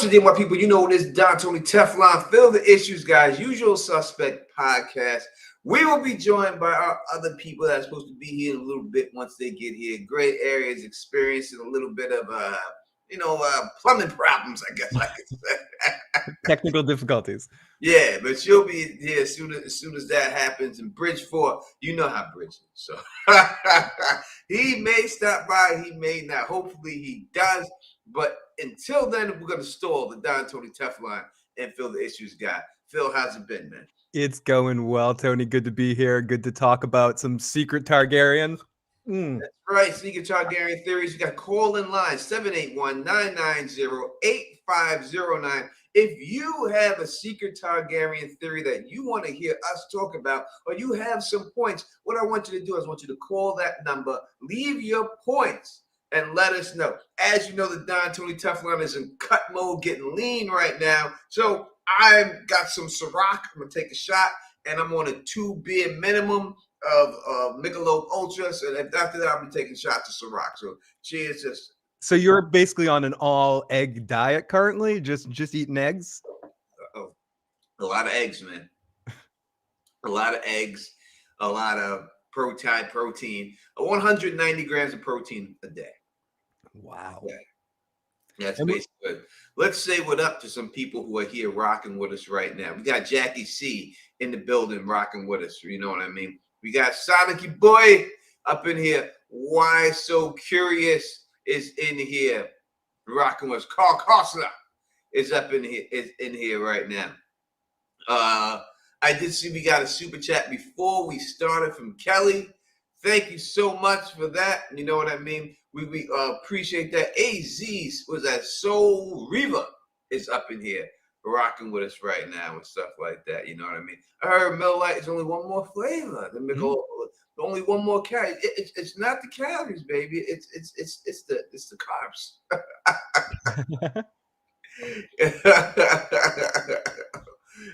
Once again, my people, you know this Don Tony Teflon. Fill the issues, guys. Usual Suspect podcast. We will be joined by our other people that are supposed to be here in a little bit once they get here. Great areas, experiencing a little bit of plumbing problems, I guess I could say. Technical difficulties. Yeah, but she'll be here as soon as that happens. And Bridge 4, you know how Bridge is. So he may stop by, he may not. Hopefully he does. But until then, we're going to stall the Don Tony Teflon and Phil the Issues guy. Phil, how's it been, man? It's going well, Tony. Good to be here. Good to talk about some secret Targaryens. That's right. Secret Targaryen theories. You got call in line 781-990-8509. If you have a secret Targaryen theory that you want to hear us talk about, or you have some points, what I want you to do is I want you to call that number, leave your points, and let us know. As you know, the Don Tony Teflon is in cut mode, getting lean right now. So I've got some Ciroc. I'm going to take a shot, and I'm on a 2-beer minimum of Michelob Ultra. So after that, I'll be taking shots of Ciroc. So cheers. So you're basically on an all-egg diet currently? Just eating eggs? A lot of eggs, man. A lot of eggs. A lot of protein. 190 grams of protein a day. Wow. Yeah. That's basically good. Let's say what up to some people who are here rocking with us right now. We got Jackie C in the building rocking with us. You know what I mean? We got Sonic Boy up in here. Why So Curious is in here rocking with us. Carl Costner is up in here right now. I did see we got a super chat before we started from Kelly. Thank you so much for that. You know what I mean? We appreciate that. AZ's was that Soul Reva is up in here rocking with us right now and stuff like that. You know what I mean? I heard Miller Lite is only one more flavor. Only one more calorie. It's not the calories, baby. It's the carbs.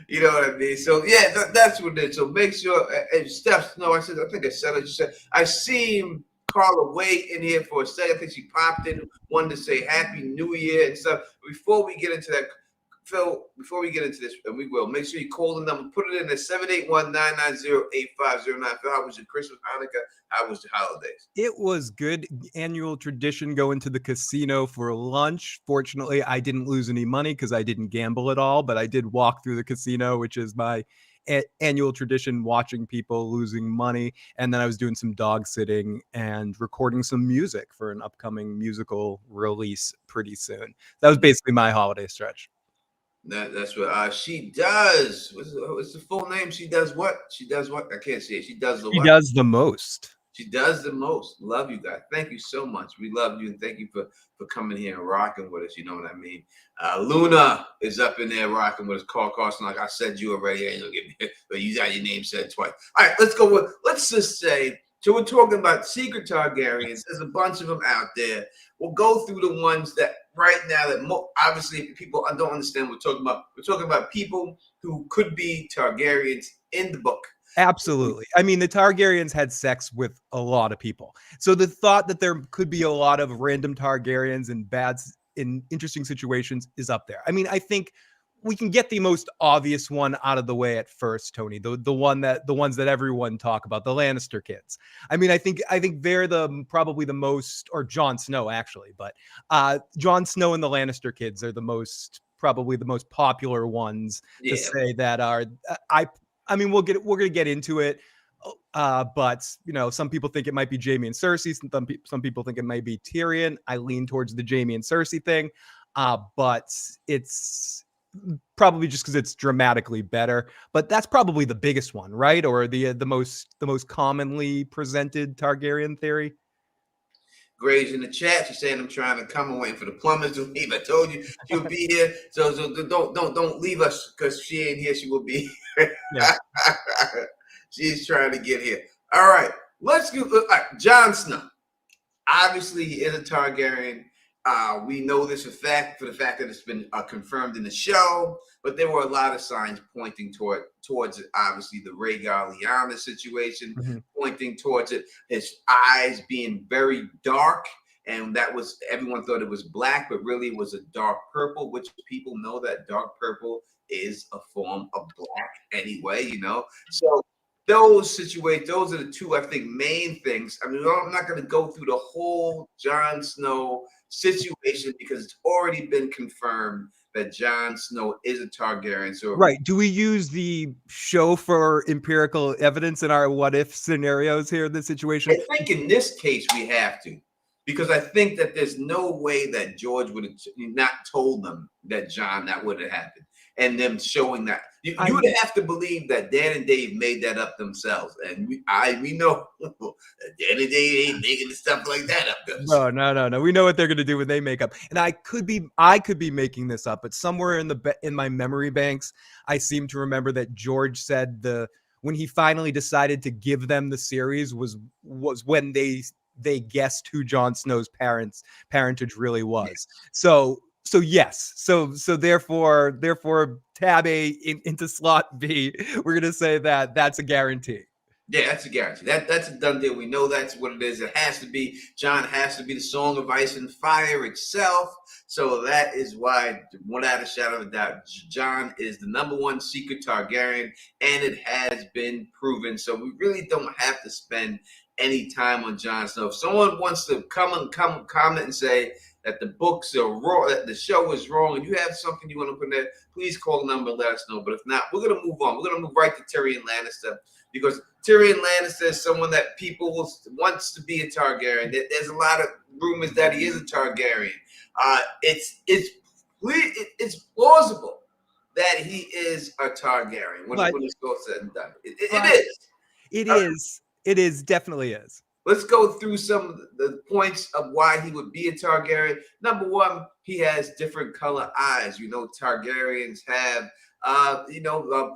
You know what I mean? So yeah, that's what it is. So make sure. And Steph, no, I think I said it. You said I seen Carla wait in here for a second. I think she popped in, wanted to say Happy New Year and stuff. Before we get into that, Phil, before we get into this, and we will, make sure you call the number, put it in at 781-990-8509. Phil, how was your Christmas, Hanukkah? How was the holidays? It was good. Annual tradition, going to the casino for lunch. Fortunately, I didn't lose any money because I didn't gamble at all, but I did walk through the casino, which is my annual tradition, watching people losing money. And then I was doing some dog sitting and recording some music for an upcoming musical release pretty soon. That was basically my holiday stretch. That's what she does. What's the full name? She does what? She does what? I can't see it. She does the what? She does the most. She does the most. Love you guys. Thank you so much. We love you, and thank you for coming here and rocking with us. You know what I mean? Luna is up in there rocking with us. Carl Carson, like I said, you already ain't gonna get me, but you got your name said twice. All right, let's just say. So we're talking about secret Targaryens. There's a bunch of them out there. We'll go through the ones that right now that obviously people don't understand what we're talking about. We're talking about people who could be Targaryens in the book. Absolutely. I mean, the Targaryens had sex with a lot of people. So the thought that there could be a lot of random Targaryens in interesting situations is up there. I mean, I think we can get the most obvious one out of the way at first, Tony. The ones that everyone talk about, the Lannister kids. I mean, I think they're probably the most, or Jon Snow actually, but Jon Snow and the Lannister kids are probably the most popular ones to say that are. I mean, we're gonna get into it, but you know, some people think it might be Jaime and Cersei. Some people think it might be Tyrion. I lean towards the Jaime and Cersei thing, but it's probably just because it's dramatically better. But that's probably the biggest one, right? Or the most commonly presented Targaryen theory. Gray's in the chat. She's saying I'm trying to come. I'm waiting for the plumbers to leave. I told you she'll be here. So don't leave us because she ain't here. She will be here. Yeah. She's trying to get here. All right. Let's go. Jon Snow. Obviously, he is a Targaryen. We know this for the fact that it's been confirmed in the show, but there were a lot of signs pointing towards it. Obviously, the Rhaegar Lyanna situation, pointing towards it. His eyes being very dark and that was, everyone thought it was black, but really it was a dark purple, which people know that dark purple is a form of black anyway, you know. So those situations, those are the two, I think, main things. I mean, I'm not going to go through the whole Jon Snow situation because it's already been confirmed that Jon Snow is a Targaryen. So right. Do we use the show for empirical evidence in our what if scenarios here in this situation? I think in this case we have to, because I think that there's no way that George would have not told them that that would have happened, and them showing that you would have to believe that Dan and Dave made that up themselves, and we know that Dan and Dave ain't making stuff like that up themselves. No. We know what they're going to do when they make up. And I could be making this up, but somewhere in my memory banks, I seem to remember that George said when he finally decided to give them the series was when they guessed who Jon Snow's parentage really was. So yes. So therefore tab A into slot B, we're going to say that that's a guarantee. Yeah, that's a guarantee. That's a done deal. We know that's what it is. It has to be. Jon has to be the Song of Ice and Fire itself. So that is why, without a shadow of a doubt, Jon is the #1 secret Targaryen, and it has been proven. So we really don't have to spend any time on Jon Snow. If someone wants to comment and say that the books are wrong, that the show is wrong, and you have something you want to put in there, please call the number and let us know. But if not, we're going to move on. We're going to move right to Tyrion Lannister, because Tyrion Lannister is someone that people wants to be a Targaryen. There's a lot of rumors that he is a Targaryen. It's plausible that he is a Targaryen when it's all said and done. It is definitely is. Let's go through some of the points of why he would be a Targaryen. Number one, he has different color eyes. You know, Targaryens have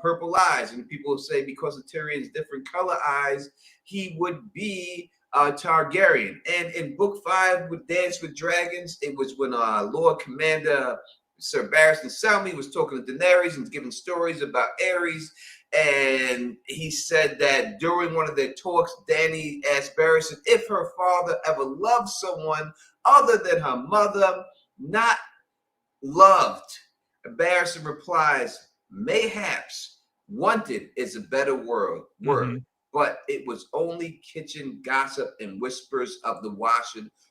purple eyes, and people say because of Tyrion's different color eyes, he would be a Targaryen. And in book 5 with Dance with Dragons, it was when Lord Commander Sir Barristan Selmy was talking to Daenerys and giving stories about Aerys. And he said that during one of their talks, Dany asked Barristan if her father ever loved someone other than her mother, not loved. Barristan replies, mayhaps wanted is a better word, but it was only kitchen gossip and whispers of the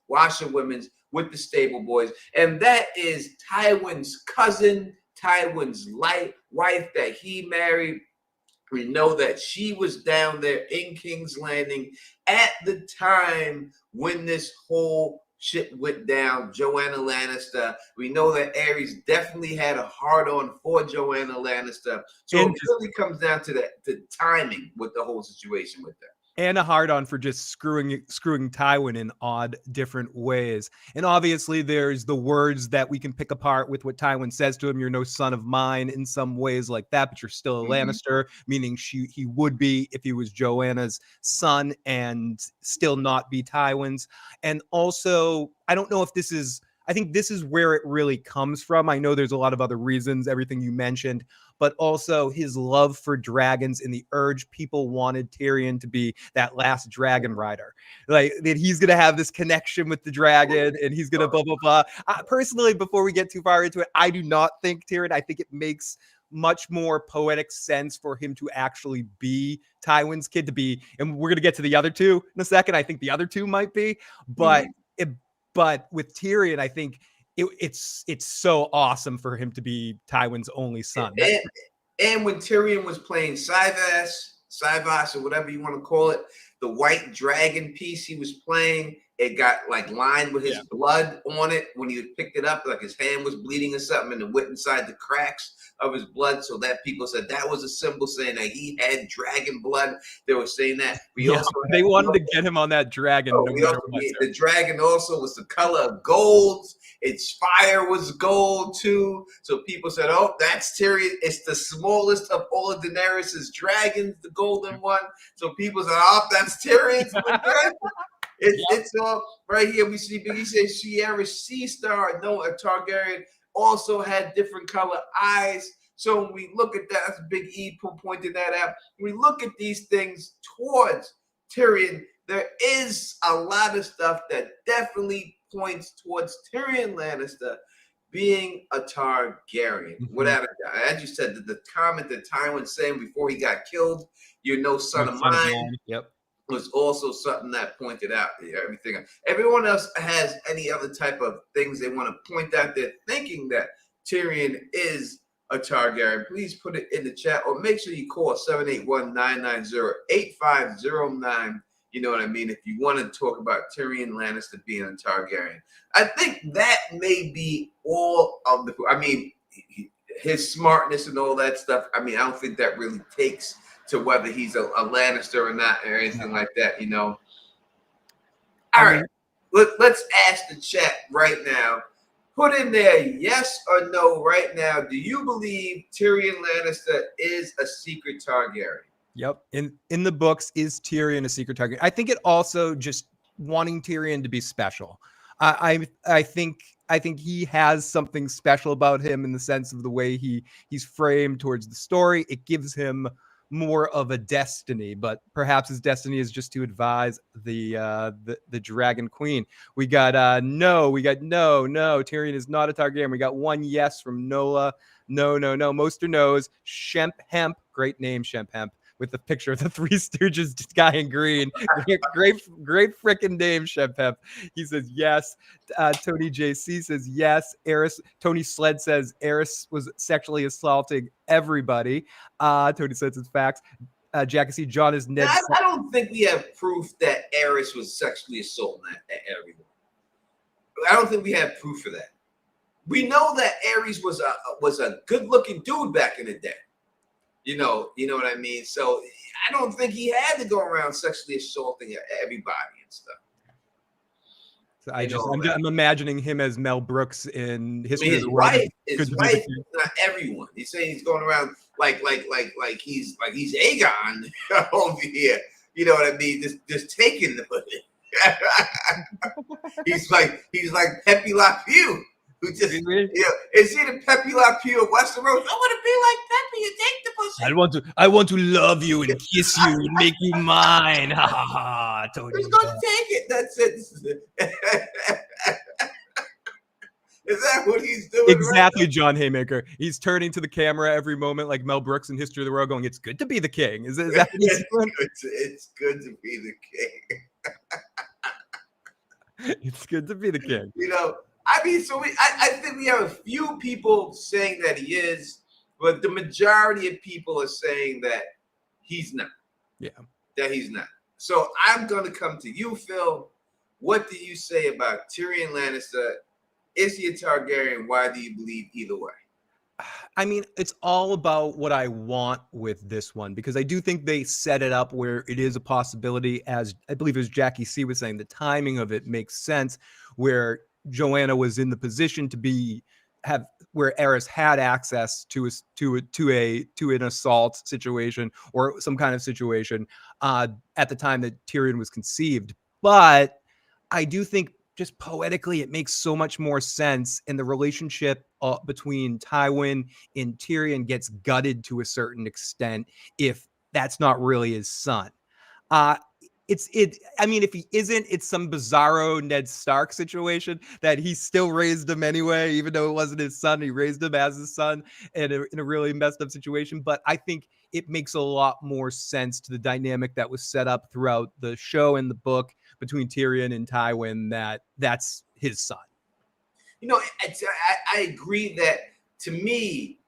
washerwomen's with the stable boys. And that is Tywin's cousin, Tywin's wife that he married. We know that she was down there in King's Landing at the time when this whole shit went down. Joanna Lannister. We know that Aerys definitely had a hard-on for Joanna Lannister. So it really comes down to the timing with the whole situation with that. And a hard-on for just screwing Tywin in odd different ways. And obviously there's the words that we can pick apart with what Tywin says to him. You're no son of mine in some ways like that, but you're still a Lannister, meaning he would be if he was Joanna's son and still not be Tywin's. And also, I don't know if I think this is where it really comes from. I know there's a lot of other reasons, everything you mentioned, but also his love for dragons and the urge people wanted Tyrion to be that last dragon rider. Like that he's going to have this connection with the dragon and he's going to blah, blah, blah. Personally, before we get too far into it, I do not think Tyrion, I think it makes much more poetic sense for him to actually be Tywin's kid to be, and we're going to get to the other two in a second. I think the other two might be, but but with Tyrion, I think it's so awesome for him to be Tywin's only son. And when Tyrion was playing Syvas, or whatever you want to call it, the white dragon piece he was playing, it got like lined with his blood on it when he picked it up, like his hand was bleeding or something, and it went inside the cracks of his blood. So that people said that was a symbol saying that he had dragon blood. They were saying that. They wanted to get him on that dragon. The dragon also was the color of gold. Its fire was gold too. So people said, oh, that's Tyrion. It's the smallest of all of Daenerys' dragons, the golden one. So people said, oh, that's Tyrion's dragon. It's all right here. We see Biggie says Sierra Sea Star, a Targaryen, also had different color eyes. So when we look at that, that's Big E pointed that out. When we look at these things towards Tyrion, there is a lot of stuff that definitely points towards Tyrion Lannister being a Targaryen. Without a doubt. As you said, the comment that Tywin saying before he got killed, "You're no son of mine," Yep. was also something that pointed out there. Everyone else has any other type of things they want to point out. They're thinking that Tyrion is a Targaryen. Please put it in the chat, or make sure you call 781-990-8509. You know what I mean? If you want to talk about Tyrion Lannister being a Targaryen, I think that may be all of the. I mean, his smartness and all that stuff. I mean, I don't think that really takes to whether he's a Lannister or not, or anything like that. You know. All right, let's ask the chat right now. Put in there yes or no right now. Do you believe Tyrion Lannister is a secret Targaryen? Yep. In the books, is Tyrion a secret Targaryen? I think it also just wanting Tyrion to be special. I think he has something special about him in the sense of the way he's framed towards the story. It gives him more of a destiny, but perhaps his destiny is just to advise the Dragon Queen. We got no. Tyrion is not a Targaryen. We got one yes from Nola. No. Moster knows. Shemp Hemp, great name, Shemp Hemp, with the picture of the Three Stooges guy in green. great freaking name, Shemp Hemp. He says yes. Tony JC says yes. Tony Sled says Eris was sexually assaulting everybody. Tony says it's facts. Jackie C. John is Ned. I don't think we have proof that Eris was sexually assaulting at everyone. I don't think we have proof of that. We know that Ares was a good-looking dude back in the day. You know what I mean? So I don't think he had to go around sexually assaulting everybody and stuff. So I'm imagining him as Mel Brooks in History of the World. His wife, not everyone. He's saying he's going around like he's Aegon over here. You know what I mean? Just taking the money. he's like Pepe Le Pew. Who just, is he the Pepe Le Pew of Westeros? I want to be like Pepe and take the pussy. I want to love you and kiss you and make you mine. Ha ha ha. He's going to take it. That's it. Is that what he's doing? Exactly, right, John Haymaker. He's turning to the camera every moment like Mel Brooks in History of the World going, "It's good to be the king." Is that what he's doing? It's good to be the king. It's good to be the king. You know, I mean, so I think we have a few people saying that he is, but the majority of people are saying that he's not. Yeah. That he's not. So I'm going to come to you, Phil. What do you say about Tyrion Lannister? Is he a Targaryen? Why do you believe either way? I mean, it's all about what I want with this one, because I do think they set it up where it is a possibility, as I believe as Jackie C was saying, the timing of it makes sense, where Joanna was in the position to where Eris had access to an assault situation or some kind of situation at the time that Tyrion was conceived. But I do think just poetically, it makes so much more sense, and the relationship between Tywin and Tyrion gets gutted to a certain extent if that's not really his son. I mean, if he isn't, it's some bizarro Ned Stark situation that he still raised him anyway, even though it wasn't his son. He raised him as his son in a really messed up situation. But I think it makes a lot more sense to the dynamic that was set up throughout the show and the book between Tyrion and Tywin that's his son. You know, I agree that, to me,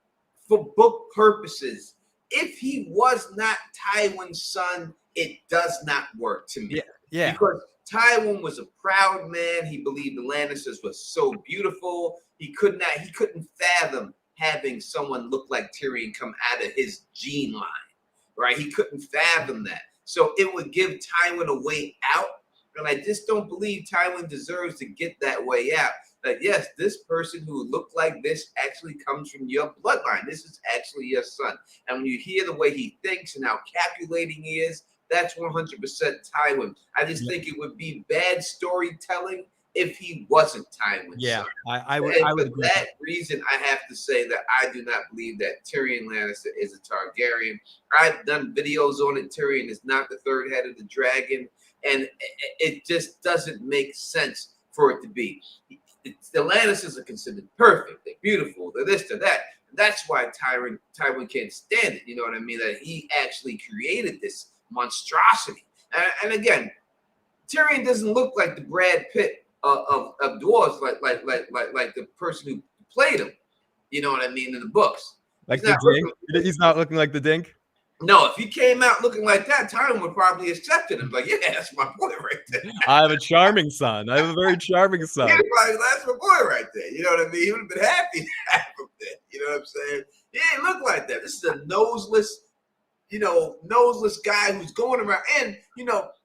for book purposes, if he was not Tywin's son, it does not work to me. Yeah. Because Tywin was a proud man. He believed the Lannisters were so beautiful. He couldn't fathom having someone look like Tyrion come out of his gene line, right? He couldn't fathom that. So it would give Tywin a way out. And I just don't believe Tywin deserves to get that way out. That, yes, this person who looked like this actually comes from your bloodline. This is actually your son. And when you hear the way he thinks and how calculating he is, that's 100% Tywin. I just think it would be bad storytelling if he wasn't Tywin's son. I would. For that reason, I have to say that I do not believe that Tyrion Lannister is a Targaryen. I've done videos on it. Tyrion is not the third head of the dragon. And it just doesn't make sense for it to be. The Lannisters are considered perfect. They're beautiful. They're this, they're that. And that's why Tywin can't stand it. You know what I mean? That he actually created this monstrosity. And again, Tyrion doesn't look like the Brad Pitt of dwarves, like the person who played him. You know what I mean in the books. Like the Dink? He's not looking like the Dink? No, if he came out looking like that, Tyrion would probably accept it. Like, yeah, that's my boy right there. I have a charming son. I have a very charming son. Yeah, probably, that's my boy right there. You know what I mean? He would have been happy to have him there. You know what I'm saying? He ain't look like that. This is a noseless guy who's going around. And,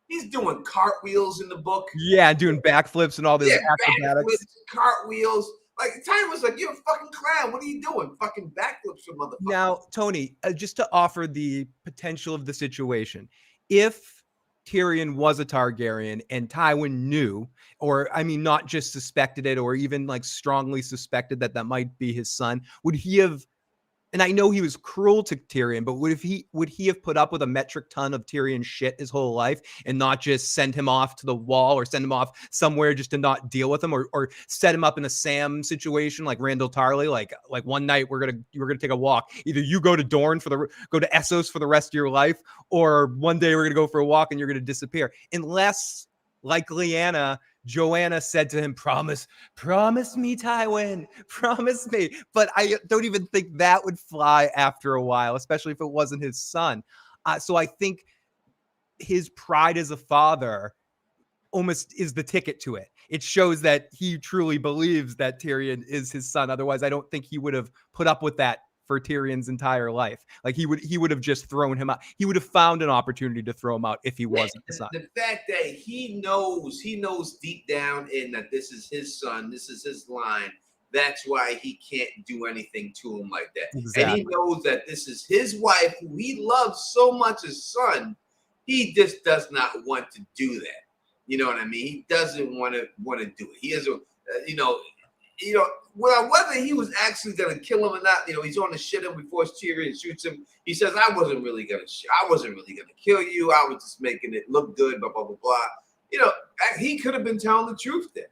he's doing cartwheels in the book. Yeah, doing backflips and all this acrobatics. Cartwheels. Like, Tyrion was like, you're a fucking clown. What are you doing? Fucking backflips for motherfuckers. Now, Tony, just to offer the potential of the situation, if Tyrion was a Targaryen and Tywin knew, or I mean, not just suspected it, or even like strongly suspected that might be his son, would he have? And I know he was cruel to Tyrion, but would he have put up with a metric ton of Tyrion shit his whole life and not just send him off to the wall or send him off somewhere just to not deal with him, or set him up in a Sam situation like Randall Tarley, like one night we're gonna take a walk. Either you go to Dorne go to Essos for the rest of your life, or one day we're gonna go for a walk and you're gonna disappear. Unless, like Lyanna, Joanna said to him, promise me, Tywin, promise me. But I don't even think that would fly after a while, especially if it wasn't his son. So I think his pride as a father almost is the ticket to it. It shows that he truly believes that Tyrion is his son. Otherwise, I don't think he would have put up with that for Tyrion's entire life. Like he would have just thrown him out. He would have found an opportunity to throw him out if he wasn't the son. The fact that he knows deep down in that this is his son, this is his line. That's why he can't do anything to him like that. Exactly. And he knows that this is his wife, who he loves so much as son. He just does not want to do that. You know what I mean? He doesn't want to do it. He is whether he was actually going to kill him or not, he's on the shit him before Tyrion shoots him. He says, I wasn't really going to kill you. I was just making it look good, blah, blah, blah, blah. He could have been telling the truth there.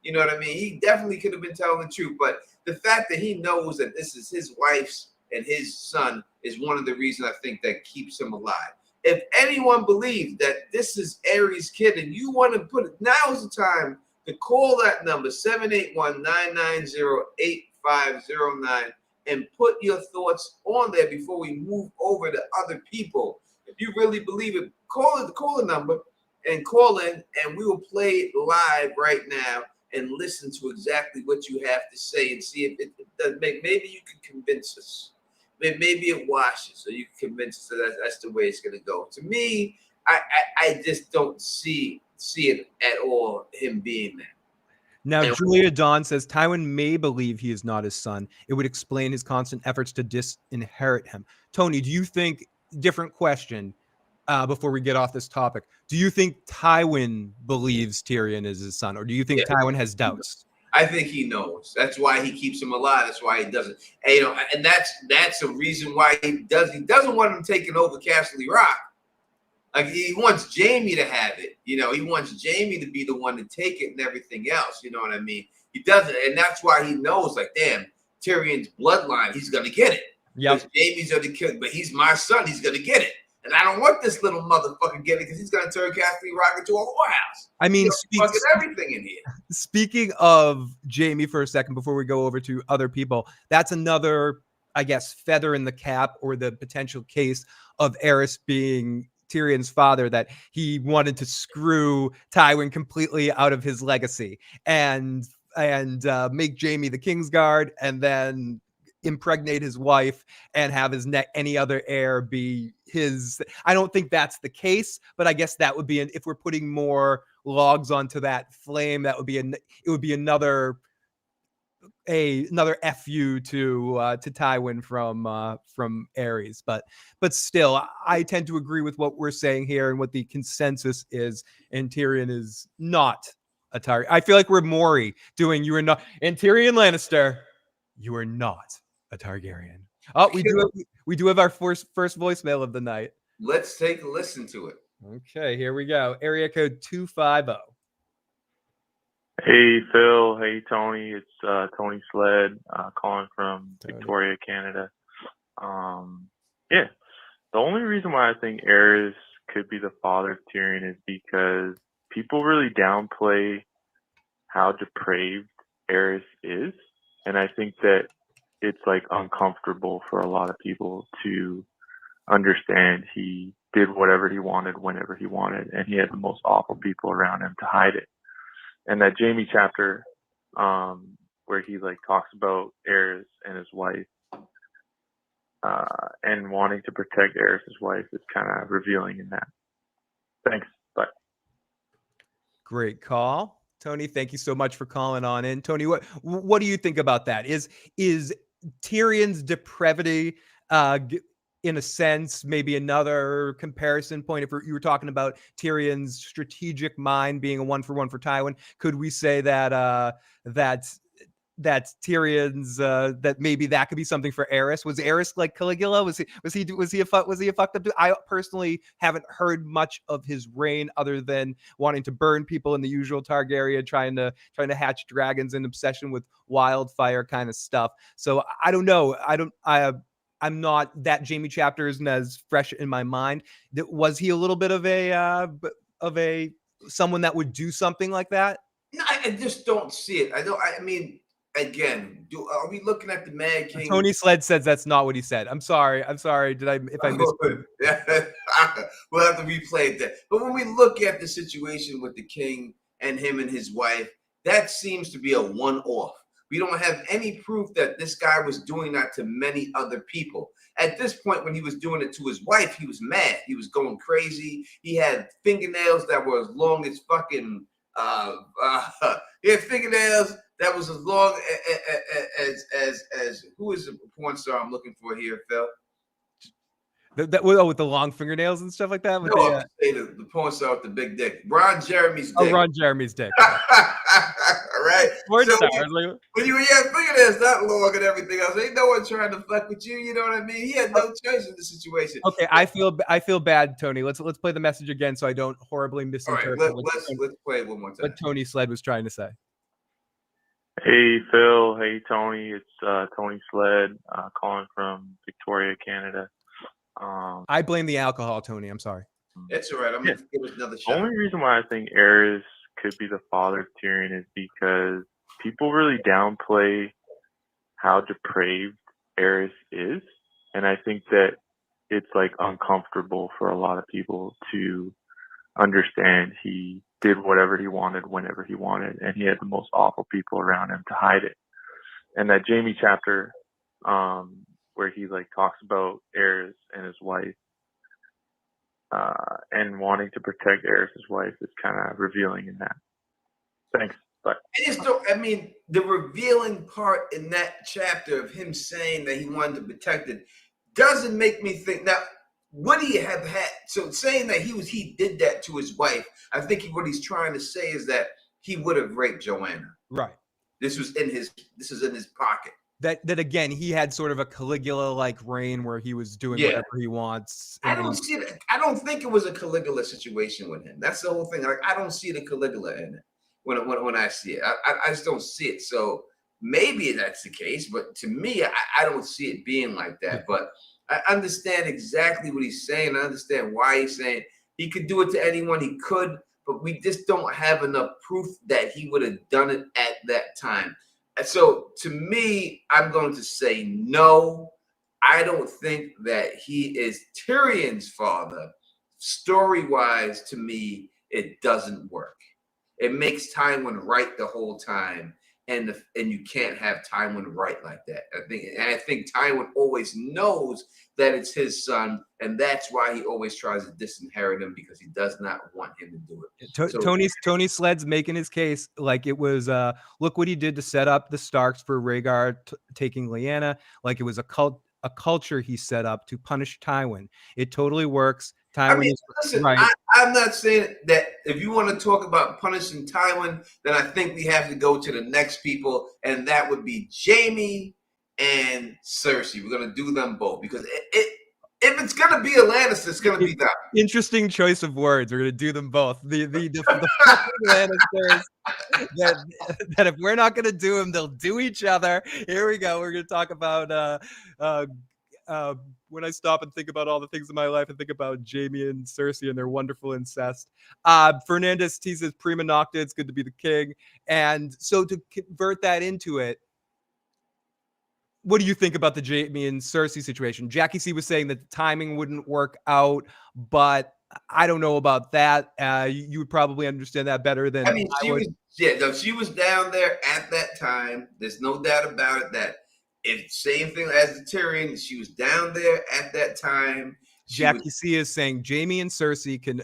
You know what I mean? He definitely could have been telling the truth. But the fact that he knows that this is his wife's and his son is one of the reasons I think that keeps him alive. If anyone believes that this is Aerys' kid and you want to put it, now's the time to call that number, 781-990-8509, and put your thoughts on there before we move over to other people. If you really believe it, call the number and call in, and we will play it live right now and listen to exactly what you have to say and see if it does make. Maybe you can convince us. Maybe it washes, so you can convince us that that's the way it's going to go. To me, I just don't see it at all, him being there. Now, Julia Dawn says Tywin may believe he is not his son. It would explain his constant efforts to disinherit him. Tony, do you think, different question before we get off this topic, do you think Tywin believes Tyrion is his son, or do you think Tywin has doubts? I think he knows. That's why he keeps him alive. That's why he doesn't. And, and that's a reason why he doesn't want him taking over Castle Rock. Like, he wants Jaime to have it. He wants Jaime to be the one to take it and everything else. You know what I mean? He doesn't. And that's why he knows, like, damn, Tyrion's bloodline, he's going to get it. Yeah. Jaime's going to kill it, but he's my son. He's going to get it. And I don't want this little motherfucker getting it because he's going to turn Castle Rock into a whorehouse. I mean, fucking everything in here. Speaking of Jaime for a second, before we go over to other people, that's another, I guess, feather in the cap, or the potential case of Aerys being Tyrion's father, that he wanted to screw Tywin completely out of his legacy and make Jaime the Kingsguard, and then impregnate his wife and have any other heir be his. I don't think that's the case, but I guess that would be if we're putting more logs onto that flame, it would be another FU to Tywin from Aerys. But still, I tend to agree with what we're saying here and what the consensus is, and Tyrion is not a Targaryen. I feel like we're Maury doing "You are not," and Tyrion Lannister, you are not a Targaryen. Oh, we do have our first voicemail of the night. Let's take a listen to it. Okay, here we go. Area code 250. Hey Phil, hey Tony, it's Tony Sled calling from Victoria, Canada. Yeah, the only reason why I think Aerys could be the father of Tyrion is because people really downplay how depraved Aerys is, and I think that it's like uncomfortable for a lot of people to understand he did whatever he wanted whenever he wanted, and he had the most awful people around him to hide it. And that Jamie chapter, where he like talks about Aerys and his wife, and wanting to protect Aerys' wife is kind of revealing in that. Thanks. Bye. Great call, Tony. Thank you so much for calling on in, Tony. What do you think about that? Is Tyrion's depravity, in a sense, maybe another comparison point? If you were talking about Tyrion's strategic mind being a 1-for-1 for Tywin, could we say that that Tyrion's that maybe that could be something for Aerys? Was Aerys like Caligula? Was he a fucked up dude? I personally haven't heard much of his reign other than wanting to burn people in the usual Targaryen, trying to hatch dragons, and obsession with wildfire kind of stuff. So I don't know. I'm not, that Jamie chapter isn't as fresh in my mind. Was he a little bit of a someone that would do something like that? No, I just don't see it. I mean, again, are we looking at the Mad King? Tony Sled says that's not what he said. I'm sorry. Did I missed? We'll have to replay that. But when we look at the situation with the king and him and his wife, that seems to be a one-off. We don't have any proof that this guy was doing that to many other people. At this point, when he was doing it to his wife, he was mad. He was going crazy. He had fingernails that were as long as fucking he had fingernails that was as long as who is the porn star I'm looking for here, Phil? With the long fingernails and stuff like that. No, I'm saying the porn star with the big dick, Ron Jeremy's dick. Oh, Ron Jeremy's dick. All right. So when you have fingernails that long and everything else, ain't no one trying to fuck with you. You know what I mean? He had no choice in the situation. Okay, I feel bad, Tony. Let's play the message again so I don't horribly misinterpret. All right, let's play it one more time. What Tony Sled was trying to say. Hey Phil, hey Tony, it's Tony Sled calling from Victoria, Canada. I blame the alcohol, Tony. I'm sorry. It's all right. I'm gonna give it another shot. The only reason why I think Aerys could be the father of Tyrion is because people really downplay how depraved Aerys is, and I think that it's like uncomfortable for a lot of people to understand he did whatever he wanted whenever he wanted, and he had the most awful people around him to hide it. And that Jamie chapter, where he like talks about Aerys and his wife, and wanting to protect Aerys' wife is kind of revealing in that. Thanks. Bye. I mean, the revealing part in that chapter of him saying that he wanted to protect it doesn't make me think. Now, would he have had, so saying that he did that to his wife, I think what he's trying to say is that he would have raped Joanna. Right. This was in his pocket. That again, he had sort of a Caligula-like reign where he was doing whatever he wants. I don't see it. I don't think it was a Caligula situation with him. That's the whole thing. Like, I don't see the Caligula in it when I see it. I just don't see it. So maybe that's the case, but to me, I don't see it being like that. But I understand exactly what he's saying. I understand why he's saying he could do it to anyone. He could, but we just don't have enough proof that he would have done it at that time. So to me, I'm going to say no. I don't think that he is Tyrion's father. Story-wise, to me, it doesn't work. It makes Tywin right the whole time, and you can't have Tywin right like that. I think Tywin always knows that it's his son, and that's why he always tries to disinherit him, because he does not want him to do it. Tony Sled's making his case like it was look what he did to set up the Starks for Rhaegar taking Lyanna, like it was a culture he set up to punish Tywin. It totally works. Tywin listen, right. I'm not saying that if you want to talk about punishing Tywin, then I think we have to go to the next people, and that would be Jaime and Cersei. We're going to do them both, because if if it's gonna be a Lannister, it's gonna be that. Interesting choice of words. We're gonna do them both. The fucking Lannisters that if we're not gonna do them, they'll do each other. Here we go. We're gonna talk about when I stop and think about all the things in my life and think about Jaime and Cersei and their wonderful incest. Fernandez teases prima nocta. It's good to be the king. And so to convert that into it, what do you think about the Jaime and Cersei situation? Jackie C was saying that the timing wouldn't work out, but I don't know about that. You would probably understand that better than I mean, I would. she was down there at that time. There's no doubt about it that it's same thing as the Tyrion. She was down there at that time. Jackie C is saying Jaime and Cersei can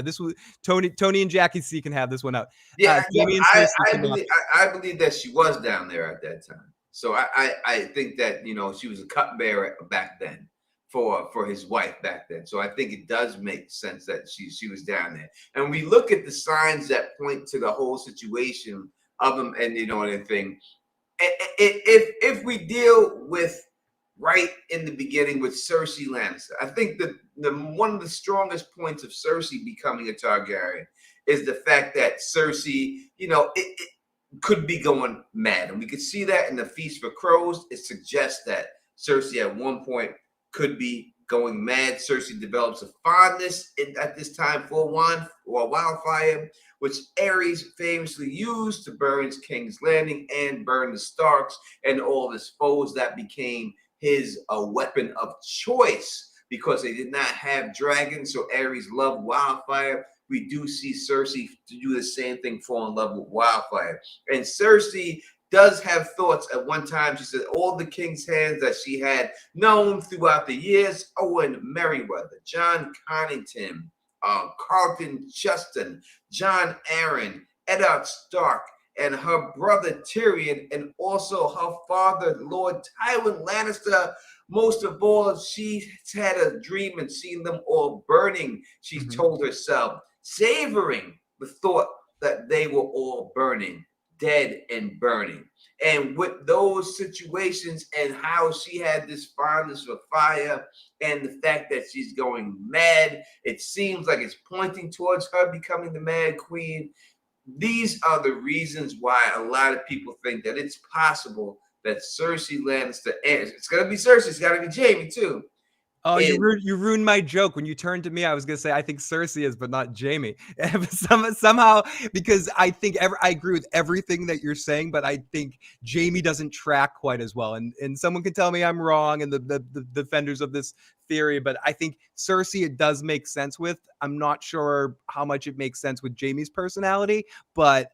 this was Tony and Jackie C can have this one out. Yeah, Jaime and Cersei I believe that she was down there at that time. So I think that she was a cupbearer back then for his wife back then. So I think it does make sense that she was down there. And we look at the signs that point to the whole situation of him, and anything. If we deal with right in the beginning with Cersei Lannister, I think that one of the strongest points of Cersei becoming a Targaryen is the fact that Cersei, it could be going mad. And we could see that in the Feast for Crows. It suggests that Cersei at one point could be going mad. Cersei develops a fondness at this time for wildfire, which Aerys famously used to burn King's Landing and burn the Starks and all his foes. That became his weapon of choice because they did not have dragons. So Aerys loved wildfire. We do see Cersei to do the same thing, fall in love with wildfire. And Cersei does have thoughts. At one time, she said all the king's hands that she had known throughout the years: Owen Merriweather, John Connington, Carlton Justin, John Arryn, Eddard Stark, and her brother Tyrion, and also her father, Lord Tywin Lannister. Most of all, she had a dream and seen them all burning. She told herself, savoring the thought that they were all burning, dead and burning. And with those situations and how she had this fondness for fire and the fact that she's going mad, it seems like it's pointing towards her becoming the Mad Queen. These are the reasons why a lot of people think that it's possible that Cersei Lannister, and it's going to be Cersei, it's got to be Jaime too. Oh, you ruined my joke. When you turned to me, I was going to say, I think Cersei is, but not Jaime. Somehow, because I think I agree with everything that you're saying, but I think Jaime doesn't track quite as well. And someone can tell me I'm wrong, and the defenders of this theory, but I think Cersei, it does make sense with. I'm not sure how much it makes sense with Jaime's personality, but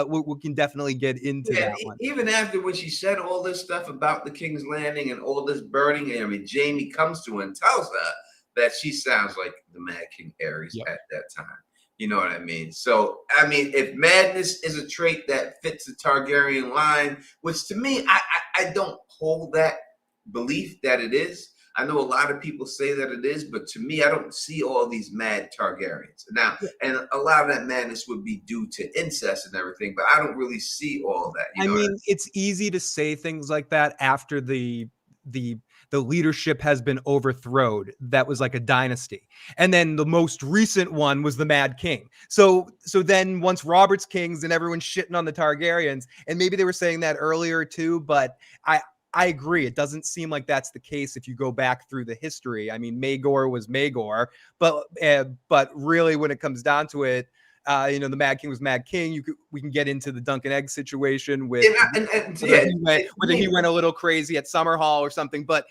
we can definitely get into that one. Even after when she said all this stuff about the King's Landing and all this burning, Jaime comes to her and tells her that she sounds like the Mad King Aerys at that time. You know what I mean? So, if madness is a trait that fits the Targaryen line, which to me, I don't hold that belief that it is. I know a lot of people say that it is, but to me, I don't see all these mad Targaryens. Now, and a lot of that madness would be due to incest and everything, but I don't really see all that. It's easy to say things like that after the leadership has been overthrown. That was like a dynasty. And then the most recent one was the Mad King. So then once Robert's kings and everyone's shitting on the Targaryens, and maybe they were saying that earlier too, but I agree. It doesn't seem like that's the case if you go back through the history. Maegor was Maegor, but really when it comes down to it, the Mad King was Mad King. We can get into the Duncan Egg situation with whether he went a little crazy at Summerhall or something. But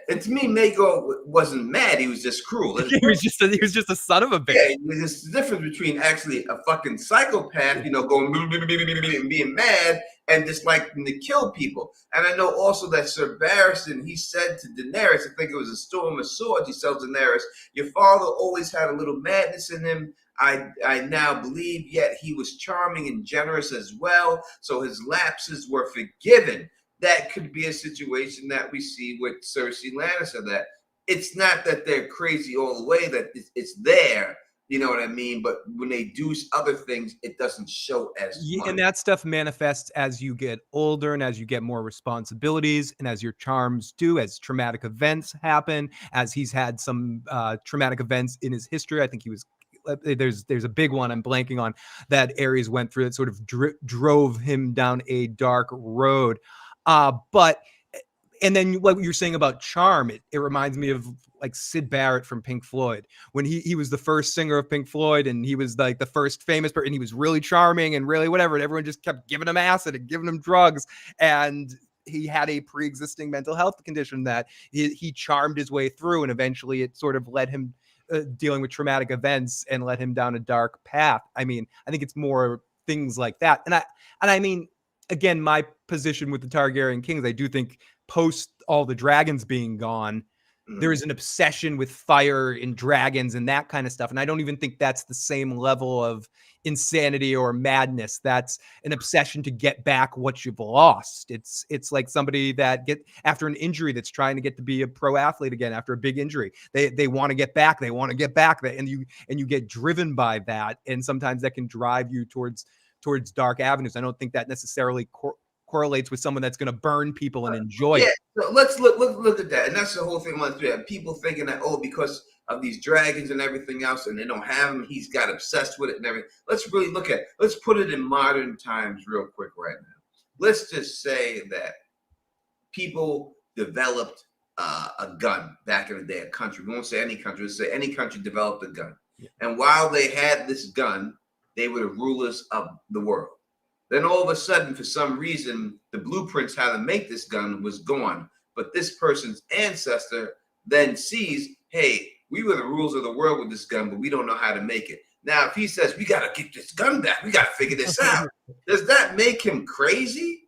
and to me, Maegor wasn't mad. He was just cruel. he was just a son of a bitch. Yeah, there's a difference between actually a fucking psychopath, going and being mad, and just liking to kill people. And I know also that Sir Barristan, he said to Daenerys, I think it was a Storm of Swords, he tells Daenerys, your father always had a little madness in him. I now believe, yet he was charming and generous as well. So his lapses were forgiven. That could be a situation that we see with Cersei Lannister, that it's not that they're crazy all the way, that it's there, You know what I mean? But when they do other things, it doesn't show as much. And that stuff manifests as you get older and as you get more responsibilities and as your charms do, as traumatic events happen, as he's had some traumatic events in his history. I think he was there's a big one I'm blanking on that Ares went through that sort of drove him down a dark road. But and then what you're saying about charm, it reminds me of like Syd Barrett from Pink Floyd, when he was the first singer of Pink Floyd, and he was like the first famous person, and he was really charming and really whatever, and everyone just kept giving him acid and giving him drugs, and he had a pre-existing mental health condition that he charmed his way through, and eventually it sort of led him dealing with traumatic events and led him down a dark path. I mean, I think it's more things like that. And I mean, again, my position with the Targaryen kings, I do think post all the dragons being gone, there is an obsession with fire and dragons and that kind of stuff. And I don't even think that's the same level of insanity or madness. That's an obsession to get back what you've lost. It's like somebody that after an injury that's trying to get to be a pro athlete again after a big injury. They want to get back. They want to get back. And you get driven by that. And sometimes that can drive you towards dark avenues. I don't think that necessarily correlates with someone that's going to burn people and enjoy it. So let's look at that, and that's the whole thing. Went through that. People thinking that because of these dragons and everything else, and they don't have them, he's got obsessed with it and everything. Let's really look at. Let's put it in modern times, real quick, right now. Let's just say that people developed a gun back in the day. A country. We won't say any country. Let's say any country developed a gun, and while they had this gun, they were the rulers of the world. Then all of a sudden, for some reason, the blueprints how to make this gun was gone. But this person's ancestor then sees, hey, we were the rulers of the world with this gun, but we don't know how to make it. Now, if he says, we got to get this gun back, we got to figure this out, does that make him crazy?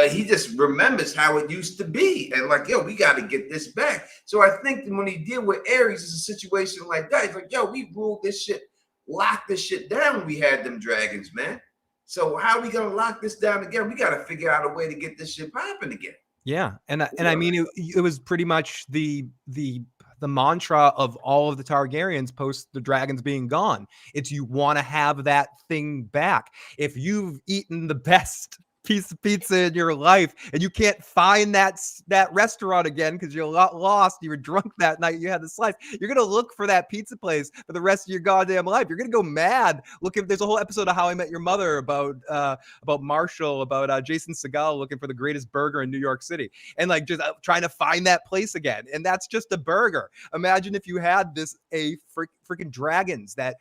He just remembers how it used to be. And like, yo, we got to get this back. So I think that when he deal with Ares, it's a situation like that. He's like, yo, we ruled this shit, locked this shit down when we had them dragons, man. So how are we gonna lock this down again? We got to figure out a way to get this shit popping again. Yeah, and I mean, it was pretty much the mantra of all of the Targaryens post the dragons being gone. It's you want to have that thing back. If you've eaten the best piece of pizza in your life and you can't find that restaurant again because you're lost, you were drunk that night, you had the slice, you're gonna look for that pizza place for the rest of your goddamn life. You're gonna go mad. There's a whole episode of How I Met Your Mother about Marshall, about Jason Segel looking for the greatest burger in New York City and like just trying to find that place again, and that's just a burger. Imagine if you had freaking dragons that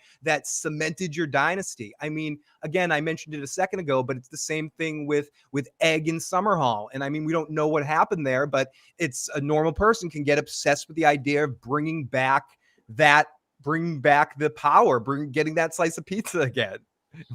cemented your dynasty. I mean, again, I mentioned it a second ago, but it's the same thing with Egg in Summerhall. And I mean, we don't know what happened there, but it's a normal person can get obsessed with the idea of bringing back the power, getting that slice of pizza again.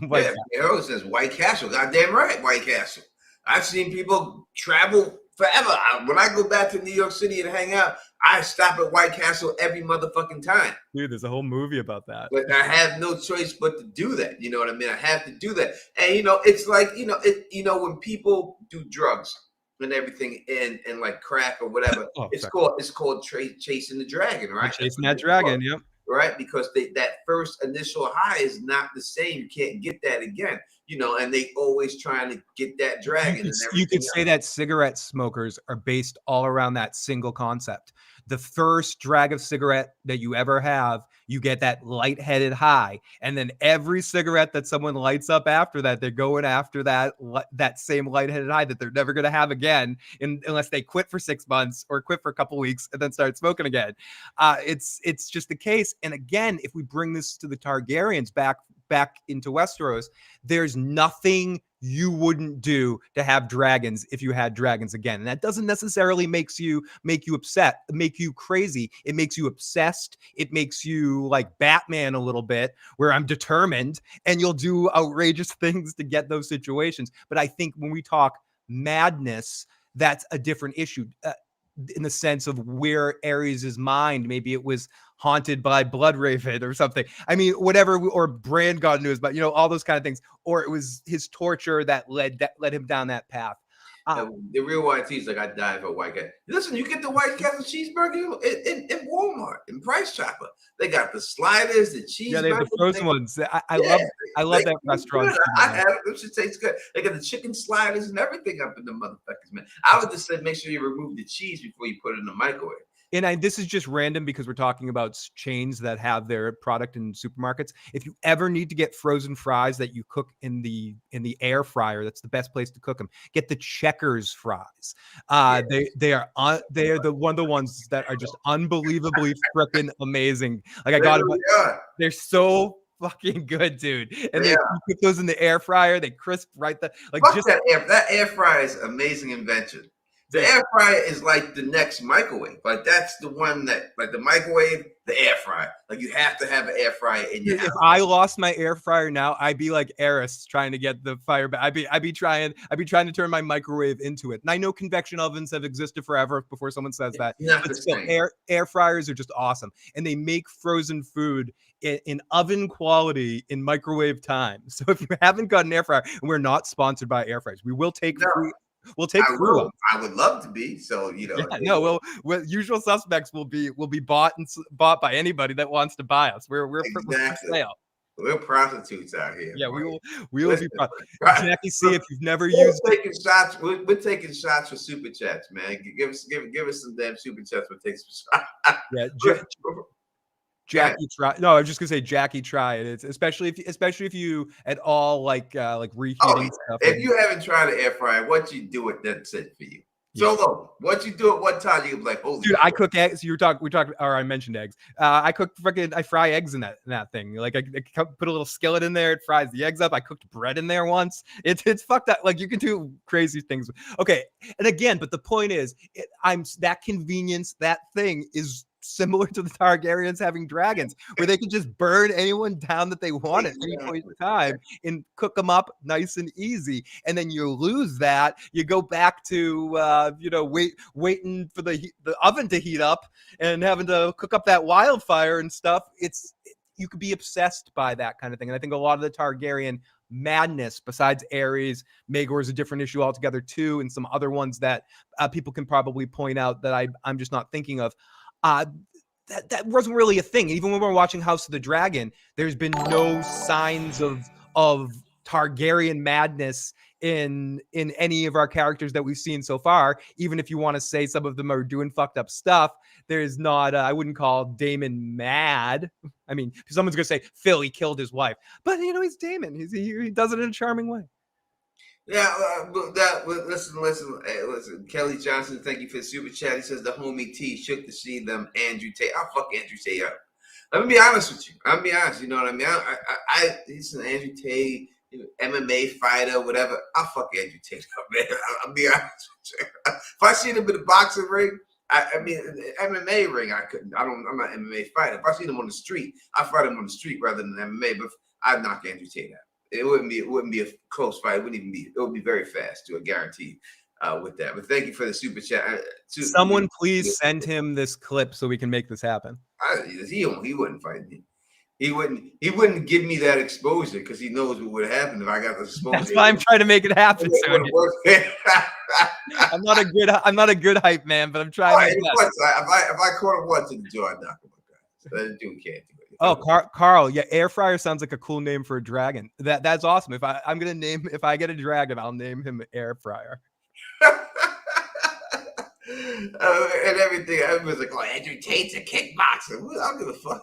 Yeah, Arrow says White Castle. Goddamn right, White Castle. I've seen people travel forever. When I go back to New York City and hang out, I stop at White Castle every motherfucking time. Dude, there's a whole movie about that. But I have no choice but to do that. You know what I mean? I have to do that. And it's like, when people do drugs and everything and like crack or whatever, it's called chasing the dragon, right? Chasing that dragon, yep. Right? Because that first initial high is not the same. You can't get that again. And they always trying to get that dragon. You could say that cigarette smokers are based all around that single concept. The first drag of cigarette that you ever have, you get that lightheaded high. And then every cigarette that someone lights up after that, they're going after that same lightheaded high that they're never going to have again unless they quit for 6 months or quit for a couple weeks and then start smoking again. It's just the case. And again, if we bring this to the Targaryens back into Westeros, there's nothing you wouldn't do to have dragons if you had dragons again. And that doesn't necessarily make you upset, make you crazy. It makes you obsessed. It makes you like Batman a little bit, where I'm determined and you'll do outrageous things to get those situations. But I think when we talk madness, that's a different issue. In the sense of where Ares' mind, maybe it was haunted by Bloodraven or something. I mean, whatever, or Bran got news, but all those kind of things, or it was his torture that led him down that path. The real white tea is like, I die for a white cat. Listen, you get the White Castle cheeseburger in Walmart, in Price Chopper. They got the sliders, the cheeseburger. Yeah, they have the frozen ones. I love that restaurant. I had it. It should taste good. They got the chicken sliders and everything up in the motherfuckers, man. I would just say make sure you remove the cheese before you put it in the microwave. And this is just random because we're talking about chains that have their product in supermarkets. If you ever need to get frozen fries that you cook in the air fryer, that's the best place to cook them. Get the Checkers fries. They are the ones that are just unbelievably freaking amazing. Like I got them. They're so fucking good, dude. And you put those in the air fryer. They crisp right there. Like that air fryer is an amazing invention. The air fryer is like the next microwave. Like that's the one that, like the microwave, the air fryer. Like you have to have an air fryer in your house. If I lost my air fryer now, I'd be like Eris trying to get the fire back. I'd be trying to turn my microwave into it. And I know convection ovens have existed forever before someone says that. But still, air fryers are just awesome. And they make frozen food in oven quality in microwave time. So if you haven't got an air fryer, and we're not sponsored by air fryers, we will take free. We'll take free ones. I would love to be. So Usual suspects will be bought by anybody that wants to buy us. We're for sale. We're prostitutes out here. Yeah, we will be. Jackie C, if you've never used, taking shots. We're taking shots for super chats, man. Give us some damn super chats. We'll take some shots. Yeah. Jackie, try. No, I was just gonna say, Jackie, try it. It's especially if you at all like reheating stuff. If you haven't tried an air fryer, what you do it, that's it for you. Yeah. So what you do at one time, you're like, holy dude, shit. I cook eggs. We talked, or I mentioned eggs. I fry eggs in that thing. Like I put a little skillet in there, it fries the eggs up. I cooked bread in there once. It's fucked up. Like you can do crazy things. Okay, and again, but the point is, that convenience, that thing is similar to the Targaryens having dragons, where they can just burn anyone down that they want at any point in time and cook them up nice and easy. And then you lose that. You go back to waiting for the oven to heat up and having to cook up that wildfire and stuff. You could be obsessed by that kind of thing. And I think a lot of the Targaryen madness, besides Aerys, Maegor is a different issue altogether too, and some other ones that people can probably point out that I'm just not thinking of. That wasn't really a thing. Even when we're watching House of the Dragon, there's been no signs of Targaryen madness in any of our characters that we've seen so far. Even if you want to say some of them are doing fucked up stuff, there's not. I wouldn't call Daemon mad. I mean, someone's gonna say Phil, he killed his wife, but he's Daemon. He does it in a charming way. Yeah, listen. Kelly Johnson, thank you for the super chat. He says the homie T shook to see them Andrew Tate. I'll fuck Andrew Tate up. Let me be honest with you. I'll be honest. You know what I mean? He's an Andrew Tate, MMA fighter, whatever. I'll fuck Andrew Tate up, man. I'll be honest with you. If I see him in the boxing ring, I mean, MMA ring, I couldn't. I'm not an MMA fighter. If I see him on the street, I fight him on the street rather than MMA. But I'd knock Andrew Tate out. It wouldn't be a close fight. It would be very fast, to a guarantee with that. But thank you for the super chat. Someone please send him this clip so we can make this happen. He wouldn't fight me. He wouldn't give me that exposure because he knows what would happen if I got the exposure. That's why I'm trying to make it happen. I'm not a good hype man, but I'm trying. If I caught him once in the jaw, I'd knock him out. That dude can't do it. Oh, Carl, yeah, air fryer sounds like a cool name for a dragon. That's awesome. If I get a dragon, I'll name him Air Fryer. And everything. I was like, Andrew Tate's a kickboxer. I don't give a fuck.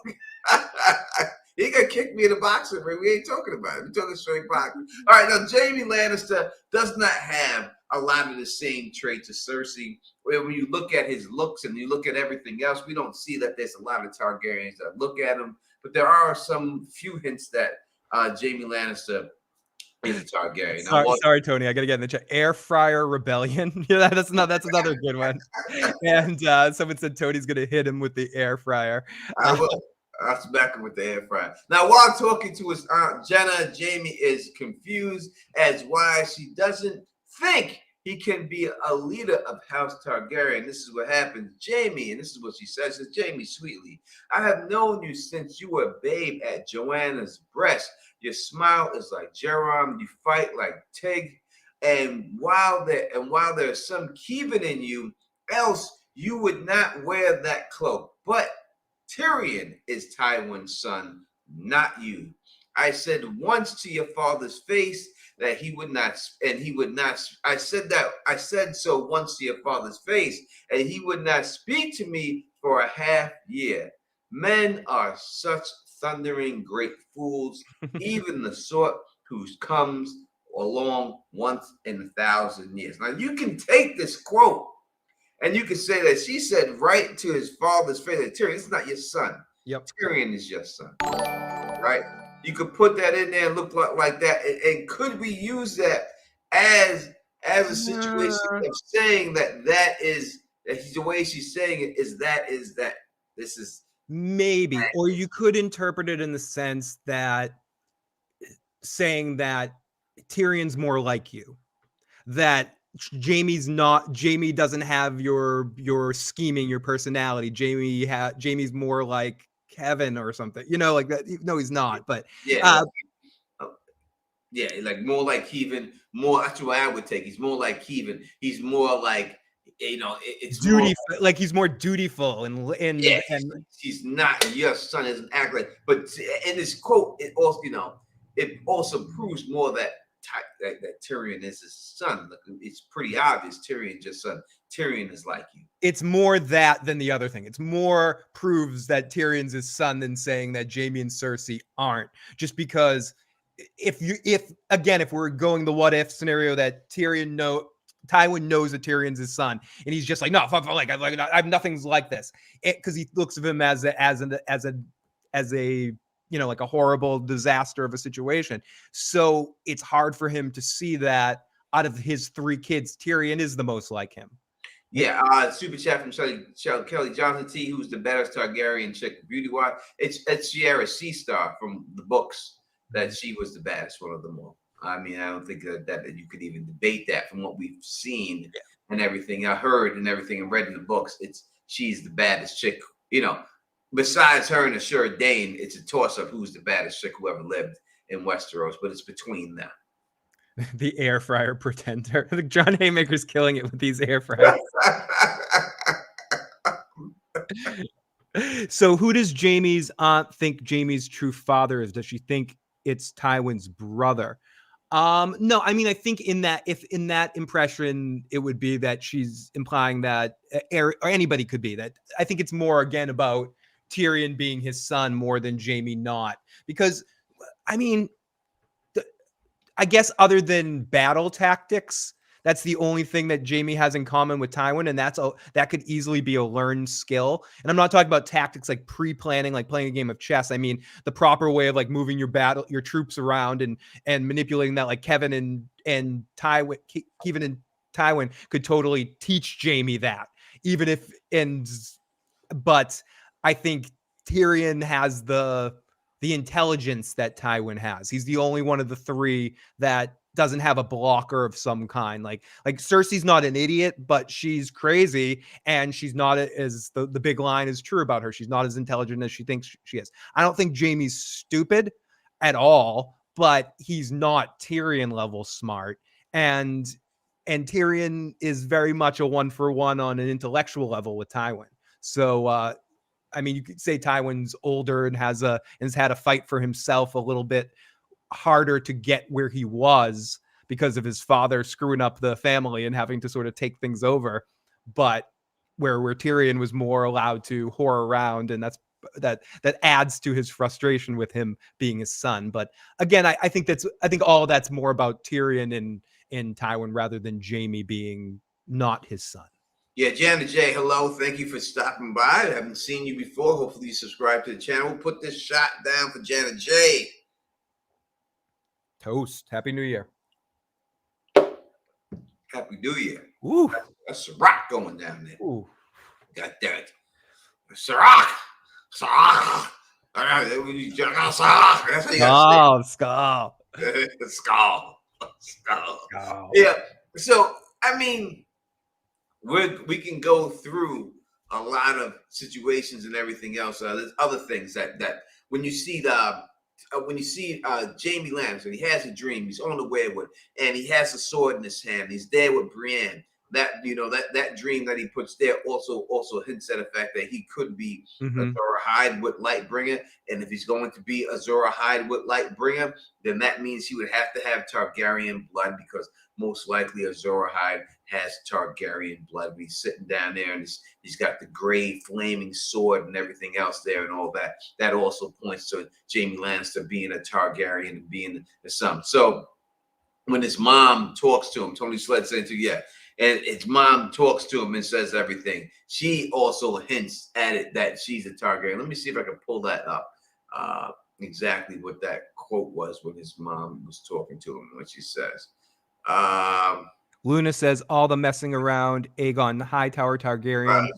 He gonna kick me in the boxing ring. We ain't talking about it. We're talking straight boxing. All right, now Jaime Lannister does not have a lot of the same traits as Cersei. When you look at his looks and you look at everything else, we don't see that there's a lot of Targaryens that look at him. But there are some few hints that Jaime Lannister is a Targaryen. Sorry, Tony. I gotta get in the chat. Air fryer rebellion. Yeah, that's another good one. And someone said Tony's gonna hit him with the air fryer. I will. I'll smack him with the air fryer. Now, while talking to his aunt Jenna, Jaime is confused as why she doesn't think he can be a leader of House Targaryen. This is what happens. Jaime, and this is what she says, Jaime, sweetly, I have known you since you were a babe at Joanna's breast. Your smile is like Jerome. You fight like Tig. And while there's some Kevin in you, else you would not wear that cloak. But Tyrion is Tywin's son, not you. I said once to your father's face that he would not, and he would not. I said so once to your father's face, and he would not speak to me for a half year. Men are such thundering great fools, even the sort who comes along once in 1,000 years. Now you can take this quote and you can say that she said right to his father's face that Tyrion, it's not your son. Yep. Tyrion is your son. Right? You could put that in there and look like that. And could we use that as a situation of saying that is the way she's saying it is that this is maybe, or you could interpret it in the sense that saying that Tyrion's more like you, that Jamie doesn't have your scheming, your personality. Jamie's more like Kevin or something, like that. No, he's not, but yeah, like more like Kevin. More, that's what I would take. He's more like Kevin. He's more like, it's duty, like he's more dutiful and he's not your son, isn't act like. But in this quote, it also proves more that Tyrion is his son. It's pretty obvious Tyrion's your son. Tyrion is like you. It's more that than the other thing. It's more proves that Tyrion's his son than saying that Jaime and Cersei aren't. Just because if we're going the what if scenario that Tywin knows that Tyrion's his son, and he's just like, no, I'm nothing's like this, because he looks at him as a like a horrible disaster of a situation. So it's hard for him to see that out of his 3 kids, Tyrion is the most like him. Yeah, super chat from Kelly Johnson T, who's the baddest Targaryen chick beauty wise. It's Sierra Seastar from the books that she was the baddest one of them all. I mean, I don't think that you could even debate that from what we've seen and everything I heard and everything and read in the books. She's the baddest chick, Besides her and Ashura Dane, it's a toss-up who's the baddest chick who ever lived in Westeros, but it's between them. The air fryer pretender. John Haymaker's killing it with these air fryers. So who does Jaime's aunt think Jaime's true father is? Does she think it's Tywin's brother? No, I mean, I think in that impression, it would be that she's implying that or anybody could be that. I think it's more again about Tyrion being his son more than Jaime not, because I mean, I guess other than battle tactics, that's the only thing that Jaime has in common with Tywin, and that could easily be a learned skill. And I'm not talking about tactics like pre-planning, like playing a game of chess. I mean the proper way of like moving your troops around and manipulating that. Like Kevin and Tywin could totally teach Jaime that, but I think Tyrion has the intelligence that Tywin has. He's the only one of the 3 that doesn't have a blocker of some kind. Like Cersei's not an idiot, but she's crazy, and she's not as the big line is true about her. She's not as intelligent as she thinks she is. I don't think Jaime's stupid at all, but he's not Tyrion level smart. And Tyrion is very much a 1-for-1 on an intellectual level with Tywin. So I mean, you could say Tywin's older and has had a fight for himself a little bit harder to get where he was because of his father screwing up the family and having to sort of take things over. But where Tyrion was more allowed to whore around, and that adds to his frustration with him being his son. But again, I think all of that's more about Tyrion and Tywin rather than Jaime being not his son. Yeah, Janet J, hello. Thank you for stopping by. I haven't seen you before. Hopefully you subscribe to the channel. We'll put this shot down for Janet J. Toast. Happy New Year. Happy New Year. Ooh. That's a rock going down there. Ooh. Got that. Sirach. Sirach. That's how you Skull. Skull. Yeah. So, I mean, we can go through a lot of situations and everything else. There's other things that when you see when you see Jamie Lannister, he has a dream. He's on the weirwood, and he has a sword in his hand. He's there with Brienne. That that dream that he puts there also hints at the fact that he could be Azor Ahai with Lightbringer, and if he's going to be Azor Ahai with Lightbringer, then that means he would have to have Targaryen blood, because most likely Azor Ahai has Targaryen blood. He's sitting down there, and he's got the gray flaming sword and everything else there, and all that. That also points to Jaime Lannister being a Targaryen and being the son. So when his mom talks to him, Tony Sled saying to yeah. And his mom talks to him and says everything. She also hints at it that she's a Targaryen. Let me see if I can pull that up. Exactly what that quote was when his mom was talking to him, what she says. Luna says all the messing around, Aegon Hightower Targaryen. Right.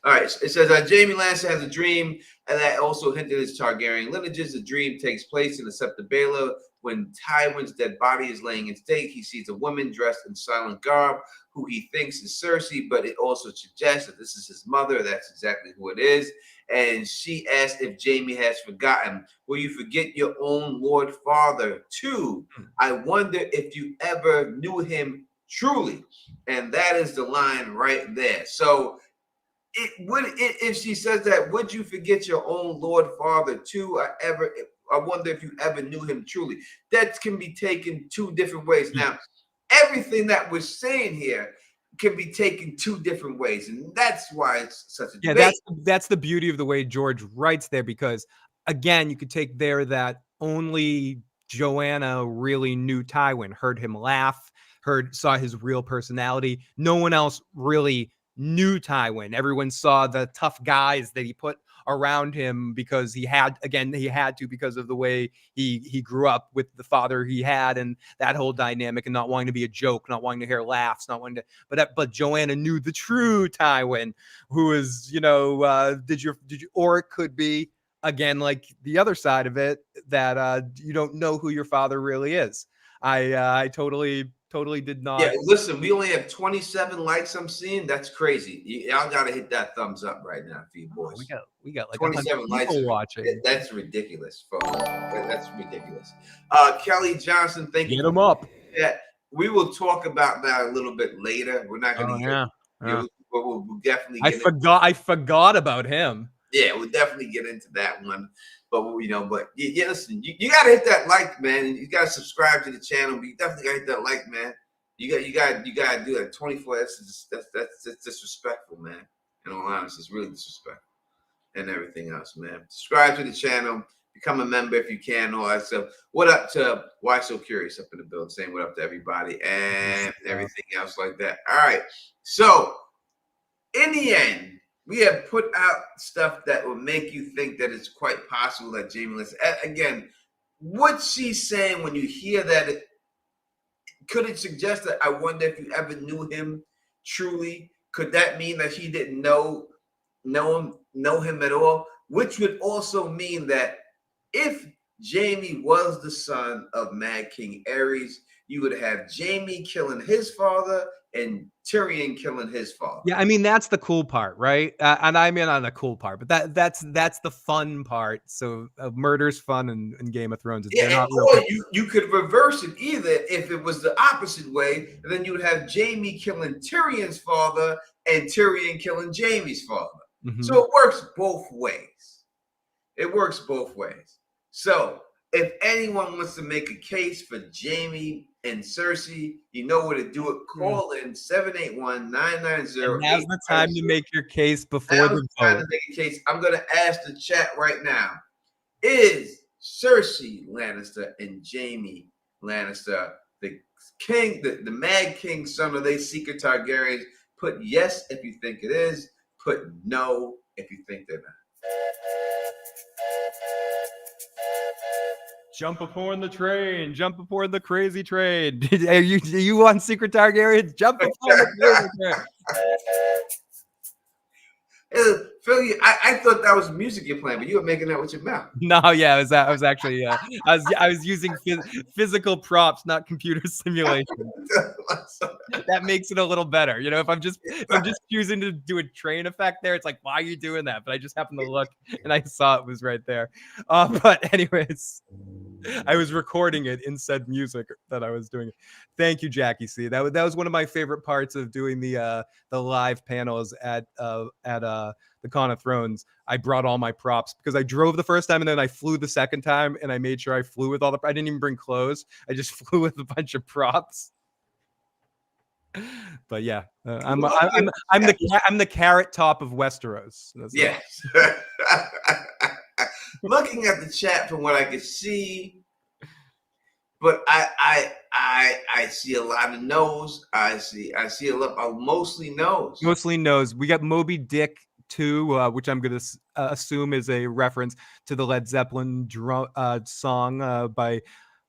All right. It says Jaime Lannister has a dream, and that also hinted his Targaryen lineages. The dream takes place in the Septa when Tywin's dead body is laying in state. He sees a woman dressed in silent garb who he thinks is Cersei, but it also suggests that this is his mother. That's exactly who it is. And she asked if Jaime has forgotten. Will you forget your own Lord Father too? I wonder if you ever knew him truly. And that is the line right there. So if she says that, would you forget your own Lord Father too? I wonder if you ever knew him truly. That can be taken two different ways. Now, everything that we're saying here can be taken two different ways, and that's why it's such a debate. That's the beauty of the way George writes there, because again, you could take there that only Joanna really knew Tywin, heard him laugh, saw his real personality. No one else really knew Tywin. Everyone saw the tough guys that he put around him because he had to because of the way he grew up with the father he had, and that whole dynamic, and not wanting to be a joke, not wanting to hear laughs, not wanting to. But Joanna knew the true Tywin, who is or it could be again like the other side of it, that you don't know who your father really is. I totally did not. Yeah, listen, we only have 27 likes. I'm seeing that's crazy. Y'all gotta hit that thumbs up right now for you boys. We got like 27 likes watching. That's ridiculous, folks. That's ridiculous. Kelly Johnson, thank you. Get them up. Yeah, we will talk about that a little bit later. We're not gonna. We'll definitely. I forgot about him. Yeah, we'll definitely get into that one. But listen, you gotta hit that like, man, and you gotta subscribe to the channel. But you definitely gotta hit that like, man. You gotta do that 24. That's disrespectful, man. In all honesty, it's really disrespectful, and everything else, man. Subscribe to the channel, become a member if you can, all that stuff. What up to Why So Curious up in the building, saying what up to everybody and everything else like that. All right, so in the end, we have put out stuff that will make you think that it's quite possible that Jaime Lannister, again, what she's saying when you hear that, could it suggest that I wonder if you ever knew him truly? Could that mean that he didn't know him at all? Which would also mean that if Jaime was the son of Mad King Aerys, you would have Jaime killing his father and Tyrion killing his father. Yeah, I mean that's the cool part, right? And I'm in on the cool part, but that's the fun part. So murder's fun in Game of Thrones. Yeah, or you could reverse it either if it was the opposite way, and then you would have Jaime killing Tyrion's father and Tyrion killing Jaime's father. Mm-hmm. So it works both ways. So if anyone wants to make a case for Jaime and Cersei, you know where to do it. Call in 781-990. Now's the time to make your case before the time to make a case. I'm going to ask the chat right now. Is Cersei Lannister and Jaime Lannister the king, the Mad King son of they secret Targaryens? Put yes if you think it is. Put no if you think they're not. Jump aboard the train. Jump aboard the crazy train. Are you on Secret Targaryen? Jump aboard the crazy train. Phil, I thought that was music you're playing, but you were making that with your mouth. No, yeah, I was actually I was using physical props, not computer simulation. That makes it a little better. You know, if I'm just choosing to do a train effect there, it's like, why are you doing that? But I just happened to look and I saw it was right there. But anyways, I was recording it in said music that I was doing. Thank you, Jackie C. That was one of my favorite parts of doing the live panels at the Con of Thrones. I brought all my props because I drove the first time and then I flew the second time, and I made sure I flew with all the. I didn't even bring clothes. I just flew with a bunch of props. But yeah, I'm the carrot top of Westeros. Yes. Looking at the chat from what I could see, but I see a lot of no's. I see a lot of mostly no's. Mostly no's. We got Moby Dick 2, which I'm going to assume is a reference to the Led Zeppelin song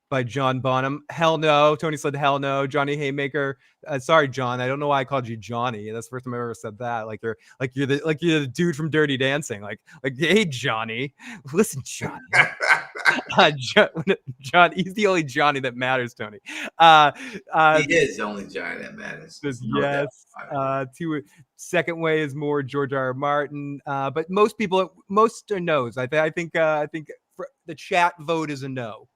by John Bonham. Hell no. Tony said hell no. Johnny Haymaker. Sorry, John. I don't know why I called you Johnny. That's the first time I ever said that. Like you're the dude from Dirty Dancing. Like hey Johnny, listen Johnny. John, he's the only Johnny that matters, Tony. He is the only Johnny that matters. Yes. Second way is more George R. R. Martin. But most are no's. I think for the chat vote is a no.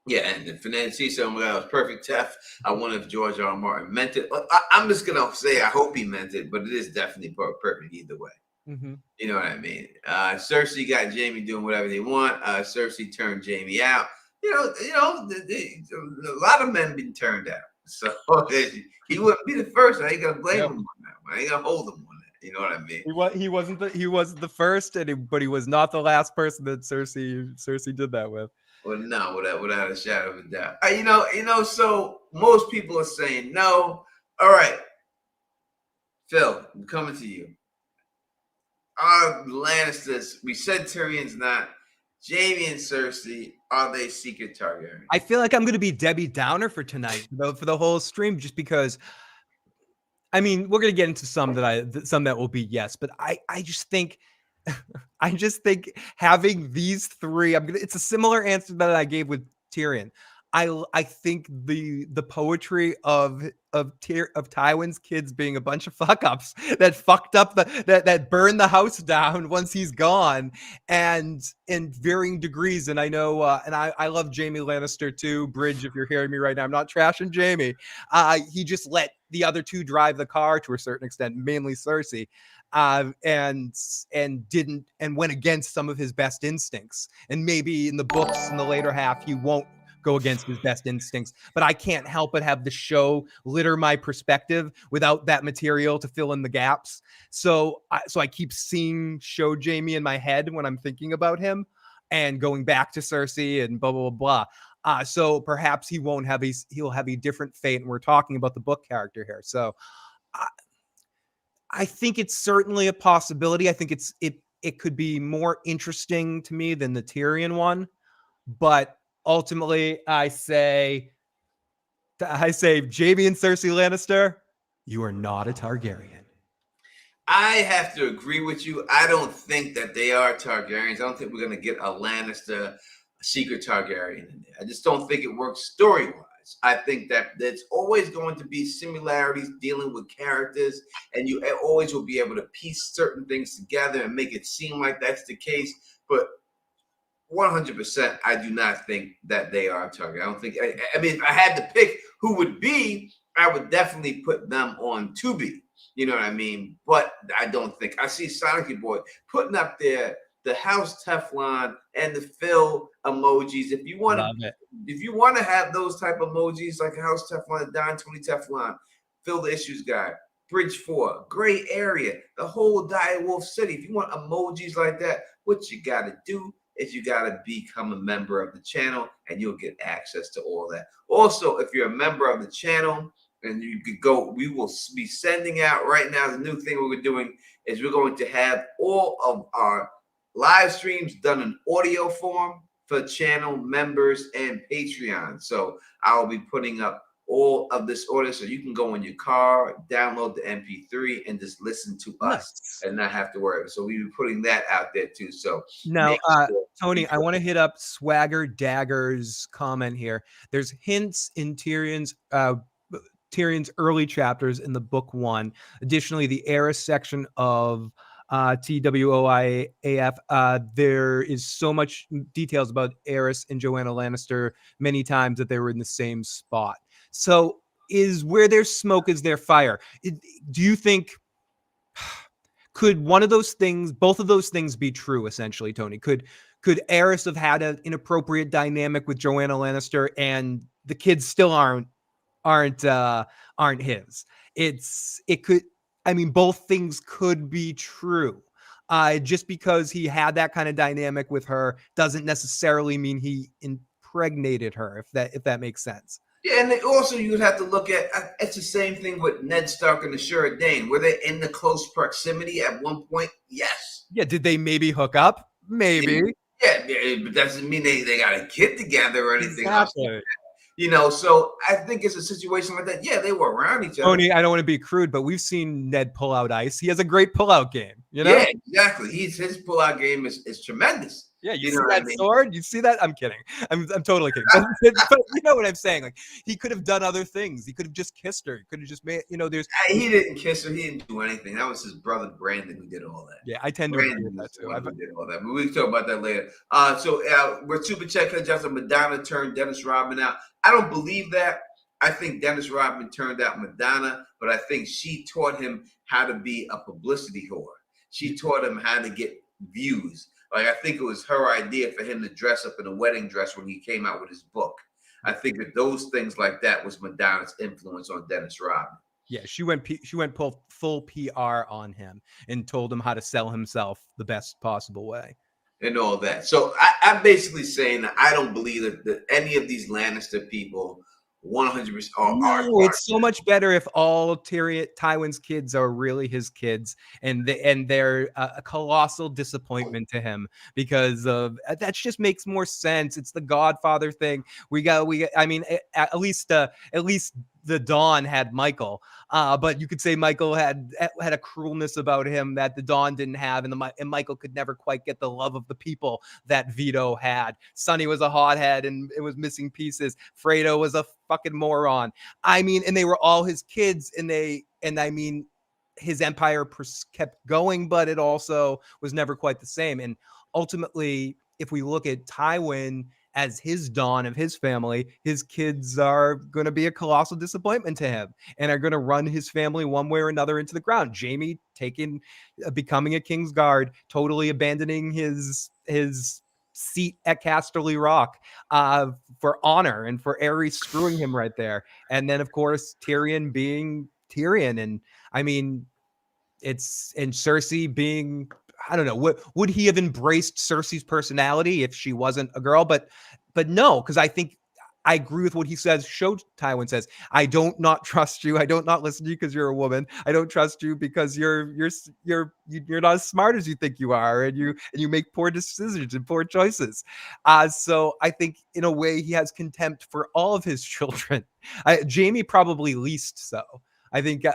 Yeah, and the Financier was perfect, Tef. I wonder if George R. R. Martin meant it. I'm just gonna say I hope he meant it, but it is definitely perfect either way. Mm-hmm. You know what I mean? Cersei got Jamie doing whatever they want. Cersei turned Jamie out. You know, a lot of men been turned out, so he wouldn't be the first. I ain't gonna blame him on that one. I ain't gonna hold him on that. You know what I mean? He wasn't the first, but he was not the last person that Cersei did that with. Well, no, without a shadow of a doubt. You know. So most people are saying no. All right, Phil, I'm coming to you. Are Lannisters? We said Tyrion's not. Jamie and Cersei, are they secret Targaryen? I feel like I'm going to be Debbie Downer for tonight, for the whole stream, just because. I mean, we're going to get into some that will be yes, but I just think. I just think having these three, it's a similar answer that I gave with Tyrion. I think the poetry of Tywin's kids being a bunch of fuck ups that fucked up that burned the house down once he's gone, and in varying degrees. And I know, and I love Jaime Lannister too. Bridge, if you're hearing me right now, I'm not trashing Jaime. He just let the other two drive the car to a certain extent, mainly Cersei. And went against some of his best instincts. And maybe in the books in the later half, he won't go against his best instincts. But I can't help but have the show litter my perspective without that material to fill in the gaps. So I keep seeing show Jamie in my head when I'm thinking about him, and going back to Cersei and blah blah blah. So perhaps he'll have a different fate. And we're talking about the book character here. So. I think it's certainly a possibility. I think it could be more interesting to me than the Tyrion one, but ultimately I say Jaime and Cersei Lannister, you are not a Targaryen. I have to agree with you. I don't think that they are Targaryens. I don't think we're going to get a Lannister, a secret Targaryen in there. I just don't think it works story-wise. I think that there's always going to be similarities dealing with characters, and you always will be able to piece certain things together and make it seem like that's the case. But 100%, I do not think that they are Targaryen. I don't think. I mean, if I had to pick who would be, I would definitely put them on to be. You know what I mean? But I don't think. I see Sonic Boy putting up there the House Teflon and the Phil emojis. If you want to have those type of emojis like House Teflon, Don Tony Teflon, Phil the Issues Guy, Bridge 4, Gray Area, the whole Dire Wolf City. If you want emojis like that, what you got to do is you got to become a member of the channel, and you'll get access to all that. Also, if you're a member of the channel, and you could go, we will be sending out right now. The new thing we're doing is we're going to have all of our live streams done in audio form for channel members and Patreon. So I'll be putting up all of this audio, so you can go in your car, download the MP3, and just listen to us and not have to worry. So we'll be putting that out there too. So now, sure Tony, I want to hit up Swagger Dagger's comment here. There's hints in Tyrion's early chapters in the book 1. Additionally, the Eris section of TWOIAF, there is so much details about Eris and Joanna Lannister many times that they were in the same spot. So is where there's smoke is there fire. Do you think could one of those things, both of those things be true essentially, Tony? Could Eris have had an inappropriate dynamic with Joanna Lannister and the kids still aren't his? It could, I mean, both things could be true. Just because he had that kind of dynamic with her doesn't necessarily mean he impregnated her, if that makes sense. Yeah, and also you would have to look at it's the same thing with Ned Stark and Ashura Dane. Were they in the close proximity at one point? Yes. Yeah, did they maybe hook up? Maybe. Yeah, but that doesn't mean they got a kid together or anything Exactly. else. You know, so I think it's a situation like that. Yeah, they were around each other. Tony, I don't want to be crude, but we've seen Ned pull out ice. He has a great pull-out game, you know? Yeah, exactly. His pull-out game is tremendous. Yeah, you see that sword? You see that? I'm kidding. I'm totally kidding. But you know what I'm saying? Like, he could have done other things. He could have just kissed her. He could have just made, there's. He didn't kiss her. He didn't do anything. That was his brother Brandon who did all that. Yeah, I tend to agree with that too. Who did all that. But we can talk about that later. So we're super checking Justin Madonna turned Dennis Rodman out. I don't believe that. I think Dennis Rodman turned out Madonna, but I think she taught him how to be a publicity whore. She taught him how to get views. Like, I think it was her idea for him to dress up in a wedding dress when he came out with his book. I think that those things like that was Madonna's influence on Dennis Rodman. Yeah, she went full PR on him and told him how to sell himself the best possible way. And all that. So I'm basically saying that I don't believe that any of these Lannister people 100% are. It's so much better if all Tywin's kids are really his kids, and they're a colossal disappointment to him because of that. Just makes more sense. It's the Godfather thing. I mean, at least the Dawn had Michael, but you could say Michael had a cruelness about him that the Dawn didn't have, and Michael could never quite get the love of the people that Vito had. Sonny was a hothead and it was missing pieces. Fredo was a fucking moron. I mean, and they were all his kids, and I mean, his empire kept going, but it also was never quite the same. And ultimately, if we look at Tywin as his Dawn of his family, his kids are going to be a colossal disappointment to him and are going to run his family one way or another into the ground. Jaime becoming a Kingsguard, totally abandoning his seat at Casterly Rock for honor, and for Aerys screwing him right there. And then, of course, Tyrion being Tyrion. And I mean, and Cersei being, I don't know, would he have embraced Cersei's personality if she wasn't a girl? But no, because I think I agree with what he says. Tywin says, I don't not trust you. I don't not listen to you because you're a woman. I don't trust you because you're not as smart as you think you are, and you make poor decisions and poor choices. So I think in a way he has contempt for all of his children. Jaime probably least so. I think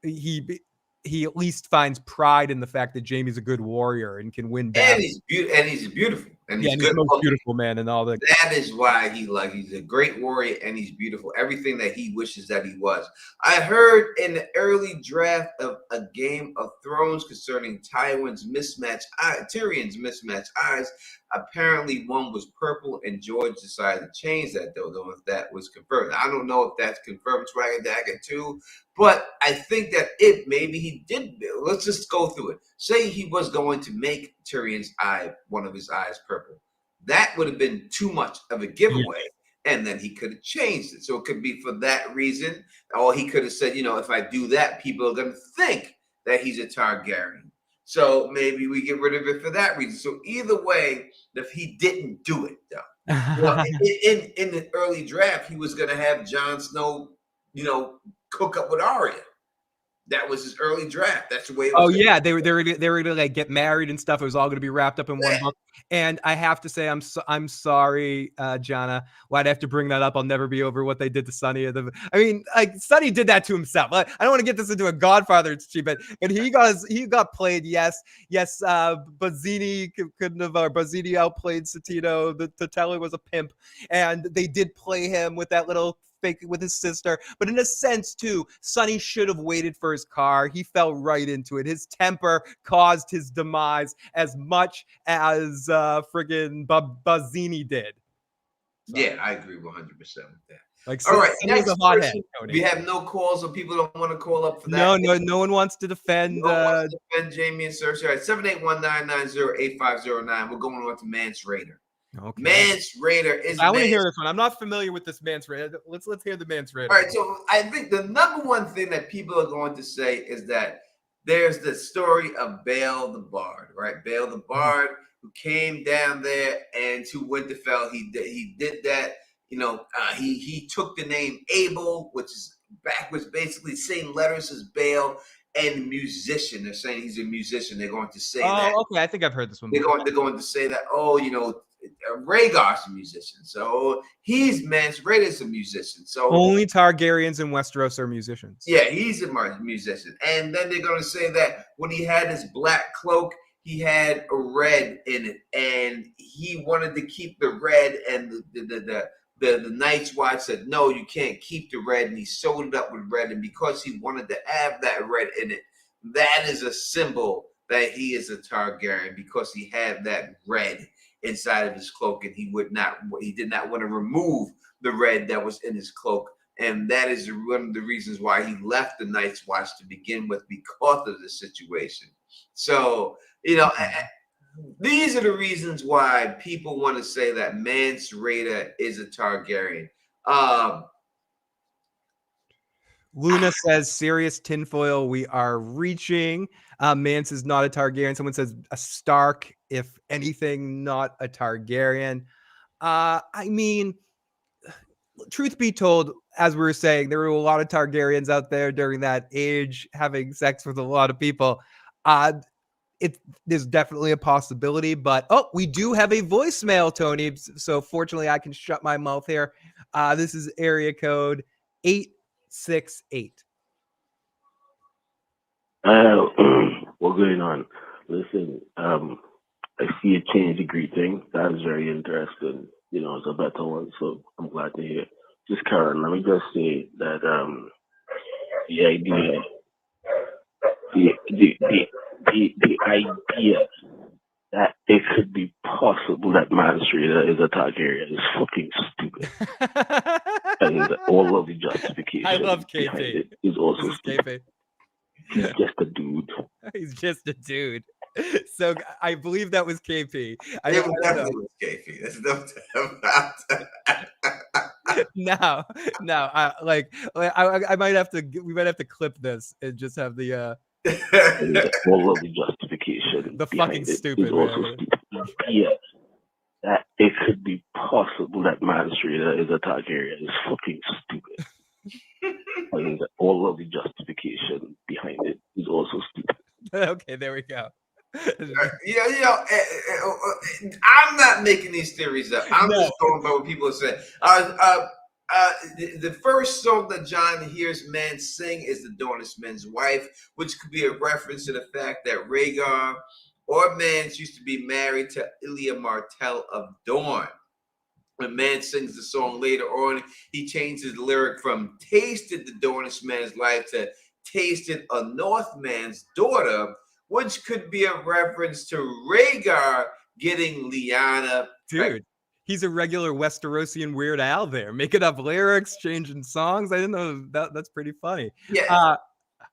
he at least finds pride in the fact that Jaime's a good warrior and can win battles. And he's beautiful. And he's the most beautiful man in all the. That is why he's a great warrior, and he's beautiful. Everything that he wishes that he was. I heard in the early draft of a Game of Thrones concerning Tyrion's mismatched eyes. Apparently, one was purple, and George decided to change that. Don't know if that was confirmed. I don't know if that's confirmed. Swagger Dagger too. But I think that maybe he did. Let's just go through it. Say he was going to make Tyrion's one of his eyes purple. That would have been too much of a giveaway. Yeah. And then he could have changed it. So it could be for that reason. Or he could have said, if I do that, people are going to think that he's a Targaryen. So maybe we get rid of it for that reason. So either way, if he didn't do it, though. in the early draft, he was going to have Jon Snow, cook up with Arya. That was his early draft. That's the way it Oh was. yeah, they were gonna like get married and stuff. It was all gonna be wrapped up in one book. And I have to say, I'm sorry, Jana. Why'd I have to bring that up? I'll never be over what they did to Sonny. I mean, like Sonny did that to himself. I don't want to get this into a Godfather cheat, but he got played. Yes. Bazzini couldn't have. Bazzini outplayed Satino. The Tatelli was a pimp, and they did play him with that little fake with his sister. But in a sense, too, Sonny should have waited for his car. He fell right into it. His temper caused his demise as much as friggin' Bazzini did. So. Yeah, I agree 100% with that. Like, all right, Sonny was a hothead, Tony. We have no calls, so people don't want to call up for that. No one wants to defend. No one wants to defend Jamie and Cersei. All right, 781-990-8509. We're going on to Mance Rayder. Okay. Mance Rayder is. I want to hear this one. I'm not familiar with this Mance Rayder. Let's hear the Mance Rayder. All right, so I think the number one thing that people are going to say is that there's the story of Bael the Bard, right? Bael the Bard, who came down there and to Winterfell. He did that. You know, he took the name Abel, which is backwards, basically same letters as Bael, and musician. They're saying he's a musician. They're going to say that. Oh, okay. I think I've heard this one. They're going to say that. Oh, you know, Rhaegar's a musician, so Mance Rayder's a musician. So only Targaryens in Westeros are musicians. Yeah, he's a musician. And then they're going to say that when he had his black cloak, he had a red in it, and he wanted to keep the red, and the Night's Watch said, no, you can't keep the red, and he sewed it up with red, and because he wanted to have that red in it, that is a symbol that he is a Targaryen, because he had that red inside of his cloak, and he did not want to remove the red that was in his cloak. And that is one of the reasons why he left the Night's Watch to begin with, because of the situation. So, you know, these are the reasons why people want to say that Mance Rayder is a Targaryen. Luna says, serious tinfoil, we are reaching. Mance is not a Targaryen. Someone says a Stark, if anything, not a Targaryen. I mean, truth be told, as we were saying, there were a lot of Targaryens out there during that age having sex with a lot of people. There's definitely a possibility, but we do have a voicemail, Tony. So fortunately, I can shut my mouth here. This is area code 868. What's going on? Listen, I see a change degree thing. That is very interesting. You know, it's a better one, so I'm glad to hear. Just Karen, let me just say that the idea that it could be possible that Mance Rayder is a Targaryen is fucking stupid. And all of the justification I love KP. Is also stupid. He's just a dude. He's just a dude. So I believe that was KP. It definitely was KP. There's no doubt about that. No. I might have to. We might have to clip this and just have the. All of the justification. The fucking stupid. Is also stupid. Yeah, that it could be possible that Mance Rayder is a Targaryen is fucking stupid. And all of the justification behind it is also stupid. Okay, there we go. I'm not making these theories up. I'm just going by what people say. The first song that John hears Mance sing is The Dornish Men's Wife, which could be a reference to the fact that Rhaegar or Mance used to be married to Ilya Martell of Dorne. When Mance sings the song later on, he changes the lyric from tasted the Dornish man's life to tasted a Northman's daughter, which could be a reference to Rhaegar getting Lyanna. Dude, he's a regular Westerosian Weird Al there, making up lyrics, changing songs. I didn't know that. That's pretty funny. Yeah.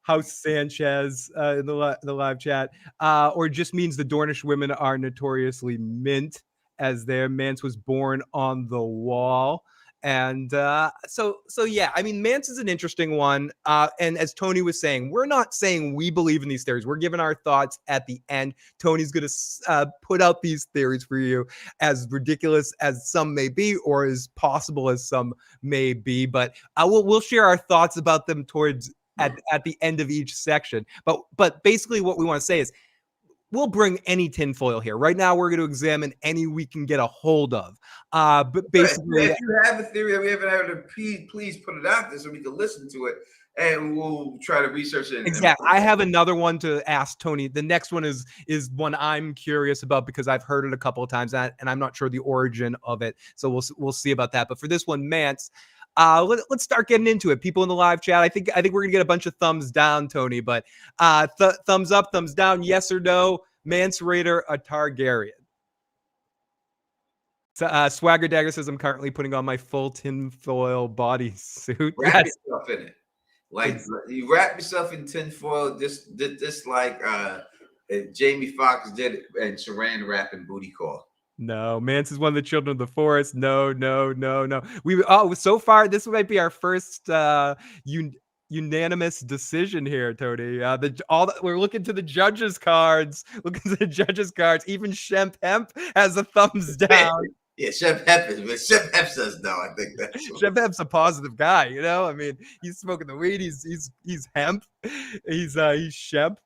House Sanchez in the live chat, or just means the Dornish women are notoriously mint, as their Mance was born on the wall. And so yeah, I mean, Mance is an interesting one. And as Tony was saying, we're not saying we believe in these theories. We're giving our thoughts at the end. Tony's going to put out these theories for you, as ridiculous as some may be, or as possible as some may be. But we'll share our thoughts about them towards at the end of each section. But basically what we want to say is we'll bring any tinfoil here. Right now, we're going to examine any we can get a hold of. But basically, if you have a theory that we haven't heard, please put it out there so we can listen to it, and we'll try to research it. Exactly. I have another one to ask Tony. The next one is one I'm curious about because I've heard it a couple of times, and I'm not sure the origin of it. So we'll see about that. But for this one, Mance. Let's start getting into it. People in the live chat, I think we're gonna get a bunch of thumbs down, Tony. But thumbs up, thumbs down, yes or no? Mance Rayder a Targaryen? Swagger Dagger says I'm currently putting on my full tinfoil bodysuit. Wrap yourself in it, like you wrap yourself in tinfoil, just like Jamie Foxx did and Saran wrap in Booty Call. No, Mance is one of the children of the forest. No. So far this might be our first unanimous decision here, Tony. We're looking to the judges' cards. Looking to the judges' cards. Even Shemp Hemp has a thumbs down. Yeah, Shemp Hemp says no. I think that's Shemp Hemp's a positive guy. You know, I mean, he's smoking the weed. He's hemp. He's Shemp.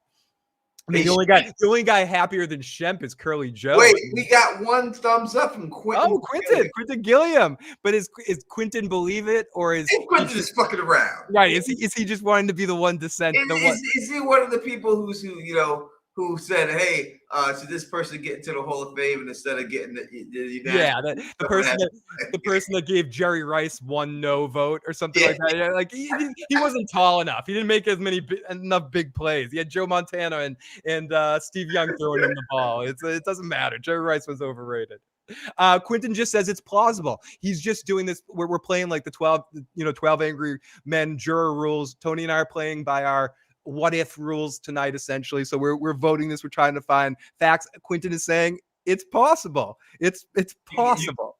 I mean, the only guy happier than Shemp is Curly Joe. Wait, we got one thumbs up from Quentin. Oh, Quentin Gilliam. But is Quentin believe it, or is Quentin just fucking around? Right? Is he just wanting to be the one to send? Is he one of the people who said, "Hey, should this person get into the Hall of Fame and instead of getting the person that gave Jerry Rice one no vote or something like that? Yeah, like he wasn't tall enough. He didn't make enough big plays. He had Joe Montana and Steve Young throwing him the ball. It doesn't matter. Jerry Rice was overrated. Quentin just says it's plausible. He's just doing this. We're playing like the 12 Angry Men juror rules. Tony and I are playing by our what if rules tonight, essentially. So we're voting this. We're trying to find facts. Quentin is saying it's possible. It's possible.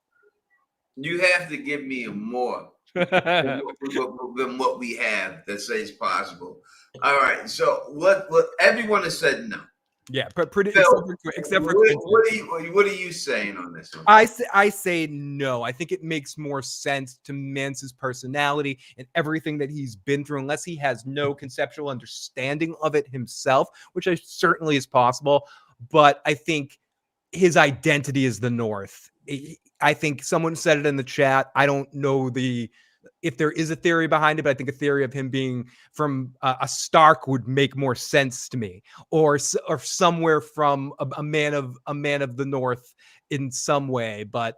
You have to give me more than what we have that says possible. All right. So what everyone has said no. Yeah, but pretty except for what are you saying on this one? I say no. I think it makes more sense to Mance's personality and everything that he's been through, unless he has no conceptual understanding of it himself, which certainly is possible. But I think his identity is the North. I think someone said it in the chat. I don't know if there is a theory behind it, but I think a theory of him being from a Stark would make more sense to me, or somewhere from a man of the North in some way. But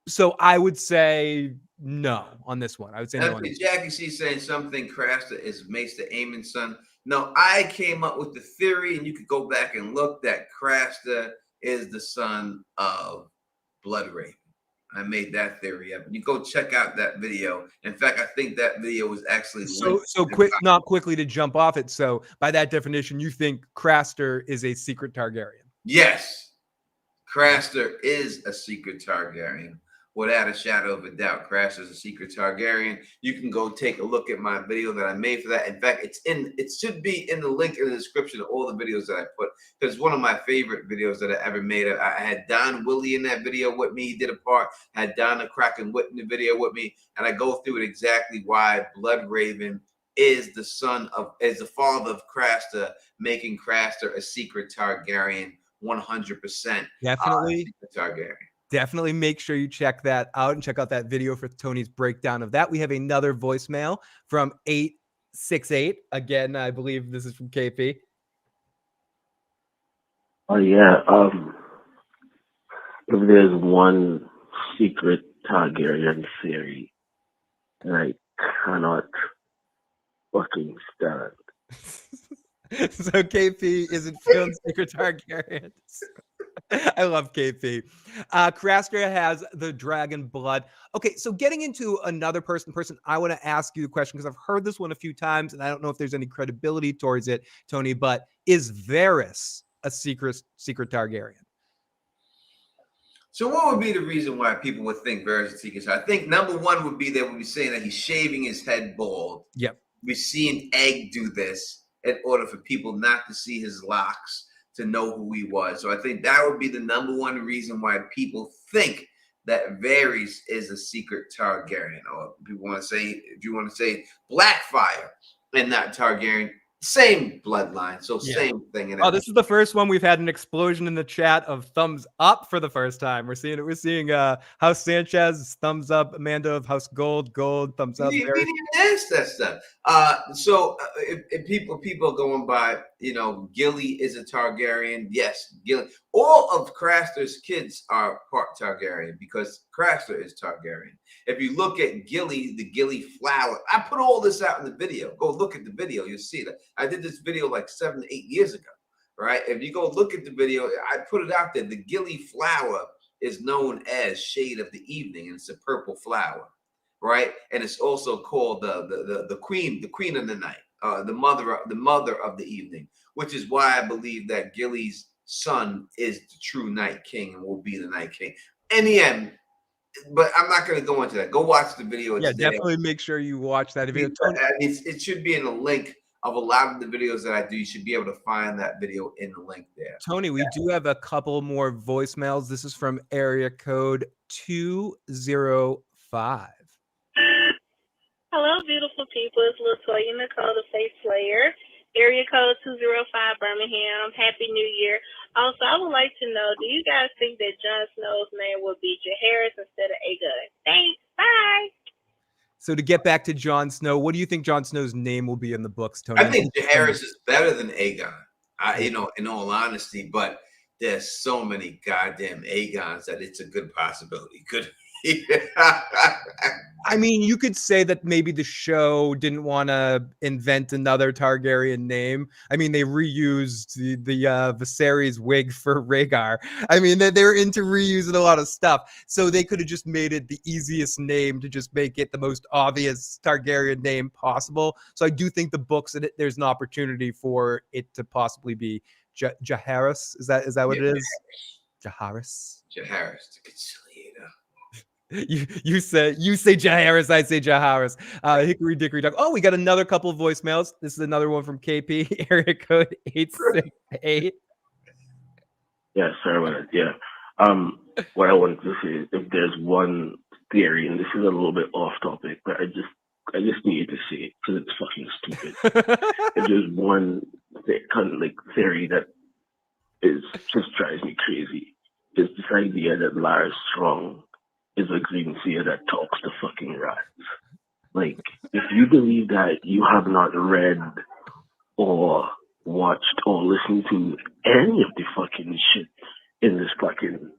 so I would say no on this one. I would say no. Jackie C saying something. Craster is Maester Aemon's son. No, I came up with the theory, and you could go back and look that Craster is the son of Bloodraven. I made that theory up. You go check out that video. In fact, I think that video was actually not quickly to jump off it. So by that definition, you think Craster is a secret Targaryen? Yes, Craster is a secret Targaryen. Without a shadow of a doubt, Craster is a secret Targaryen. You can go take a look at my video that I made for that. In fact, it should be in the link in the description of all the videos that I put, because it's one of my favorite videos that I ever made. I had Don Willie in that video with me. He did a part. I had Donna Krakenwit in the video with me, and I go through it exactly why Bloodraven is the father of Craster, making Craster a secret Targaryen, 100%. Definitely Targaryen. Definitely make sure you check that out and check out that video for Tony's breakdown of that. We have another voicemail from 868. Again, I believe this is from KP. Oh, yeah. If there's one secret Targaryen theory that I cannot fucking stand. So KP isn't feeling secret Targaryens. I love KP. Craster has the dragon blood. Okay, so getting into another person, I want to ask you the question because I've heard this one a few times, and I don't know if there's any credibility towards it, Tony, but is Varys a secret Targaryen? So what would be the reason why people would think Varys is a secret? I think number one would be they would be saying that he's shaving his head bald. Yep. We've seen Egg do this in order for people not to see his locks, to know who he was. So I think that would be the number one reason why people think that Varys is a secret Targaryen. Or if you want to say Blackfyre and not Targaryen. Same bloodline, so Yeah. same thing. And Oh, this is the first one we've had an explosion in the chat of thumbs up for the first time. We're seeing it. We're seeing House Sanchez thumbs up, Amanda of House Gold thumbs up. We didn't even ask that stuff. So if people are going by, Gilly is a Targaryen. Yes, Gilly. All of Craster's kids are part Targaryen because Craster is Targaryen. If you look at Gilly, the Gilly flower, I put all this out in the video. Go look at the video. You'll see that. I did this video like 7 to 8 years ago, right? If you go look at the video, I put it out there. The Gilly flower is known as Shade of the Evening, and it's a purple flower. Right, and it's also called the queen of the night, the mother of the evening, which is why I believe that Gilly's son is the true Night King and will be the Night King in the end. But I'm not going to go into that. Go watch the video. Yeah, definitely make sure you watch that video. It should be in the link of a lot of the videos that I do. You should be able to find that video in the link there. Tony, we do have a couple more voicemails. This is from area code 205. Hello, beautiful people. It's LaToya Nicole, the Face Slayer. Area code 205 Birmingham. Happy New Year. Also, I would like to know, do you guys think that Jon Snow's name would be Jaehaerys instead of Aegon? Thanks. Bye. So to get back to Jon Snow, what do you think Jon Snow's name will be in the books, Tony? I think Jaehaerys is better than Aegon. In all honesty, but there's so many goddamn Aegons that it's a good possibility. I mean, you could say that maybe the show didn't want to invent another Targaryen name. I mean, they reused the Viserys wig for Rhaegar. I mean, they were into reusing a lot of stuff. So they could have just made it the easiest name to just make it the most obvious Targaryen name possible. So I do think the books, there's an opportunity for it to possibly be Jaehaerys. Is that what it is? Jaehaerys. Jaehaerys, the conciliator. You say Jaehaerys, I say Jaehaerys. Hickory Dickory Dock. Oh, we got another couple of voicemails. This is another one from KP, area code 868. Yeah, sorry about that. Yeah. What I wanted to say is if there's one theory, and this is a little bit off topic, but I just needed to say it because it's fucking stupid. If there's one kind of like theory that just drives me crazy, is this idea that Lara Strong is a green seer that talks to fucking rats. Like, if you believe that, you have not read or watched or listened to any of the fucking shit in this fucking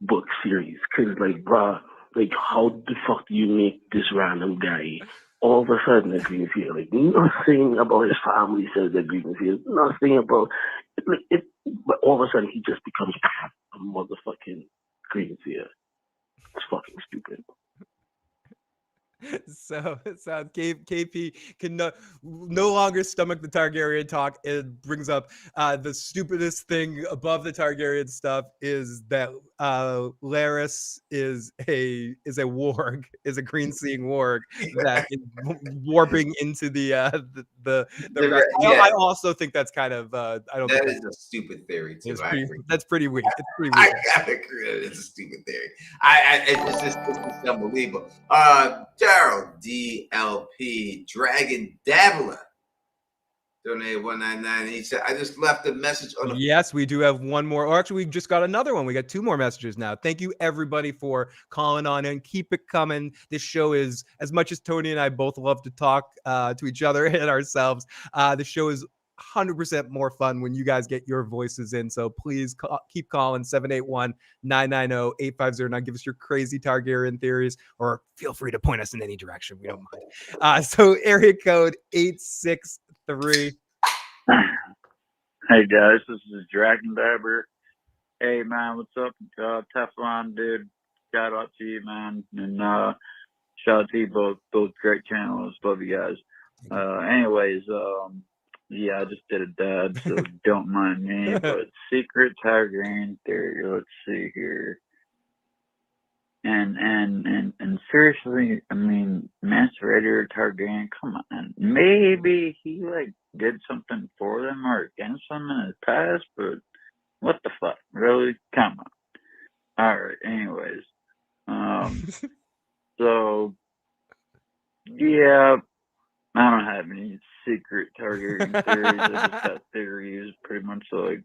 book series. Cause like, bruh, like, how the fuck do you make this random guy all of a sudden a green seer? Like, nothing about his family says a green seer. Nothing about it. But all of a sudden he just becomes a motherfucking green seer. It's fucking stupid. So KP can no longer stomach the Targaryen talk. It brings up the stupidest thing above the Targaryen stuff is that Larys is a warg, is a green seeing warg that is warping into the I also think that's kind of I don't that think is a stupid theory too. That's pretty weak. It's pretty weak. I gotta agree. It's a stupid theory. It's just unbelievable. Daryl DLP Dragon Dabbler donated $1.99. He said, "I just left a message on." Yes, we do have one more. Or actually, we just got another one. We got two more messages now. Thank you everybody for calling on and keep it coming. This show is, as much as Tony and I both love to talk to each other and ourselves, the show is 100% more fun when you guys get your voices in. So please keep calling 781-990-8509. Give us your crazy Targaryen theories, or feel free to point us in any direction. We don't mind. So area code 863. Hey guys, this is Dragon Dabber. Hey man, what's up? Teflon dude. Shout out to you, man. And shout out to you both great channels. Love you guys. Anyways, yeah, I just did a dad, so don't mind me. But secret Targaryen theory. Let's see here. And seriously, I mean, Mance Rayder Targaryen. Come on, maybe he like did something for them or against them in his past, but what the fuck? Really? Come on. All right. Anyways, so yeah, I don't have any secret Targaryen theories. I just got theories pretty much like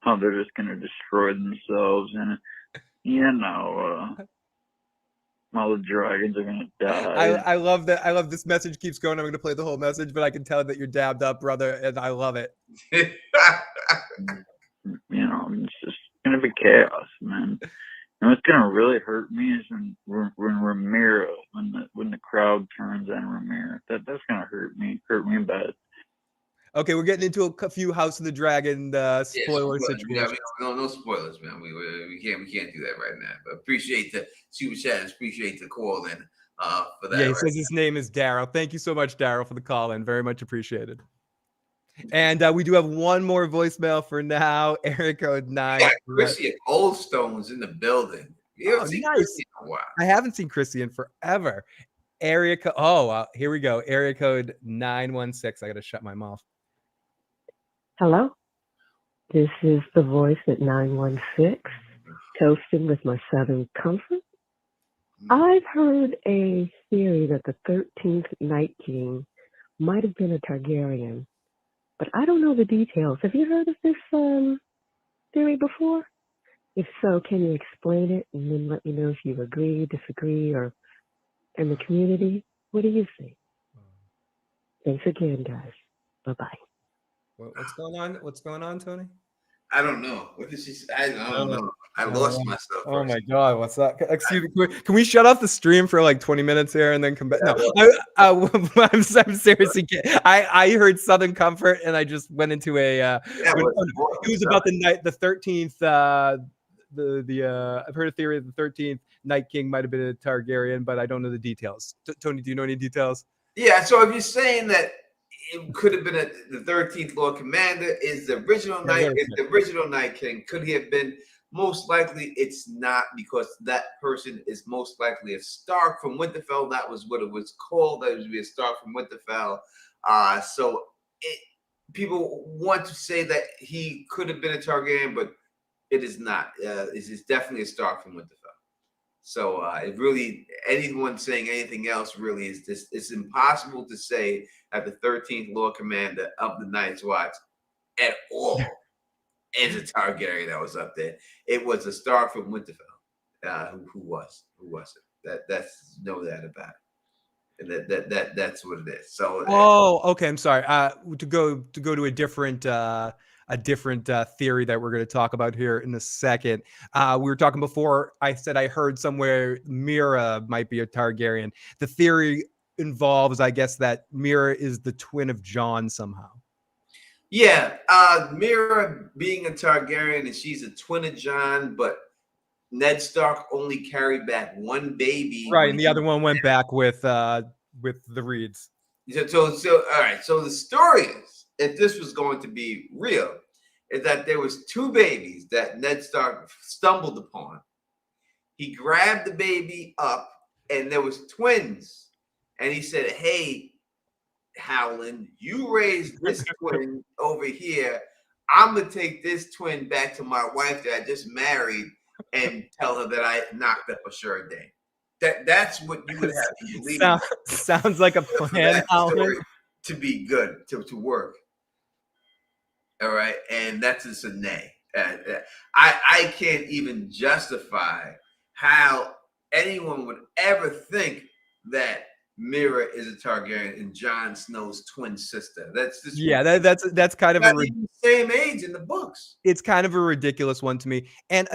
how they're just gonna destroy themselves, and all the dragons are gonna die. I love that. I love this message keeps going. I'm going to play the whole message, but I can tell that you're dabbed up, brother, and I love it. It's just gonna be chaos, man. And what's gonna really hurt me is when Rhaenyra, when the crowd turns on Rhaenyra. That's gonna hurt me bad. Okay, we're getting into a few House of the Dragon spoiler situations. No spoilers, man. We can't do that right now. But appreciate the super chat. Appreciate the call in for that. Yeah, he says his name is Daryl. Thank you so much, Daryl, for the call in. Very much appreciated. And we do have one more voicemail for now. Area code 9. Chrissy Oldstone's in the building. You haven't seen Chrissy in a while. I haven't seen Chrissy in forever. Area code. Here we go. Area code 916. I got to shut my mouth. Hello, this is the voice at 916, toasting with my Southern comfort. I've heard a theory that the 13th Night King might have been a Targaryen, but I don't know the details. Have you heard of this theory before? If so, can you explain it and then let me know if you agree, disagree, or in the community? What do you think? Thanks again, guys. Bye-bye. What's going on? What's going on, Tony? I don't know. What did she say? I don't know. I lost myself. Oh my God, what's that? Excuse me. Can we shut off the stream for like 20 minutes here and then come back? No, I'm seriously kidding. I heard Southern Comfort and I just went into it was about the 13th. I've heard a theory that the 13th Night King might have been a Targaryen, but I don't know the details. Tony, do you know any details? Yeah. So if you're saying that it could have been the 13th Lord Commander, is the original Night King, could he have been? Most likely it's not, because that person is most likely a Stark from Winterfell. That was what it was called. That was a Stark from Winterfell. So people want to say that he could have been a Targaryen, but it is not. It's definitely a Stark from Winterfell. So it really, anyone saying anything else really is this. It's impossible to say that the 13th Lord Commander of the Night's Watch at all is a Targaryen that was up there. It was a Stark from Winterfell. Who was it? That's no doubt about it. And that's what it is. So okay. I'm sorry. To go to a different theory that we're going to talk about here in a second. We were talking before. I said I heard somewhere Mira might be a Targaryen. The theory involves, I guess, that Mira is the twin of Jon somehow. Yeah, Mira being a Targaryen, and she's a twin of Jon, but Ned Stark only carried back one baby. Right, and the other one went back with the Reeds. So all right. So the story is, if this was going to be real, is that there was two babies that Ned Stark stumbled upon. He grabbed the baby up, and there was twins, and he said, "Hey, Howland, you raised this twin over here. I'm gonna take this twin back to my wife that I just married and tell her that I knocked up a sure day." That's what you would have to believe. Sounds like a plan, Howland, to be good, to work. All right, and that's just a nay. I can't even justify how anyone would ever think that Mira is a Targaryen and Jon Snow's twin sister. That's just that's kind of the same age in the books. It's kind of a ridiculous one to me. And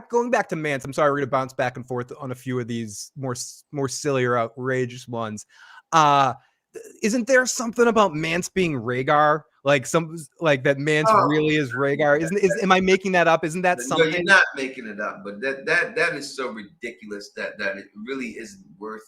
going back to Mance, I'm sorry, we're gonna bounce back and forth on a few of these more silly or outrageous ones. Isn't there something about Mance being Rhaegar? Like that Mance really is Rhaegar? Am I making that up? Isn't that something? No, you're not making it up, but that is so ridiculous that it really isn't worth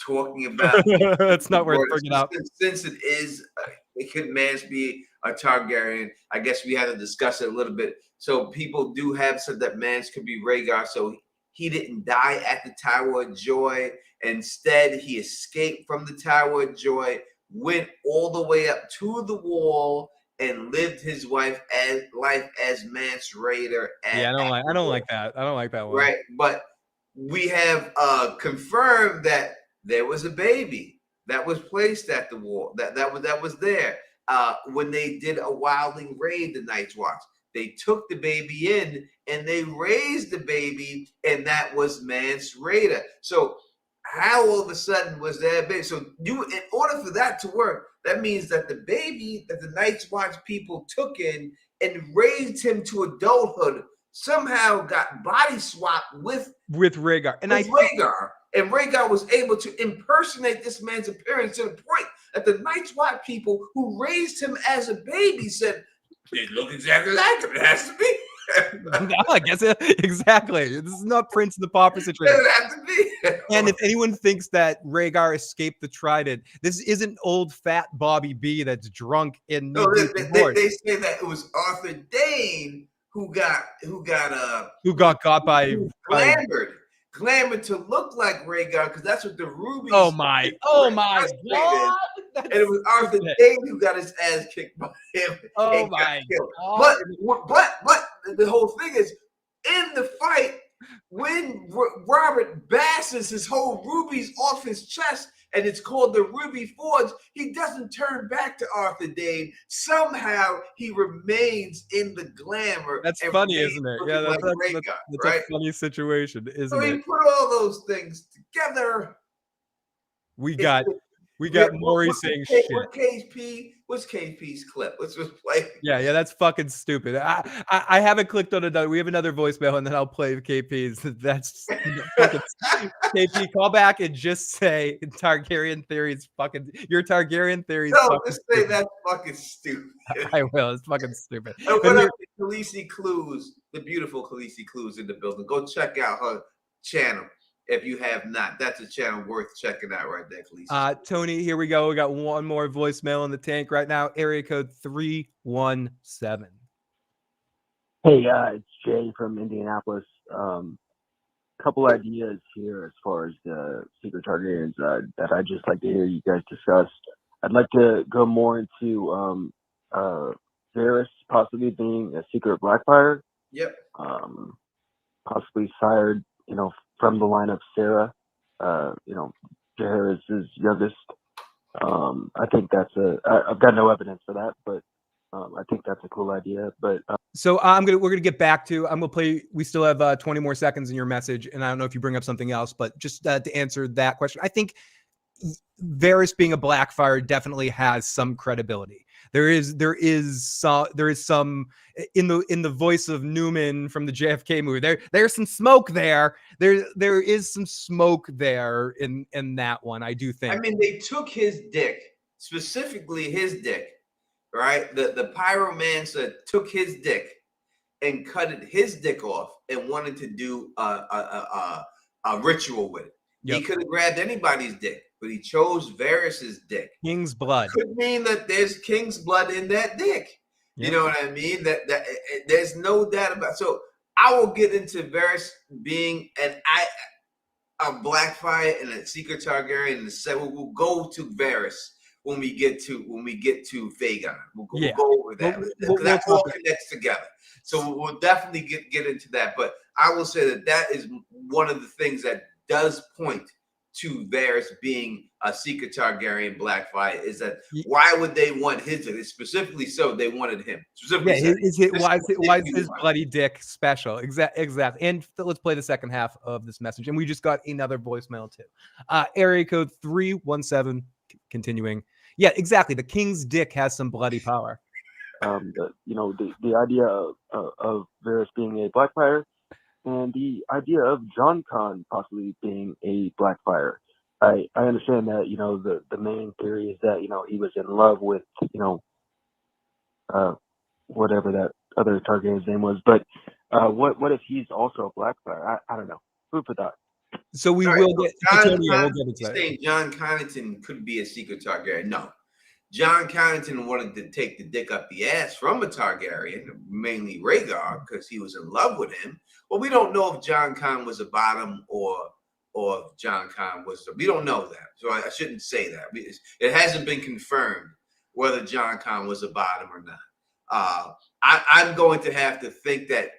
talking about. It's not worth bringing up. Since it is, it could Mance be a Targaryen. I guess we had to discuss it a little bit. So people do have said that Mance could be Rhaegar. So he didn't die at the Tower of Joy. Instead, he escaped from the Tower of Joy, went all the way up to the wall, and lived his life as Mance Rayder. Yeah, I don't like that. I don't like that one. Right, but we have confirmed that there was a baby that was placed at the wall that was there. when they did a wilding raid, the Night's Watch. They took the baby in and they raised the baby, and that was Mance Rayder. So how all of a sudden was that baby? So in order for that to work, that means that the baby that the Night's Watch people took in and raised him to adulthood somehow got body swapped with Rhaegar. And Rhaegar. And Rhaegar was able to impersonate this man's appearance to the point that the Night's Watch people who raised him as a baby said, "They look exactly like him. It has to be." I guess exactly. This is not Prince of the Pauper situation. It has to be. And if anyone thinks that Rhaegar escaped the Trident, this isn't old fat Bobby B that's drunk in No, they say that it was Arthur Dane who got got by glamored to look like Rhaegar, because that's what the rubies. Oh my God! And it was Arthur Dane who got his ass kicked by him. Oh my God! But the whole thing is, in the fight, when Robert bashes his whole rubies off his chest, and it's called the Ruby Forge, he doesn't turn back to Arthur Dane. Somehow he remains in the glamour. That's funny, isn't it? Yeah, that's right? a funny situation, isn't so it? So you put all those things together. We got Maury saying shit. What's KP's clip? Let's just play. Yeah, that's fucking stupid. I haven't clicked on another. We have another voicemail, and then I'll play KP's. That's fucking KP. Call back and just say Targaryen theory is fucking. Your Targaryen theory. No, just say that's fucking stupid. I will. It's fucking stupid. And what up, Khaleesi Clues, the beautiful Khaleesi Clues in the building. Go check out her channel. If you have not, that's a channel worth checking out right there, Khaleesi. Tony, here we go. We got one more voicemail in the tank right now. Area code 317. Hey, it's Jay from Indianapolis. Couple ideas here as far as the secret Targaryens that I'd just like to hear you guys discuss. I'd like to go more into Varys possibly being a secret Blackfyre. Yep. Possibly sired, from the line of Sarah, Jaehaerys' youngest. I think that's I've got no evidence for that, but I think that's a cool idea. But so we're gonna get back to. I'm gonna play. We still have 20 more seconds in your message, and I don't know if you bring up something else, but just to answer that question, I think Varys being a Blackfyre definitely has some credibility. There is some in the voice of Newman from the JFK movie. There's some smoke there. There is some smoke there in that one. I do think. I mean, they took his dick, specifically his dick, right? The pyromancer took his dick and cut his dick off and wanted to do a ritual with it. Yep. He could have grabbed anybody's dick, but he chose Varys' dick. King's blood. Could mean that there's king's blood in that dick. Yep. You know what I mean? That there's no doubt about it. So I will get into Varys being a Blackfyre and a secret Targaryen, and we'll go to Varys when we get to Vagon. We'll go over that. That all connects together. So we'll definitely get into that. But I will say that is one of the things that does point to Varys being a secret Targaryen Blackfyre, is that why would they want his? Specifically, so they wanted him. Why is his bloody dick special? Exactly. And let's play the second half of this message. And we just got another voicemail too. Area code 317. Continuing. Yeah, exactly. The king's dick has some bloody power. The idea of Varys being a Blackfyre, and the idea of Jon Con possibly being a Blackfyre. I understand that, the main theory is that, he was in love with, whatever that other Targaryen's name was. But what if he's also a Blackfyre? I don't know. Food for thought. So we'll get saying Jon Connington could be a secret Targaryen. No. Jon Connington wanted to take the dick up the ass from a Targaryen, mainly Rhaegar, because he was in love with him. Well, we don't know if Jon Con was a bottom or if Jon Con was. We don't know that, so I shouldn't say that. It hasn't been confirmed whether Jon Con was a bottom or not. I'm going to have to think that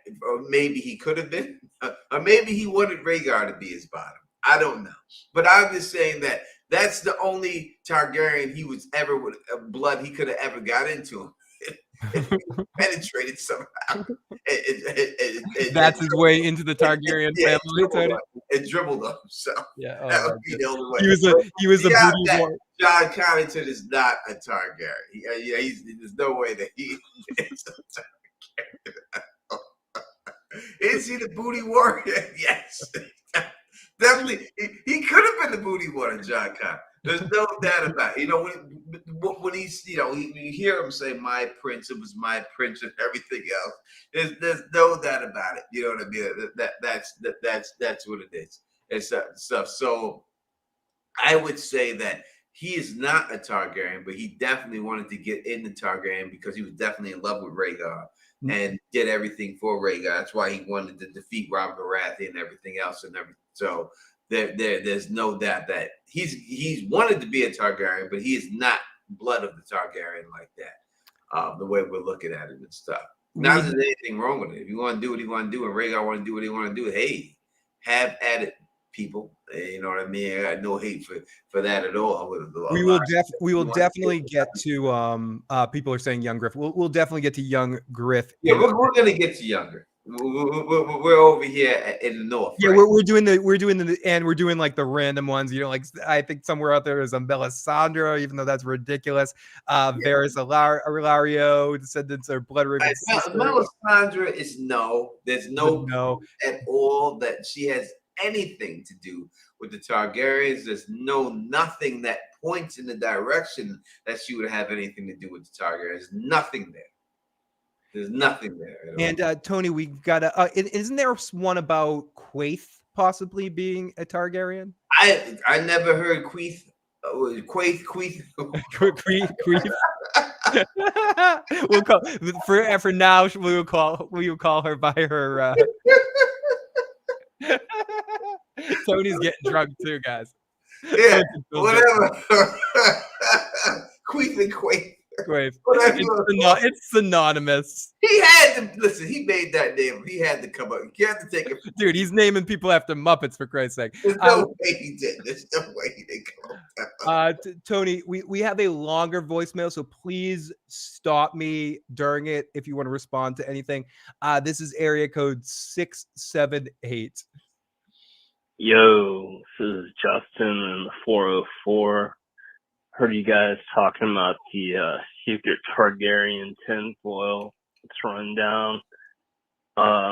maybe he could have been, or maybe he wanted Rhaegar to be his bottom. I don't know, but I'm just saying that That's the only Targaryen he was ever with blood he could have ever got into him. If he penetrated somehow. That's his way into the Targaryen family. Tony. It dribbled him. So yeah, that would be the only way. He was a booty war. John Connington is not a Targaryen. There's no way that he is a Targaryen. Is he the booty warrior? Yes. Definitely. He could have been the booty warrior, John Connington. There's no doubt about it. When he's, you hear him say, "My prince," it was my prince, and everything else. There's no doubt about it. You know what I mean? That's what it is. It's stuff. So I would say that he is not a Targaryen, but he definitely wanted to get into Targaryen because he was definitely in love with Rhaegar and did everything for Rhaegar. That's why he wanted to defeat Robert Baratheon and everything else and everything. So there's no doubt that he's wanted to be a Targaryen, but he is not blood of the Targaryen like that. The way we're looking at it and stuff. Not that there's anything wrong with it. If you want to do what you want to do, and Rhaegar want to do what he want to do, hey, have at it, people. You know what I mean? I got no hate for that at all. We will definitely get to people are saying Young Griff. We'll definitely get to Young Griff. Yeah, we're gonna get to Younger. We're over here in the north. Yeah, right? we're doing like the random ones. Like I think somewhere out there is Melisandre, even though that's ridiculous. Varys Ilario, descendants of blood ribbon. Melisandre is no. There's no at all that she has anything to do with the Targaryens. There's nothing that points in the direction that she would have anything to do with the Targaryens. Nothing there. There's nothing there. And Tony, we got isn't there one about Quaithe possibly being a Targaryen? I never heard Quaithe. Quaithe. We'll call for now. We will call her by her. Tony's getting drunk too, guys. Yeah, whatever. Quaithe and Quaithe. It's synonymous. He had to listen. He made that name. He had to come up. You have to take it, dude. He's naming people after Muppets for Christ's sake. There's no way he did. There's no way he didn't come up. Tony, we have a longer voicemail, so please stop me during it if you want to respond to anything. This is area code 678. Yo, this is Justin in the 404. Heard you guys talking about the secret Targaryen tinfoil. It's run down.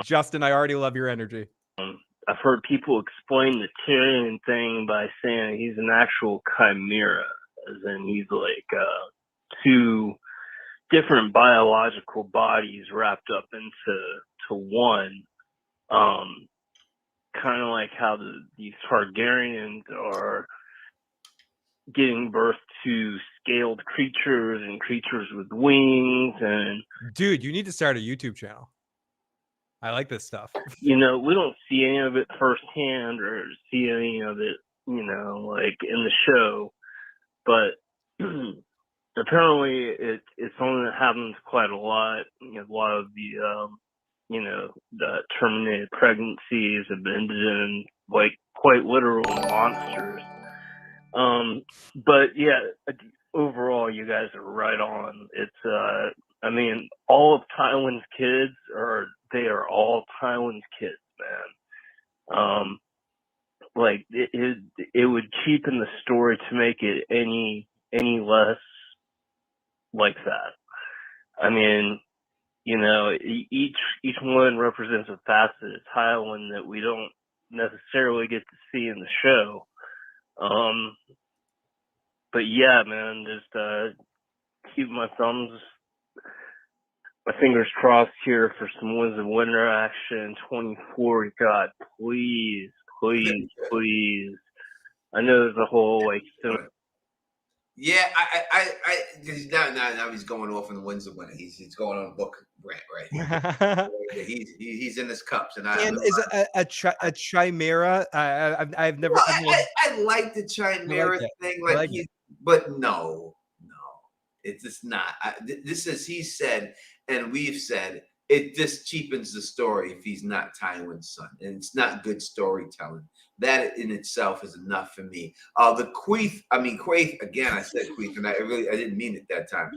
Justin, I already love your energy. I've heard people explain the Tyrion thing by saying he's an actual chimera, as in he's like two different biological bodies wrapped up into one. Kind of like how these Targaryens are giving birth to scaled creatures and creatures with wings. And dude, you need to start a YouTube channel. I like this stuff. We don't see any of it firsthand or see any of it, like in the show. But apparently it's something that happens quite a lot. A lot of the the terminated pregnancies have ended in like quite literal monsters. But yeah, overall, you guys are right on. It's, all of Tywin's kids they are all Tywin's kids, man. Like it would cheapen the story to make it any less like that. Each one represents a facet of Tywin that we don't necessarily get to see in the show. But yeah, man, just keep my fingers crossed here for some Winds of Winter action. 24, God, please. I know there's a whole yeah, now he's going off in the Winds of Winter. He's going on a book rant right. he's in his cups, and is a chimera. I've never. I like the chimera thing, but no, it's just not. This is he said, and we've said it just cheapens the story if he's not Tywin's son, and it's not good storytelling. That in itself is enough for me. The Quaith again. I said Quaith, and I didn't mean it that time.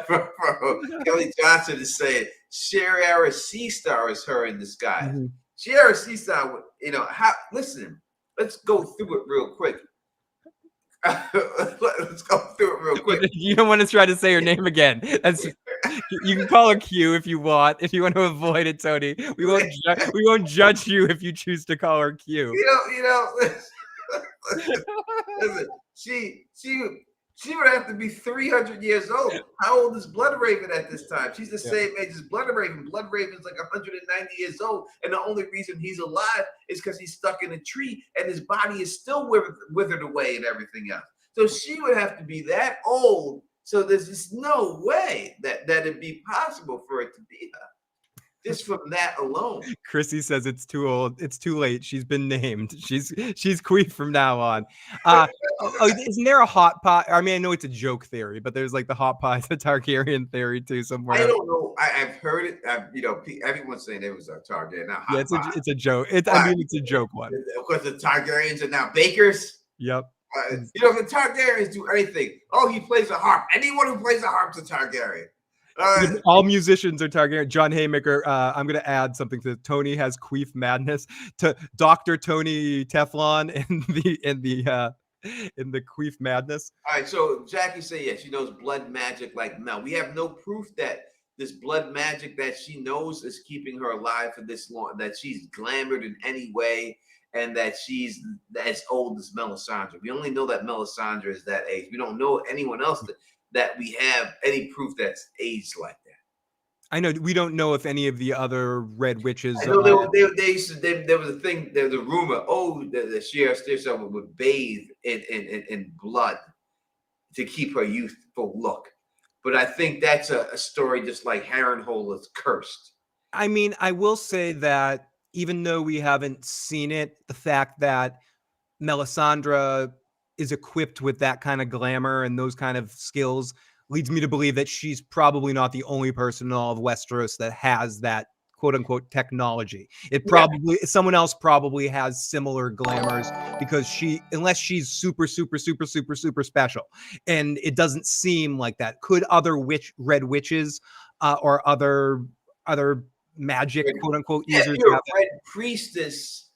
From Kelly Johnson is saying Shiera Seastar is her in disguise. Mhm. Shiera Seastar, listen, let's go through it real quick. Let's go through it real quick. You don't want to try to say her name again. You can call her Q if you want. If you want to avoid it, Tony, we won't judge you if you choose to call her Q. Listen, she would have to be 300 years old. How old is Bloodraven at this time? She's the same age as Bloodraven. Bloodraven's like 190 years old, and the only reason he's alive is because he's stuck in a tree, and his body is still withered away and everything else. So she would have to be that old. So there's just no way that it'd be possible for it to be her. Just from that alone. Chrissy says it's too old. It's too late. She's been named. She's Queef from now on. Isn't there a hot pot? I mean, I know it's a joke theory, but there's like the hot pot, the Targaryen theory too somewhere. I don't know. I've heard it. Everyone's saying it was a Targaryen. Not hot pot. It's a joke. It's a joke one. Of course, the Targaryens are now bakers. Yep. The Targaryens do anything. Oh, he plays a harp. Anyone who plays a harp's a Targaryen. All musicians are Targaryen. John Haymaker. I'm going to add something to Tony has Queef madness to Dr. Tony Teflon in the Queef madness. All right. So Jackie said, yeah, she knows blood magic like Mel. We have no proof that this blood magic that she knows is keeping her alive for this long, that she's glamored in any way, and that she's as old as Melisandre. We only know that Melisandre is that age. We don't know anyone else that we have any proof that's aged like that. I know we don't know if any of the other Red Witches. I know there was a thing. There was a rumor. Oh, the Sheriff Stiersover would bathe in blood to keep her youthful look. But I think that's a story just like Harrenhal is cursed. I mean, I will say that even though we haven't seen it, the fact that Melisandre is equipped with that kind of glamour and those kind of skills leads me to believe that she's probably not the only person in all of Westeros that has that quote unquote technology. Someone else probably has similar glamours because unless she's super special, and it doesn't seem like that. Could other Red Witches or other magic quote unquote users you're have a Red Priestess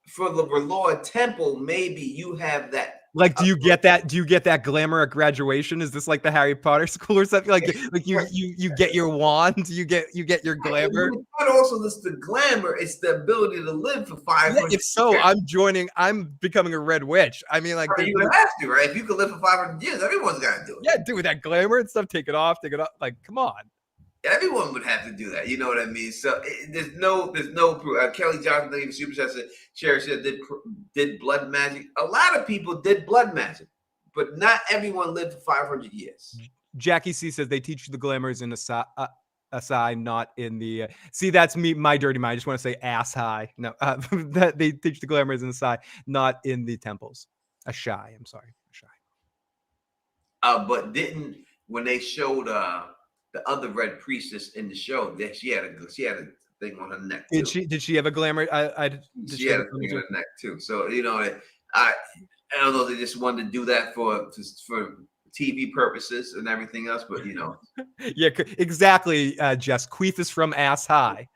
for the Lord Temple? Maybe you have that. Like, do you get that glamour at graduation? Is this like the Harry Potter school or something? Like you get your wand, you get your glamour. But also, this the glamour. It's the ability to live for 500 years. If so, I'm becoming a Red Witch. I mean, like you have to, right? If you could live for 500 years, everyone's got to do it. Yeah, do that glamour and stuff. Take it off. Like, come on. Everyone would have to do that. You know what I mean? So there's no proof. Kelly Johnson, even Super Chat said, Sherry said did blood magic. A lot of people did blood magic, but not everyone lived for 500 years. Jackie C says they teach you the glamours in Asai, not in the. See, that's me, my dirty mind. I just want to say ass high. No, that they teach the glamours in Asai, not in the temples. Ashai. I'm sorry, Ashai. But when they showed the other Red Priestess in the show, that she had a thing on her neck too. Did she have a glamour? She had a thing on her neck too. So I don't know. They just wanted to do that for TV purposes and everything else, but yeah, exactly. Jess, Queef is from Ass High.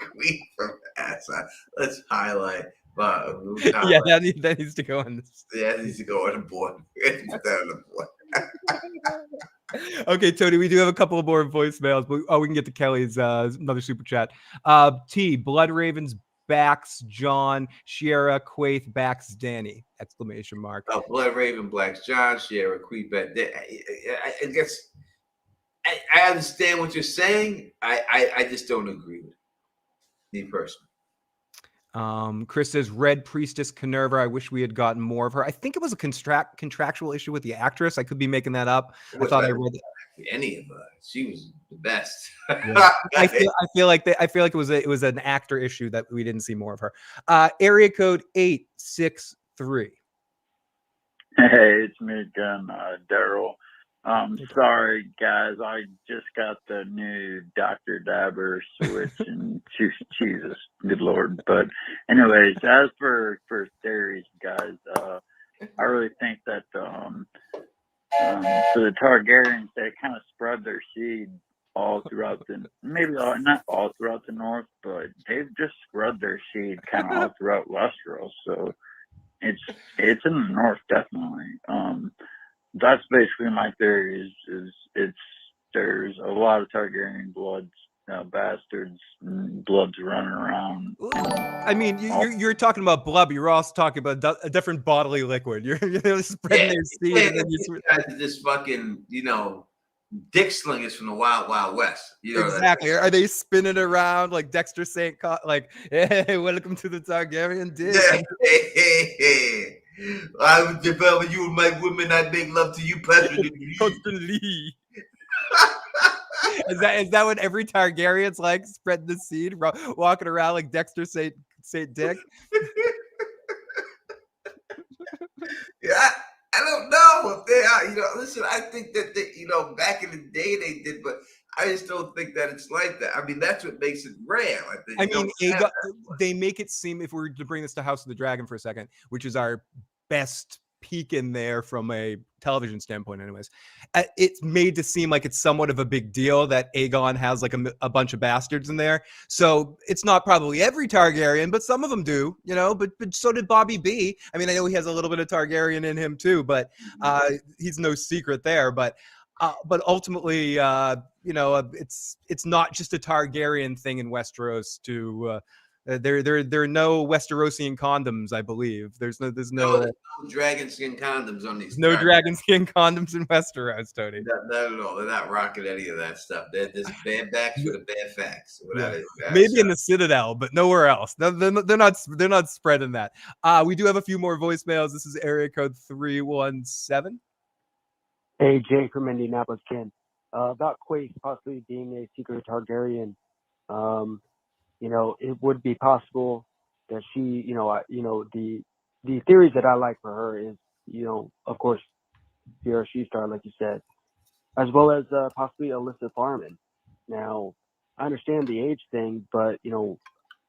Queef from Ass High. Let's highlight. Yeah, that needs to go on this. Yeah, that needs to go on the board. Okay, Tony, we do have a couple of more voicemails, but we can get to Kelly's another super chat. Blood Ravens backs John, Shiera Quaith backs Danny! ! Oh, Blood Raven blacks John, Shiera Quaith back. I guess I understand what you're saying. I just don't agree with it. Me personally. Chris says Red Priestess Canerva. I wish we had gotten more of her. I think it was a contractual issue with the actress. I could be making that up. I thought I read any of her. She was the best. Yeah. I feel like it was an actor issue that we didn't see more of her. Area code 863. Hey, it's me again, Daryl. Sorry guys, I just got the new Dr. Dabber switch, and Jesus, good lord. But anyways, as for theories, guys, I really think that for the Targaryens, they kind of spread their seed all throughout not all throughout the north, but they've just spread their seed kind of all throughout Westeros. So it's in the north definitely. That's basically my theory. Is there's a lot of Targaryen bloods, bastards, and bloods running around. I mean, you're talking about blood, but you're also talking about a different bodily liquid. You're spreading their seed, and then you guys are just fucking, dick slingers from the wild, wild west. Exactly. Are they spinning around like Dexter St. Like, hey, welcome to the Targaryen dick? Hey. I would, if I were you and my women, I'd make love to you passionately. Constantly. Is that what every Targaryen's like, spreading the seed, walking around like Dexter St. Dick? Yeah, I don't know if they are. Listen, I think that they, back in the day they did, but I just don't think that it's like that. I mean, that's what makes it rare. I mean, they make it seem, if we were to bring this to House of the Dragon for a second, which is our best peek in there from a television standpoint anyways, it's made to seem like it's somewhat of a big deal that Aegon has like a bunch of bastards in there. So it's not probably every Targaryen, but some of them do, but so did Bobby B. I mean, I know he has a little bit of Targaryen in him too, but he's no secret there. But ultimately, it's not just a Targaryen thing in Westeros to there are no Westerosian condoms, I believe. There's no dragon skin condoms on these. No dragon skin condoms in Westeros, Tony. Not at all. They're not rocking any of that stuff. They're just bad backs for the bad facts. Maybe in the Citadel, but nowhere else. They're not spreading that. We do have a few more voicemails. This is area code 317. Hey, Jay from Indianapolis, Ken. About Quaithe possibly being a secret Targaryen. It would be possible that she, the theories that I like for her is, of course, Sierra She-Star, like you said, as well as possibly Alyssa Farman. Now, I understand the age thing, but,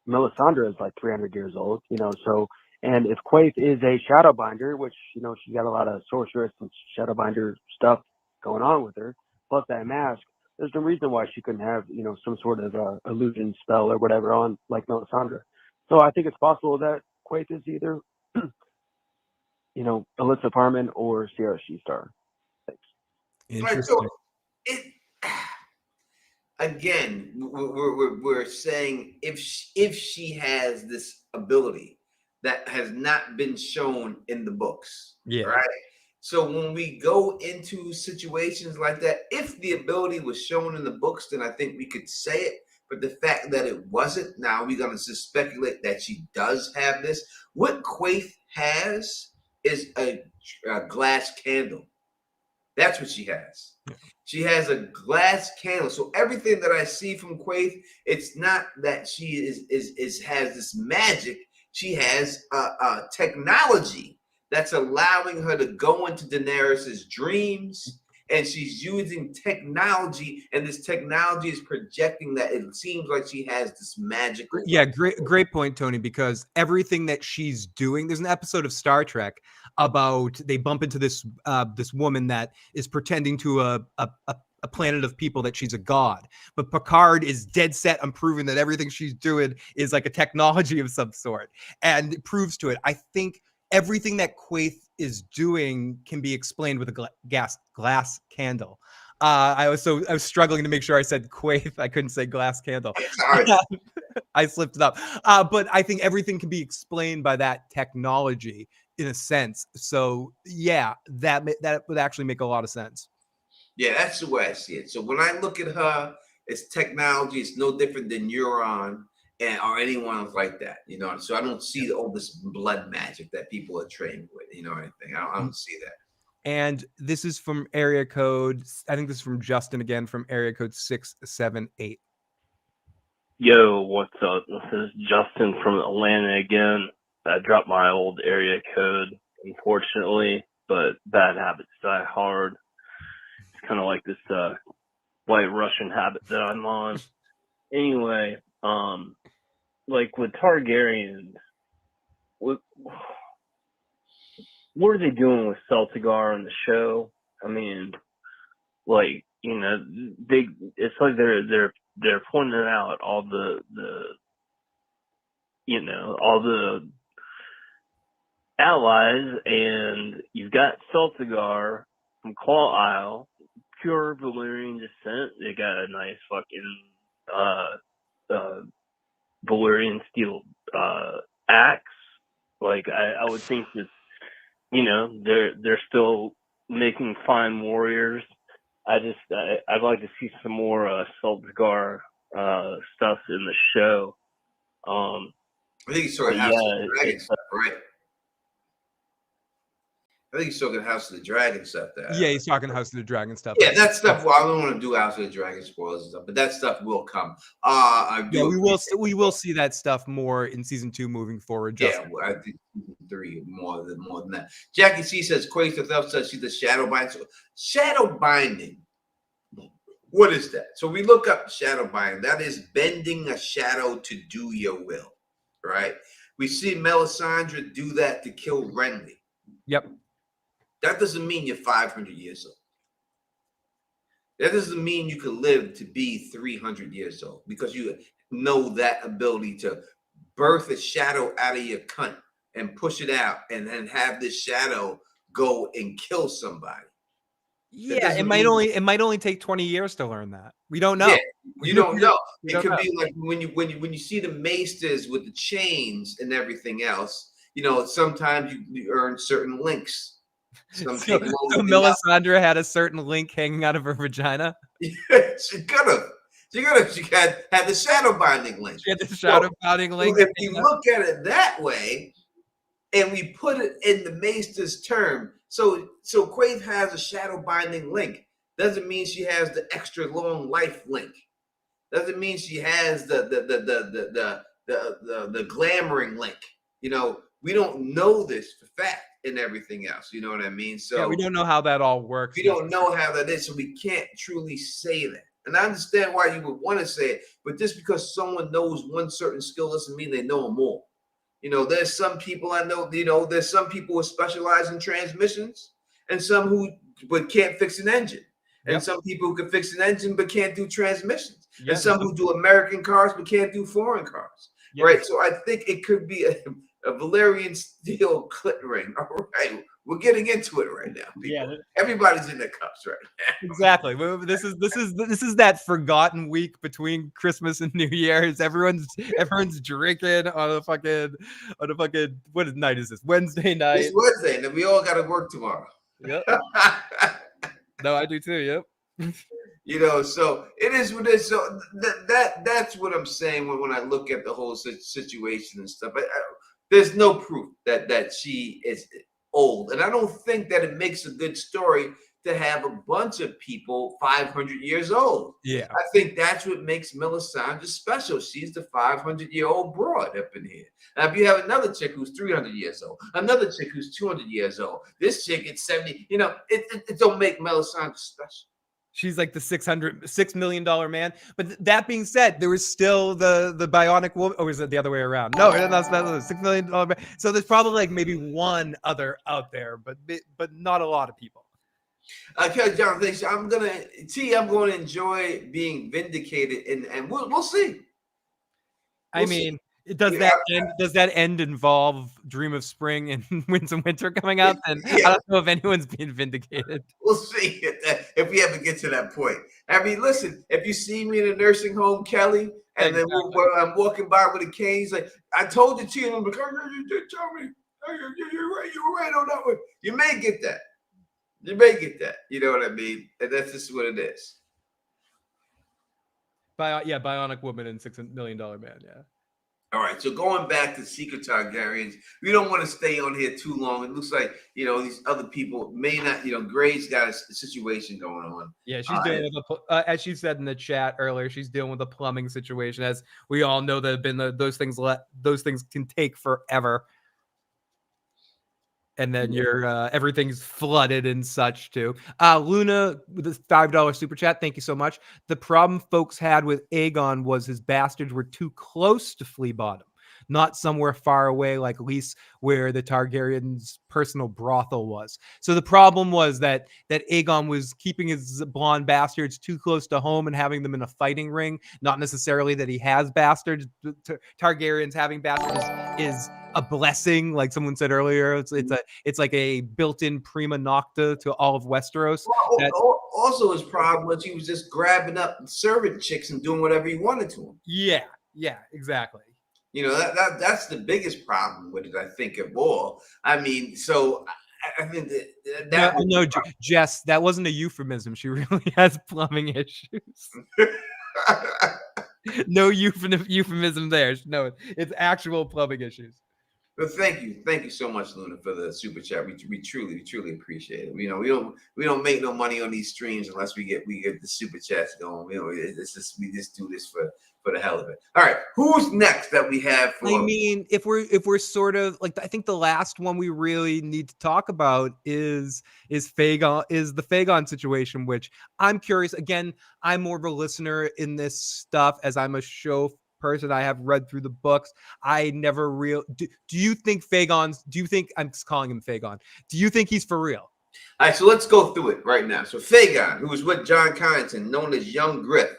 Melisandre is like 300 years old, so, and if Quaithe is a Shadowbinder, which, she's got a lot of sorceress and Shadowbinder stuff going on with her, plus that mask, there's no reason why she couldn't have, some sort of illusion spell or whatever on like Melisandre. So I think it's possible that Quaithe is either, Alyssa Farman or Sierra She-Star. Thanks. Interesting. Right, so again, we're saying if she has this ability that has not been shown in the books, right? So when we go into situations like that, if the ability was shown in the books, then I think we could say it. But the fact that it wasn't, now we're going to just speculate that she does have this. What Quaithe has is a glass candle. That's what she has. She has a glass candle. So everything that I see from Quaithe, it's not that she has this magic. She has technology that's allowing her to go into Daenerys's dreams, and she's using technology, and this technology is projecting that it seems like she has this magical. Yeah, great point, Tony, because everything that she's doing, there's an episode of Star Trek about they bump into this woman that is pretending to a planet of people that she's a god, but Picard is dead set on proving that everything she's doing is like a technology of some sort, and it proves to it. I think everything that Quaithe is doing can be explained with a glass candle. I was struggling to make sure I said Quaithe. I couldn't say glass candle. I slipped it up. But I think everything can be explained by that technology in a sense. So yeah, that would actually make a lot of sense. Yeah, that's the way I see it. So when I look at her, it's technology. It's no different than Euron or anyone like that, So I don't see all this blood magic that people are trained with, anything. I don't see that. And this is from area code, I think this is from Justin again, from area code 678. Yo, what's up? This is Justin from Atlanta again. I dropped my old area code, unfortunately, but bad habits die hard. kind of like this white Russian habit that I'm on. Anyway, like with Targaryens, what are they doing with Celtigar on the show? I mean, like, you know, it's like they're pointing out all the you know, all the allies, and you've got Celtigar from Claw Isle, pure Valyrian descent. They got a nice fucking Valyrian steel axe. Like I would think that, you know, they're still making fine warriors. I'd like to see some more Celtigar stuff in the show. I think he's talking House of the Dragon stuff, right? I think he's talking House of the Dragon stuff. Yeah, he's talking House of the Dragon stuff. Yeah, that stuff. Well, I don't want to do House of the Dragon spoilers and stuff, but that stuff will come. We will see that stuff more in season 2 moving forward. Yeah, well, I think season 3 more than that. Jackie C says Quaker Theft says she's the shadow binding. So, shadow binding. What is that? So we look up shadow binding. That is bending a shadow to do your will, right? We see Melisandre do that to kill Renly. Yep. That doesn't mean you're 500 years old. That doesn't mean you can live to be 300 years old because you know that ability to birth a shadow out of your cunt and push it out and then have this shadow go and kill somebody. Yeah, it might only take 20 years to learn that. We don't know. Yeah, you don't know. It could know. be like when you see the maesters with the chains and everything else. You know, sometimes you earn certain links. So Melisandre had a certain link hanging out of her vagina. Yeah, she could have. She had the shadow binding link. She had the shadow binding link. If you look at it that way, and we put it in the maester's term, so Quaithe has a shadow binding link. Doesn't mean she has the extra long life link. Doesn't mean she has the glamoring link. You know, we don't know this for fact and everything else. You know what I mean? So yeah, we don't know how that all works. We don't know how that is, so we can't truly say that. And I understand why you would want to say it, but just because someone knows one certain skill doesn't mean they know more. You know, there's some people I know, you know, there's some people who specialize in transmissions and some who but can't fix an engine. And some people who can fix an engine but can't do transmissions. And some who do American cars but can't do foreign cars. Right? So I think it could be a Valyrian steel clit ring. All right. We're getting into it right now. People. Yeah, everybody's in their cups right now. Exactly. This is that forgotten week between Christmas and New Year's. Everyone's drinking on a fucking what night is this? Wednesday night. It's Wednesday, and then we all got to work tomorrow. Yep. No, I do too. Yep. You know, so it is what it is. So that's what I'm saying when I look at the whole situation and stuff. There's no proof that she is old, and I don't think that it makes a good story to have a bunch of people 500 years old. Yeah, I think that's what makes Melisandre special. She's the 500-year-old broad up in here. Now, if you have another chick who's 300 years old, another chick who's 200 years old, this chick is 70. You know, it don't make Melisandre special. She's like the $6 million man. But that being said, there was still the bionic woman. Or is it the other way around? No, that's not $6 million man. So there's probably like maybe one other out there, but not a lot of people. Okay, John, thanks. I'm going to enjoy being vindicated, and we'll see. I mean, does that end involve Dream of Spring and Winds of Winter coming out? And I don't know if anyone's being vindicated. We'll see if we ever get to that point. I mean, listen, if you see me in a nursing home, Kelly, and then I'm walking by with a cane, he's like, I told you, Tina, I'm like, oh, you did tell me. Oh, you were right on that one. You may get that. You may get that. You know what I mean? And that's just what it is. Bionic Woman and $6 million man, yeah. All right, so going back to Secret Targaryens, we don't want to stay on here too long. It looks like, you know, these other people may not, you know, Gray's got a situation going on. Yeah, she's dealing with as she said in the chat earlier, she's dealing with a plumbing situation. As we all know, that have been those things can take forever. And then your everything's flooded and such too. Luna with a $5 super chat. Thank you so much. The problem folks had with Aegon was his bastards were too close to Flea Bottom, not somewhere far away like Lys, where the Targaryen's personal brothel was. So the problem was that Aegon was keeping his blonde bastards too close to home and having them in a fighting ring. Not necessarily that he has bastards. Targaryens having bastards is a blessing, like someone said earlier. It's like a built-in prima nocta to all of Westeros. Also, his problem was he was just grabbing up servant chicks and doing whatever he wanted to them. Yeah, exactly. You know, that's the biggest problem with it, I think, of all. I mean, so I think that no, Jess, that wasn't a euphemism. She really has plumbing issues. No euphemism there. No, it's actual plumbing issues. But thank you so much, Luna, for the super chat. We truly appreciate it. You know, we don't make no money on these streams unless we get the super chats going. You know, we just do this for the hell of it. All right, who's next that we have? I mean, if we're sort of like, I think the last one we really need to talk about is the Fagon situation, which I'm curious. Again, I'm more of a listener in this stuff as I'm a show person. I have read through the books. I never do you think I'm just calling him Fagon? Do you think he's for real? All right, so let's go through it right now. So Fagon, who was with Jon Connington, known as Young Griff,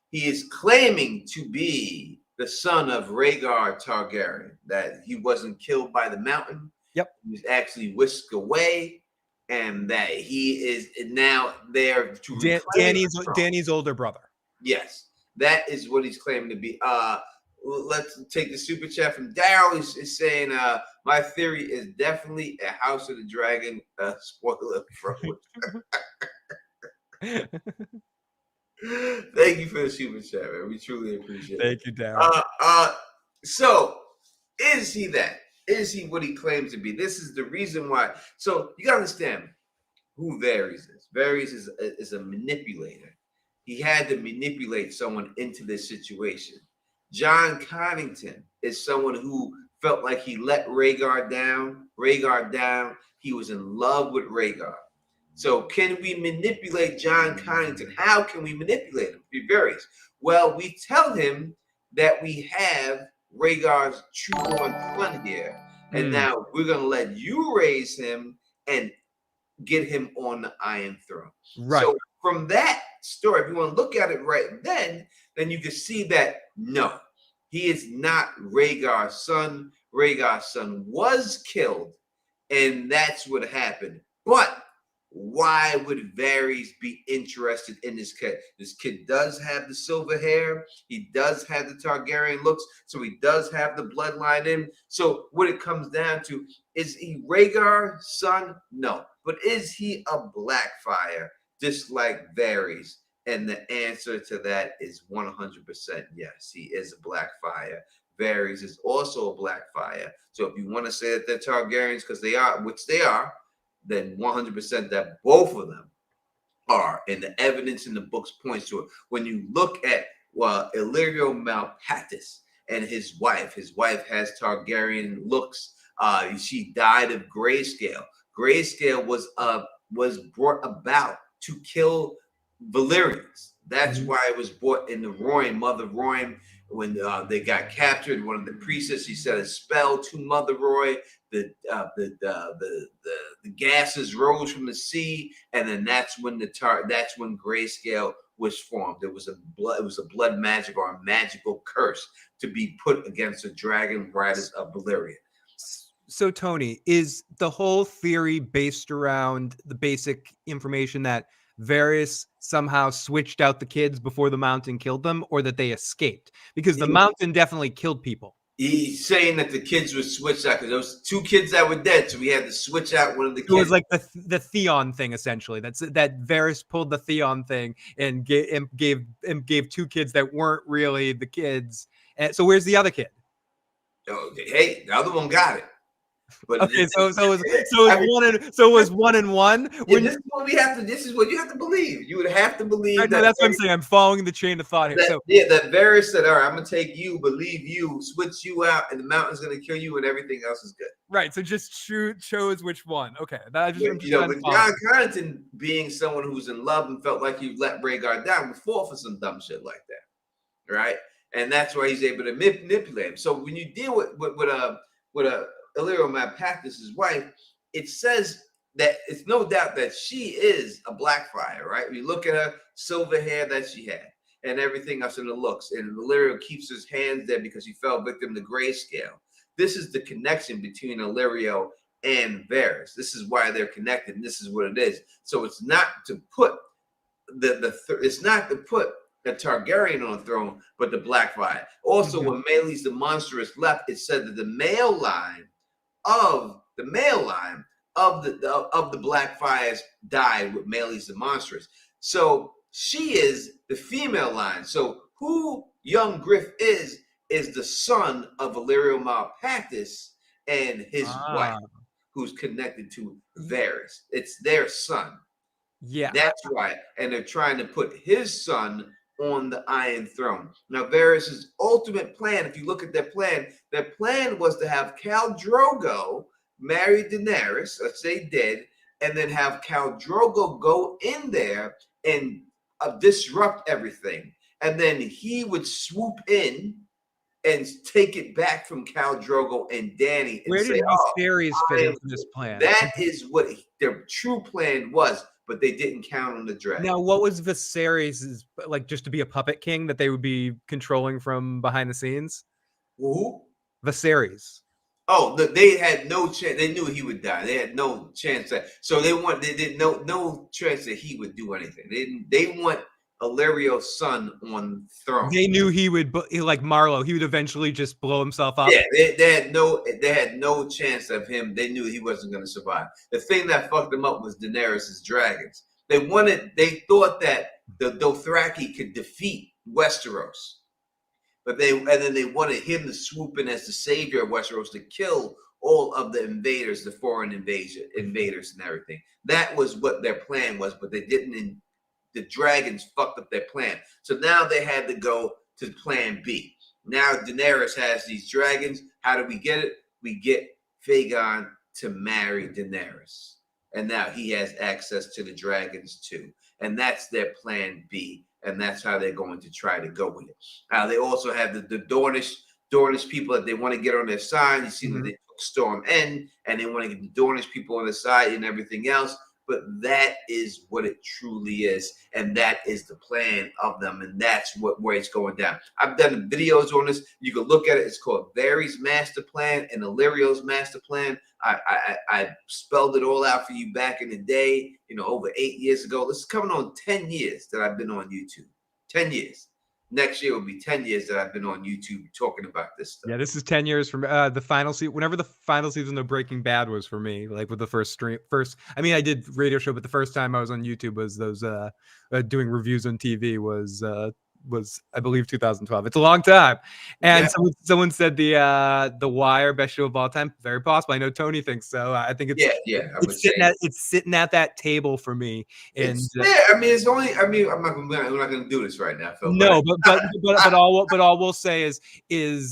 he is claiming to be the son of Rhaegar Targaryen, that he wasn't killed by the mountain. Yep. He was actually whisked away, and that he is now there to Danny's older brother. Yes, that is what he's claiming to be. Let's take the super chat from Daryl. Is saying, my theory is definitely a House of the Dragon spoiler for Thank you for the super chat, man. We truly appreciate it. Thank you, Daryl. So is he that? Is he what he claims to be? This is the reason why. So you gotta understand who Varys is. Varys is a manipulator. He had to manipulate someone into this situation. Jon Connington is someone who felt like he let Rhaegar down. He was in love with Rhaegar. So can we manipulate Jon Connington? How can we manipulate him? It varies. Well, we tell him that we have Rhaegar's true-born son here, and now we're going to let you raise him and get him on the Iron Throne. Right. So from that story, if you want to look at it right then you can see that no, he is not Rhaegar's son. Rhaegar's son was killed, and that's what happened. But why would Varys be interested in this kid? This kid does have the silver hair. He does have the Targaryen looks. So he does have the bloodline in. So what it comes down to, is he Rhaegar's son? No. But is he a Blackfyre, just like Varys? And the answer to that is 100% yes. He is a Blackfyre. Varys is also a Blackfyre. So if you want to say that they're Targaryens because they are, which they are, then 100% that both of them are, and the evidence in the books points to it. When you look at Illyrio Malpatis and his wife has Targaryen looks. She died of grayscale. Grayscale was brought about to kill Valyrians. That's why it was brought in the Royne, Mother Royne. When they got captured, one of the priestesses, she said a spell to Mother Roy. The gases rose from the sea, and then that's when grayscale was formed. It was a blood magic or a magical curse to be put against the dragon riders of Valyria. So Tony, is the whole theory based around the basic information that Varys somehow switched out the kids before the mountain killed them, or that they escaped? Because the mountain definitely killed people. He's saying that the kids were switched out because there was 2 kids that were dead, so we had to switch out one of the kids. It was like the Theon thing, essentially. That Varys pulled the Theon thing and gave 2 kids that weren't really the kids. And so where's the other kid? Okay, hey, the other one got it. But Okay, so it was I mean, 1 and 1. yeah, this is what we have to. This is what you have to believe. You would have to believe No, that. that's what I'm saying. I'm following the chain of thought here. So That Varys said, "All right, I'm gonna take you, but leave you, switch you out, and the mountain's gonna kill you, and everything else is good." right, so just chose which one. Okay, that I'm But, just you know, trying to but follow. John Connington, being someone who's in love and felt like he let Rhaegar down, would fall for some dumb shit like that, right? And that's why he's able to manipulate him. So when you deal with Illyrio Malpactus' wife, it says that it's no doubt that she is a Blackfyre, right? We look at her silver hair that she had and everything else in the looks, and Illyrio keeps his hands there because he fell victim to grayscale. This is the connection between Illyrio and Varys. This is why they're connected, and this is what it is. So it's not to put it's not to put a Targaryen on the throne, but the Blackfyre. Also, when Meleys the Monstrous left, it said that the male line of the Blackfyres died with Meleys the Monstrous. So she is the female line. So who Young Griff is the son of Illyrio Malpactus and his wife, who's connected to Varys. It's their son. Yeah, that's why. And they're trying to put his son on the Iron Throne. Now, Varys' ultimate plan, if you look at their plan was to have Khal Drogo marry Daenerys, let's say dead, and then have Khal Drogo go in there and disrupt everything. And then he would swoop in and take it back from Khal Drogo and Dany. And where did Viserys fit into this plan? That is what their true plan was, but they didn't count on the dragon. Now, what was Viserys' like? Just to be a puppet king that they would be controlling from behind the scenes? Who? Viserys. Oh, they had no chance. They knew he would die. They had no chance that. So they did no chance that he would do anything. They want Illyrio's son on the throne. They knew he would, like Marlo, he would eventually just blow himself up. Yeah, they had no chance of him. They knew he wasn't going to survive. The thing that fucked them up was Daenerys' dragons. They thought that the Dothraki could defeat Westeros, but then they wanted him to swoop in as the savior of Westeros to kill all of the invaders, the foreign invaders and everything. That was what their plan was, but they didn't. The dragons fucked up their plan. So now they had to go to plan B. Now Daenerys has these dragons. How do we get it? We get Fagon to marry Daenerys. And now he has access to the dragons too. And that's their plan B. And that's how they're going to try to go with it. Now they also have the Dornish people that they want to get on their side. You see that they took Storm End and they want to get the Dornish people on the side and everything else. But that is what it truly is, and that is the plan of them, and that's where it's going down. I've done videos on this. You can look at it. It's called Varys' Master Plan and Illyrio's Master Plan. I spelled it all out for you back in the day, over 8 years ago. This is coming on 10 years that I've been on YouTube. 10 years. Next year will be 10 years that I've been on YouTube talking about this stuff. Yeah, this is 10 years from the final season. Whenever the final season of Breaking Bad was for me, like with the first, I mean, I did radio show, but the first time I was on YouTube was those doing reviews on TV was I believe 2012. It's a long time. And someone said the Wire best show of all time. Very possible. I know Tony thinks so. I think it's it's sitting at that table for me. And I mean, we're not going to do this right now, Phil. No, but all we'll say is it's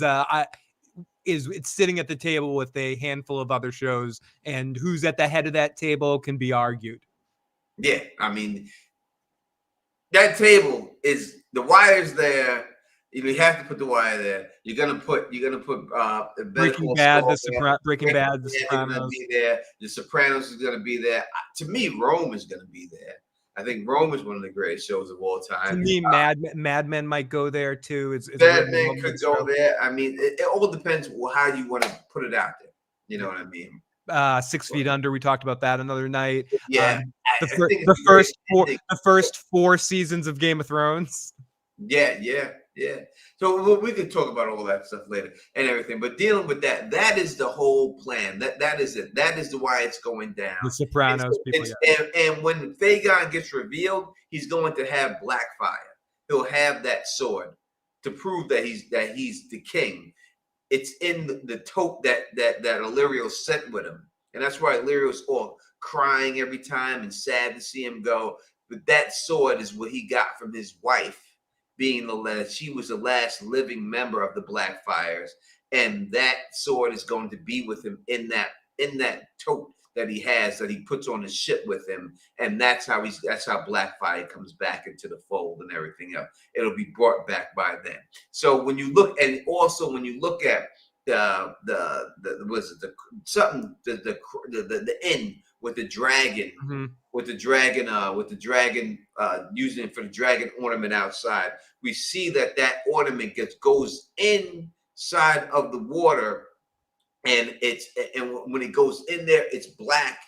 sitting at the table with a handful of other shows, and who's at the head of that table can be argued. Yeah, I mean, that table is the Wire's there. You have to put the Wire there. You're gonna put Breaking Bad, The Sopranos be there. The Sopranos is gonna be there. To me, Rome is gonna be there. I think Rome is one of the greatest shows of all time. To me, Mad Men might go there too. Mad Men could go there. I mean, it all depends how you want to put it out there. You know what I mean? 6 Feet Under. We talked about that another night. Yeah, the first 4 seasons of Game of Thrones. Yeah. So we could talk about all that stuff later and everything. But dealing with that is the whole plan. That is it. That is why it's going down. The Sopranos and when Fagon gets revealed, he's going to have Blackfyre. He'll have that sword to prove that he's the king. it's in the tote that Illyrio sent with him, and that's why Illyrio's all crying every time and sad to see him go. But that sword is what he got from his wife, being the last. She was the last living member of the Blackfyres, and that sword is going to be with him in that tote that he has, that he puts on his ship with him, and that's how Blackfyre comes back into the fold and everything else. It'll be brought back by then. So when you look, and also when you look at the end with the dragon, with the dragon using it for the dragon ornament outside, we see that ornament goes inside of the water. And when it goes in there, it's black,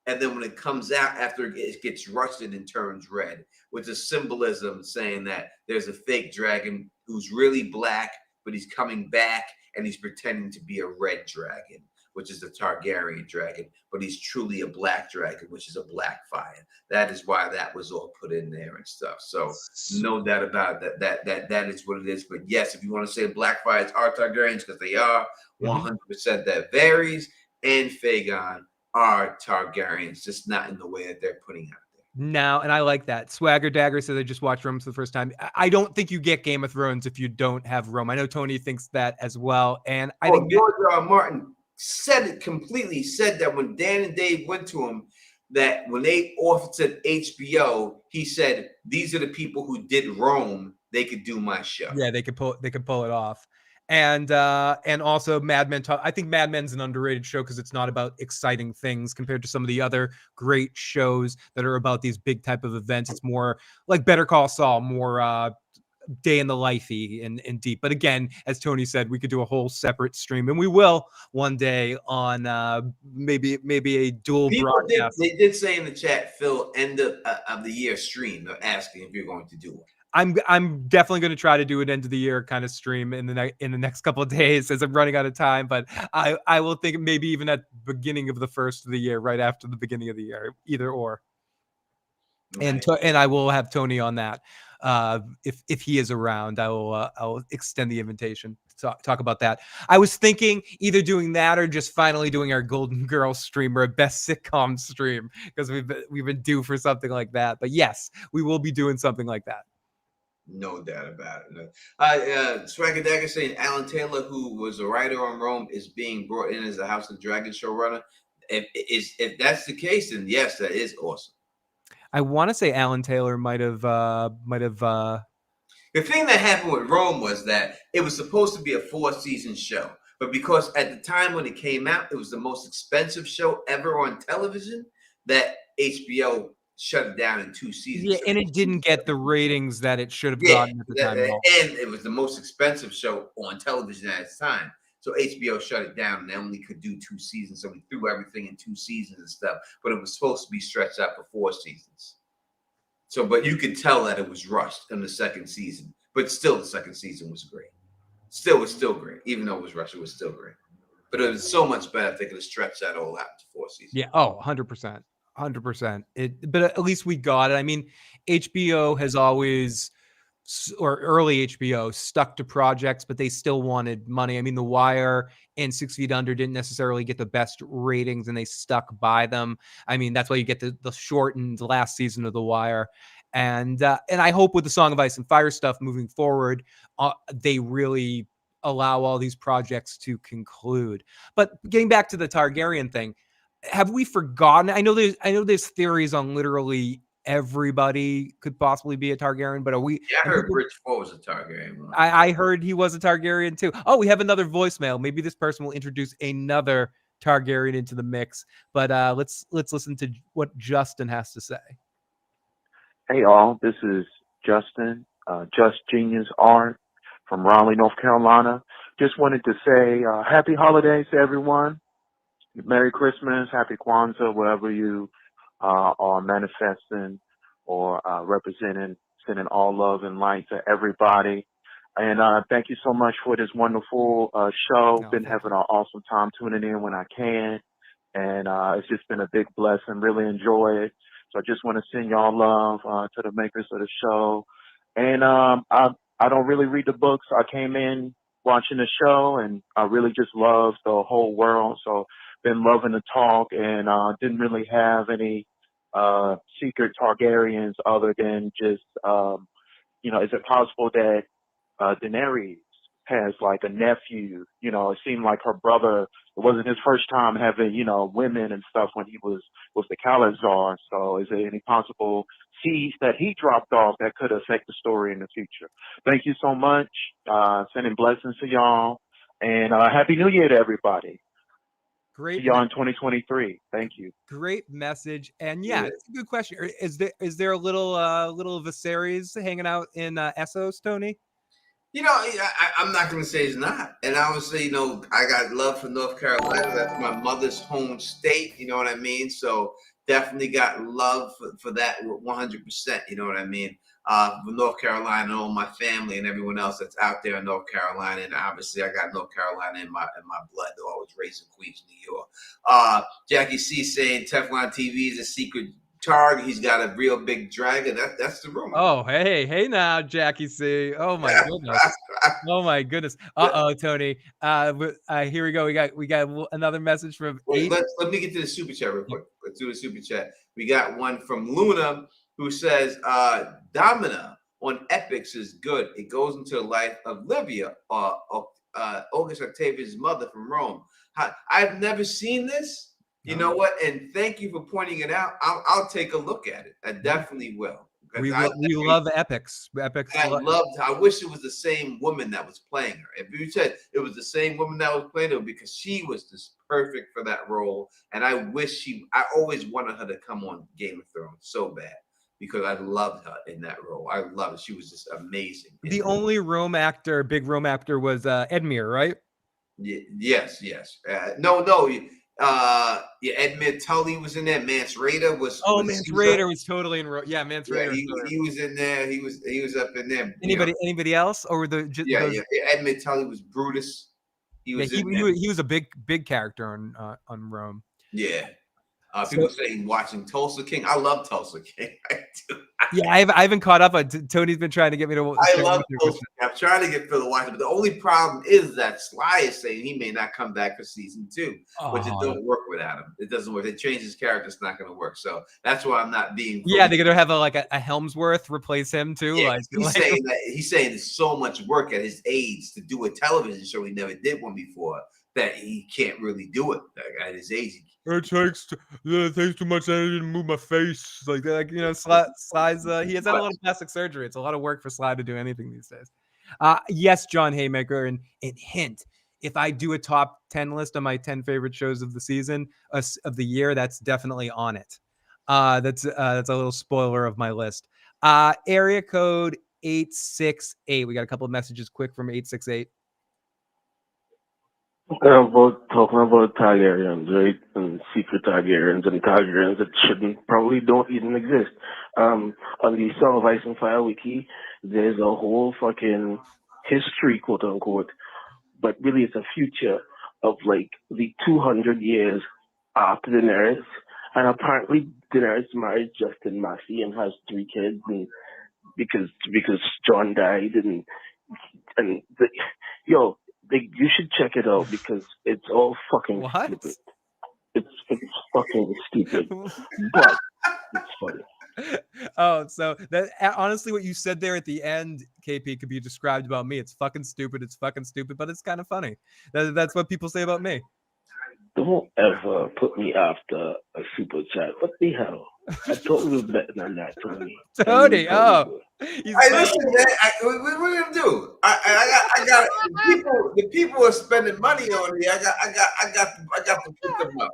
and then when it comes out after it gets rusted and turns red, which is symbolism saying that there's a fake dragon who's really black, but he's coming back and he's pretending to be a red dragon, which is the Targaryen dragon, but he's truly a black dragon, which is a Blackfyre. That is why that was all put in there and stuff. So no doubt about it, that is what it is. But yes, if you want to say Blackfyres are Targaryens, because they are 100%, that varies, and Fagon are Targaryens, just not in the way that they're putting out. Now, and I like that. Swagger Dagger says I just watched Rome for the first time. I don't think you get Game of Thrones if you don't have Rome. I know Tony thinks that as well, and I think George R. R. Martin said that when Dan and Dave went to him, that when they offered HBO, he said, "These are the people who did Rome. They could do my show." Yeah, they could pull it off. And also Mad Men. I think Mad Men's an underrated show because it's not about exciting things compared to some of the other great shows that are about these big type of events. It's more like Better Call Saul, more day in the lifey and deep. But again, as Tony said, we could do a whole separate stream, and we will one day on maybe a dual broadcast. They did say in the chat, Phil, end of the year stream. They're asking if you're going to do it. I'm definitely going to try to do an end of the year kind of stream in the next couple of days as I'm running out of time. But I will think maybe even at the beginning of the first of the year, right after the beginning of the year, either or. Right. And I will have Tony on that if he is around. I'll extend the invitation to talk about that. I was thinking either doing that or just finally doing our Golden Girls stream or a best sitcom stream because we've been due for something like that. But yes, we will be doing something like that. No doubt about it. Swagger Dagger saying Alan Taylor, who was a writer on Rome, is being brought in as a House of Dragon showrunner. If that's the case, then yes, that is awesome. I want to say Alan Taylor might have. The thing that happened with Rome was that it was supposed to be a 4-season show, but because at the time when it came out, it was the most expensive show ever on television, that HBO shut it down in 2 seasons. Yeah, and it didn't get the ratings that it should have gotten at the time. And it was the most expensive show on television at its time. So HBO shut it down, and they only could do 2 seasons. So we threw everything in 2 seasons and stuff. But it was supposed to be stretched out for 4 seasons. So, but you could tell that it was rushed in the second season. But still, the second season was great. It was still great. Even though it was rushed, it was still great. But it was so much better if they could have stretched that all out to 4 seasons. Yeah. Oh, 100%. 100%. But at least we got it. I mean, HBO has always, or early HBO, stuck to projects, but they still wanted money. I mean, The Wire and 6 Feet Under didn't necessarily get the best ratings, and they stuck by them. I mean, that's why you get the shortened last season of The Wire. And I hope with the Song of Ice and Fire stuff moving forward, they really allow all these projects to conclude. But getting back to the Targaryen thing, have we forgotten? I know there's theories on literally everybody could possibly be a Targaryen, but are we? Yeah, I heard Rich Ford was a Targaryen. I heard he was a Targaryen too. Oh, we have another voicemail. Maybe this person will introduce another Targaryen into the mix. But let's listen to what Justin has to say. Hey all, this is Justin, Just Genius Art from Raleigh, North Carolina. Just wanted to say happy holidays to everyone. Merry Christmas, Happy Kwanzaa, wherever you are manifesting or representing, sending all love and light to everybody. And thank you so much for this wonderful show. Been having an awesome time tuning in when I can. And it's just been a big blessing. Really enjoy it. So I just want to send y'all love to the makers of the show. And I don't really read the books. I came in watching the show, and I really just love the whole world. So been loving the talk, and didn't really have any secret Targaryens other than just is it possible that Daenerys has like a nephew? It seemed like her brother. It wasn't his first time having women and stuff when he was with the Khazar. So is there any possible seeds that he dropped off that could affect the story in the future? Thank you so much. Sending blessings to y'all, and Happy New Year to everybody. Great. See y'all in 2023. Thank you. Great message. And yeah, it's a good question. Is there a little Viserys hanging out in Essos, Tony? I'm not going to say it's not. And I would say, I got love for North Carolina. That's my mother's home state. You know what I mean? So definitely got love for that 100%. You know what I mean? For North Carolina and all my family and everyone else that's out there in North Carolina. And obviously I got North Carolina in my blood. Though I was raised in Queens, New York. Jackie C saying Teflon TV is a secret target. He's got a real big dragon. That's the rumor. Oh, hey now, Jackie C. Oh my goodness. Oh my goodness. Tony. Here we go. We got another message from. Wait, let me get to the super chat real quick. Let's do the super chat. We got one from Luna who says, Domina on Epics is good. It goes into the life of Livia, August Octavia's mother from Rome. I've never seen this. You know what? And thank you for pointing it out. I'll take a look at it. I definitely will. We love Epics. I wish it was the same woman that was playing her. If you said it was the same woman that was playing her, because she was just perfect for that role. And I always wanted her to come on Game of Thrones so bad, because I loved her in that role. I love it. She was just amazing. The only big Rome actor was Edmure, right? Yes. No. Edmund Tully was in there. Mance Rayder was. Mance Rayder was totally in. Yeah, Mance Rayder. He was in there. He was up in there. Anybody else, or Edmund Tully was Brutus. He was. He was a big character on Rome. Yeah. People say watching Tulsa King. I love Tulsa King. I do. Yeah, I haven't caught up. Tony's been trying to get me to. I love Tulsa King. I'm trying to get Phil to watch it, but the only problem is that Sly is saying he may not come back for season 2, which it don't work without him. It doesn't work. They change his character, it's not going to work. So that's why I'm not being. Yeah, they're going to have a Helmsworth replace him too. Yeah, he's saying there's so much work at his age to do a television show. He never did one before, that he can't really do it at his age. It takes too much energy to move my face. Sly's he has had a lot of plastic surgery. It's a lot of work for Sly to do anything these days. Yes, John Haymaker, and hint, if I do a top 10 list of my 10 favorite shows of the season of the year, that's definitely on it. That's a little spoiler of my list. Area code 868. We got a couple of messages quick from 868. Talking about Targaryens, right? And secret Targaryens and Targaryens that probably don't even exist. On the Song of Ice and Fire wiki, there's a whole fucking history, quote unquote, but really it's a future of like the 200 years after Daenerys. And apparently Daenerys married Justin Massey and has 3 kids, and because Jon died, you should check it out, because it's all fucking stupid. It's fucking stupid, but it's funny. Oh, so that honestly, what you said there at the end, KP, could be described about me. It's fucking stupid. It's fucking stupid, but it's kind of funny. That's what people say about me. Don't ever put me after a super chat. What the hell? I thought we were better than that, Tony. Tony, listen, man. What are we gonna do? I got people. The people are spending money on me. I got to put them up.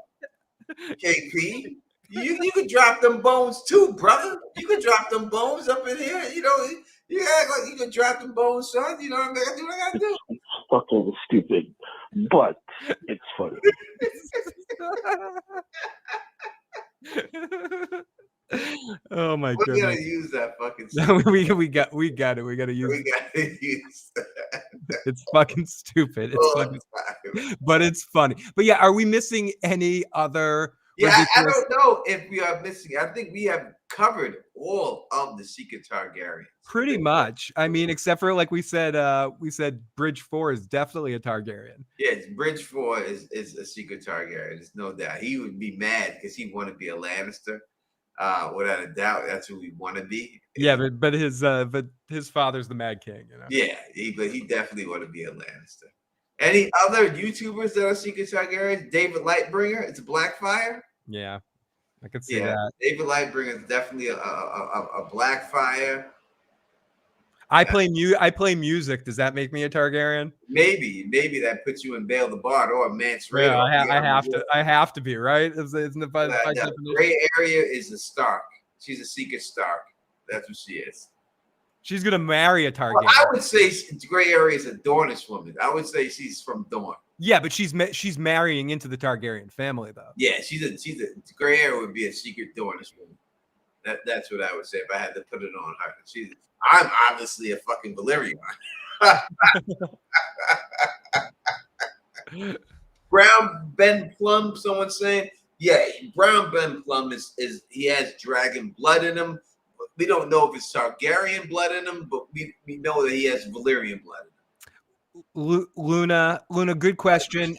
KP, you could drop them bones too, brother. You could drop them bones up in here. You act like you could drop them bones, son. You know what I gotta do? What I gotta do? It's fucking stupid, but it's funny. Oh my goodness. We gotta use that fucking stupid. we got it. We gotta use it. We gotta use that. It's fucking stupid. It's fucking, but it's funny. But yeah, are we missing any other Yeah, I don't know if we are missing. I think we have covered all of the secret Targaryens. Pretty much. I mean, except for like we said Bridge 4 is definitely a Targaryen. Yes, Bridge 4 is a secret Targaryen. There's no doubt. He would be mad because he want to be a Lannister. Without a doubt, that's who we want to be. Yeah, but his father's the Mad King, you know. Yeah, but he definitely want to be a Lannister. Any other YouTubers that are secret Targaryens? David Lightbringer, it's a Blackfyre. Yeah, I could see that. David Lightbringer is definitely a Blackfyre. I play music. Does that make me a Targaryen? Maybe that puts you in Bail the Bard or Mance Rayder. Yeah, I have to be, right? Isn't it by the gray area is a Stark. She's a secret Stark. That's what she is. She's gonna marry a Targaryen. Well, I would say gray area is a Dornish woman. I would say she's from Dorne. Yeah, but she's marrying into the Targaryen family, though. Yeah, she's a gray area would be a secret Dornish woman. That's what I would say if I had to put it on her. I'm obviously a fucking Valyrian. Brown Ben Plum, someone's saying. Yeah, Brown Ben Plum is he has dragon blood in him. We don't know if it's Targaryen blood in him, but we know that he has Valyrian blood in him. Luna, good question.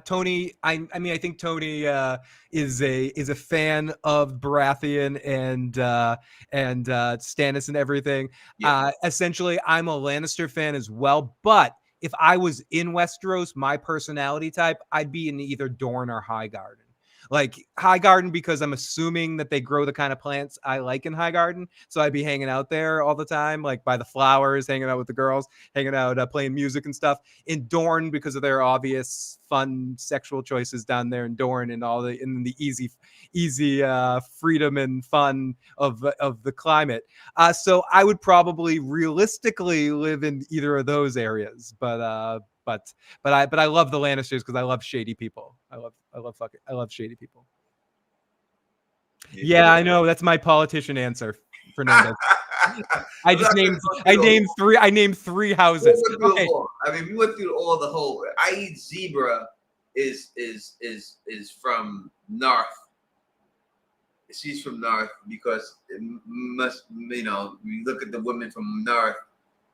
Tony, I mean, I think Tony is a fan of Baratheon and Stannis and everything. Yeah. Essentially, I'm a Lannister fan as well. But if I was in Westeros, my personality type, I'd be in either Dorne or Highgarden. Like Highgarden, because I'm assuming that they grow the kind of plants I like in Highgarden. So I'd be hanging out there all the time, like by the flowers, hanging out with the girls, hanging out, playing music and stuff. In Dorne, because of their obvious fun sexual choices down there in Dorne and all the easy freedom and fun of the climate. So I would probably realistically live in either of those areas, but I love the Lannisters because I love shady people. I love shady people. Yeah, I know. That's my politician answer, Fernandez. I named three houses. Okay. I mean, we went through all the whole. I eat zebra is from North. She's from North because it must, we look at the women from North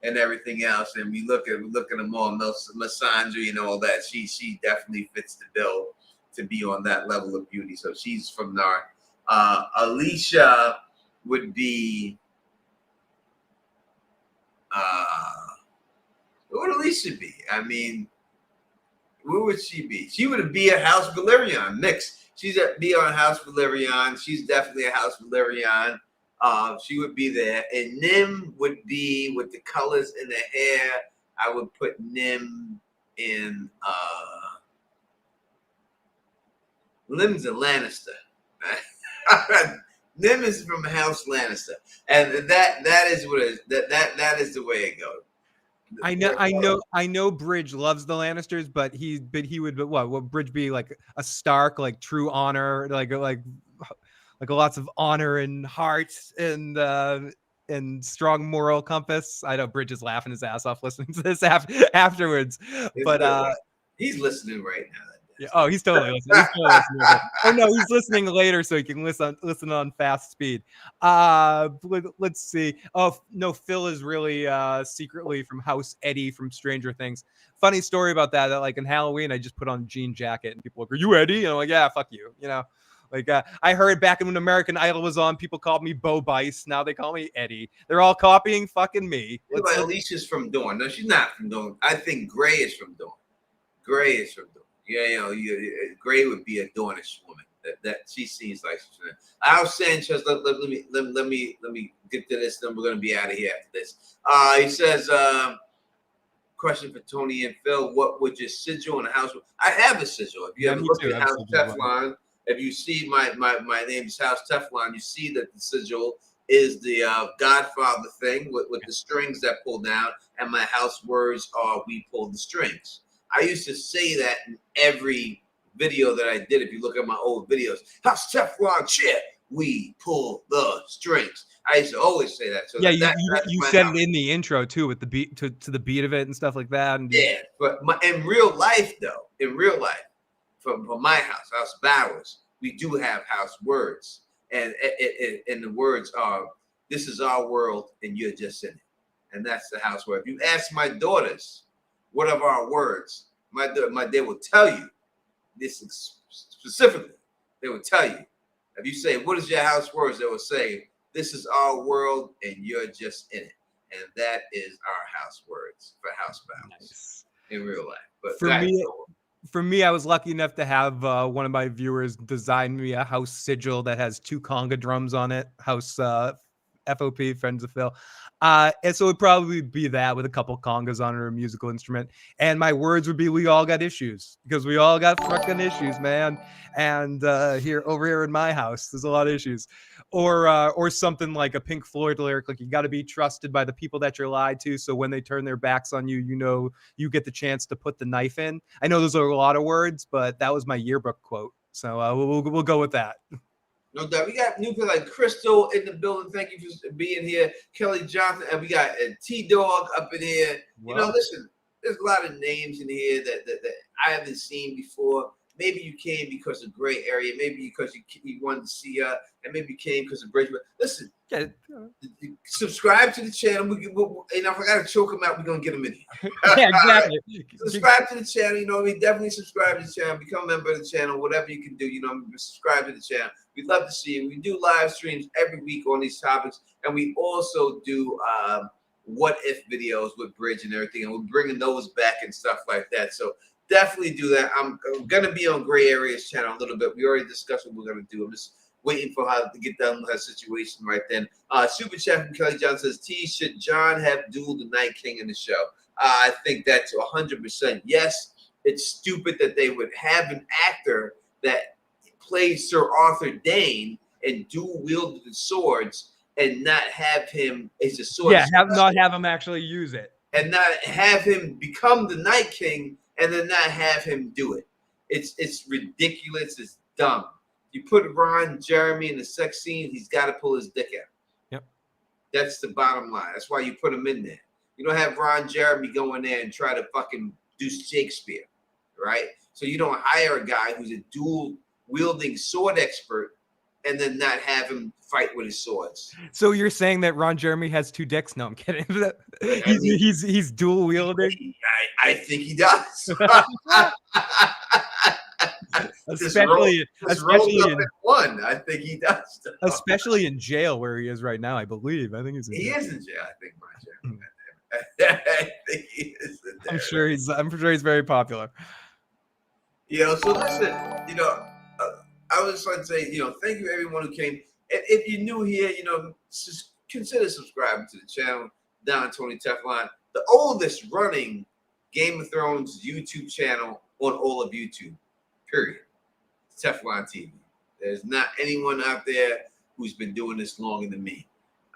and everything else, and we look at them all, misandry and all that. She definitely fits the bill to be on that level of beauty. So she's from North. Alicia would be. What would Alicia be? I mean, who would she be? She would be a House Valyrian mix. She's be on House Valyrian. She's definitely a House Valyrian. She would be there, and Nim would be with the colors in the hair. I would put Nim in. Nim's a Lannister. Nim is from House Lannister, and that is what it is. That is the way it goes. I know Bridge loves the Lannisters, but he would what would Bridge be like a Stark, like true honor, like lots of honor and heart and strong moral compass. I know Bridge is laughing his ass off listening to this afterwards, but he's listening right now. Yeah, oh, he's totally listening. Oh no, he's listening later, so he can listen on fast speed. Let's see. Oh no, Phil is really secretly from House Eddie from Stranger Things. Funny story about that. That like in Halloween, I just put on a jean jacket, and people are like, "Are you Eddie?" And I'm like, "Yeah, fuck you." You know, like I heard back when American Idol was on, people called me Bo Bice. Now they call me Eddie. They're all copying fucking me. Alicia's from Dorne. No, she's not from Dorne. I think Gray is from Dorne. Gray is from Dorne. Yeah, Gray would be a Dornish woman. That she seems like she's. Al Sanchez. Let me get to this. Then we're gonna be out of here after this. He says, question for Tony and Phil: what would your sigil in a house? I have a sigil. If you ever look at House Teflon, if you see my name is House Teflon, you see that the sigil is the Godfather thing with the strings that pull down, and my house words are "We pull the strings." I used to say that in every video that I did. If you look at my old videos, House Teflon chair, we pull the strings. I used to always say that. So yeah, you said it in the intro too, with the beat to the beat of it and stuff like that. And yeah, but in real life, for my house Bowers, we do have house words, and the words are, "This is our world, and you're just in it," and that's the house word. If you ask my daughters, what are our words, they will tell you this specifically. They will tell you. If you say, "What is your house words?" they will say, "This is our world, and you're just in it," and that is our house words for housebounds in real life. But for me, I was lucky enough to have one of my viewers design me a house sigil that has 2 conga drums on it. House FOP, Friends of Phil. And so it would probably be that with a couple congas on it or a musical instrument. And my words would be, "We all got issues," because we all got fucking issues, man. And over here in my house, there's a lot of issues. Or something like a Pink Floyd lyric, like, "You got to be trusted by the people that you're lied to. So when they turn their backs on you, you know, you get the chance to put the knife in." I know those are a lot of words, but that was my yearbook quote. So we'll go with that. No doubt. We got new people like Crystal in the building. Thank you for being here. Kelly Johnson. And we got T-Dog up in here. Wow. You know, listen, there's a lot of names in here that I haven't seen before. Maybe you came because of Gray Area. Maybe because you wanted to see her. And maybe you came because of Bridgman. Listen, subscribe to the channel. And if I got to choke him out, we're going to get him in here. Yeah, exactly. Subscribe to the channel. You know, we definitely subscribe to the channel. Become a member of the channel. Whatever you can do, you know, subscribe to the channel. We'd love to see you. We do live streams every week on these topics. And we also do what if videos with Bridge and everything. And we're bringing those back and stuff like that. So definitely do that. I'm going to be on Gray Area's channel a little bit. We already discussed what we're going to do. I'm just waiting for her to get done with her situation right then. Super Chat from Kelly John says, "T, should Jon have dueled the Night King in the show?" I think that's 100% yes. It's stupid that they would have an actor that plays Sir Arthur Dane and dual wielded the swords and not have him as a sword. Yeah, not have him actually use it. And not have him become the Night King and then not have him do it. It's ridiculous. It's dumb. You put Ron Jeremy in the sex scene, he's got to pull his dick out. Yep. That's the bottom line. That's why you put him in there. You don't have Ron Jeremy go in there and try to fucking do Shakespeare, right? So you don't hire a guy who's a dual wielding sword expert and then not have him fight with his swords. So you're saying that Ron Jeremy has 2 dicks? No, I'm kidding. He's dual wielding. I think he does. especially in one. I think he does. Especially in jail where he is right now, I believe. I think he's in jail. He is in jail. I think Ron Jeremy. I think he is in there. I'm sure he's very popular. You know, so listen, you know, I was just like to say, you know, thank you everyone who came. And if you're new here, you know, just consider subscribing to the channel. Don Tony Teflon, the oldest running Game of Thrones YouTube channel on all of YouTube, period. Teflon TV. There's not anyone out there who's been doing this longer than me.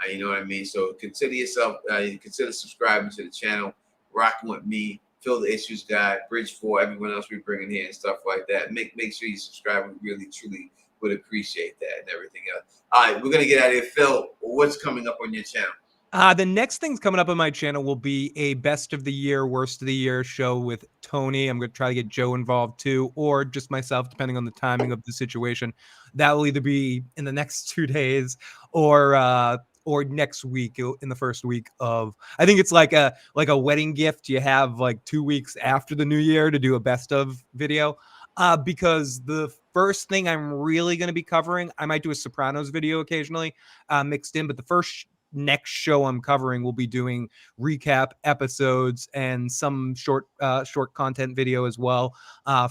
You know what I mean? So consider yourself, consider subscribing to the channel, rocking with me, Phil the Issues Guy, Bridge 4, everyone else we're bringing here and stuff like that. Make sure you subscribe. We really, truly would appreciate that and everything else. All right, we're going to get out of here. Phil, what's coming up on your channel? The next thing's coming up on my channel will be a best of the year, worst of the year show with Tony. I'm going to try to get Joe involved too, or just myself, depending on the timing of the situation. That will either be in the next 2 days or next week in the first week of, I think it's like a wedding gift. You have like 2 weeks after the new year to do a best of video. Because the first thing I'm really going to be covering, I might do a Sopranos video occasionally mixed in, but the next show I'm covering will be doing recap episodes and some short content video as well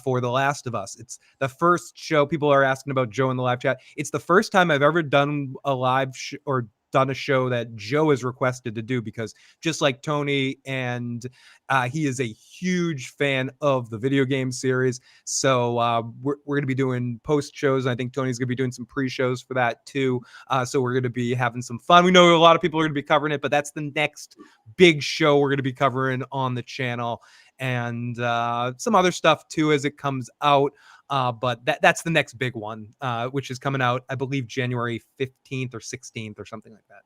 for The Last of Us. It's the first show. People are asking about Joe in the live chat. It's the first time I've ever done a live or done a show that Joe has requested to do, because just like Tony, and he is a huge fan of the video game series. So we're going to be doing post shows. I think Tony's going to be doing some pre-shows for that too. So we're going to be having some fun. We know a lot of people are going to be covering it, but that's the next big show we're going to be covering on the channel, and some other stuff too as it comes out. But that's the next big one, which is coming out, I believe, January 15th or 16th or something like that.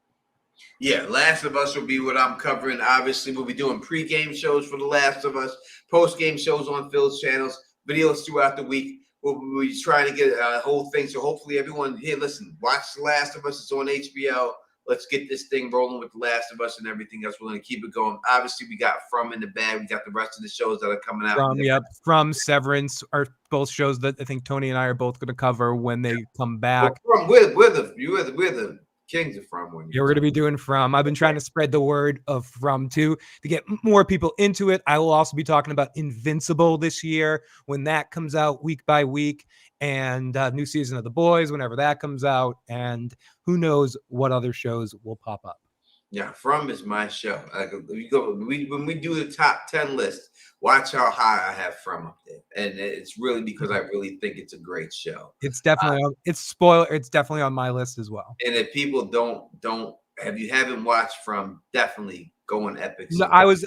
Yeah, Last of Us will be what I'm covering. Obviously, we'll be doing pre-game shows for The Last of Us, post-game shows on Phil's channels, videos throughout the week. we're trying to get a whole thing. So hopefully everyone here, listen, watch The Last of Us. It's on HBO. Let's get this thing rolling with The Last of Us and everything else. We're going to keep it going. Obviously, we got From in the bag. We got the rest of the shows that are coming out. From Severance are both shows that I think Tony and I are both going to cover when they come back. Well, we're the kings of From. Yeah, we're going to be doing From. I've been trying to spread the word of From too to get more people into it. I will also be talking about Invincible this year when that comes out week by week, and new season of The Boys whenever that comes out, and who knows what other shows will pop up. Yeah, From is my show. Like when we do the top 10 list, watch how high I have From up there, and it's really because I really think it's a great show. It's definitely it's definitely on my list as well. And if people haven't watched From, definitely go on Epic. No, I was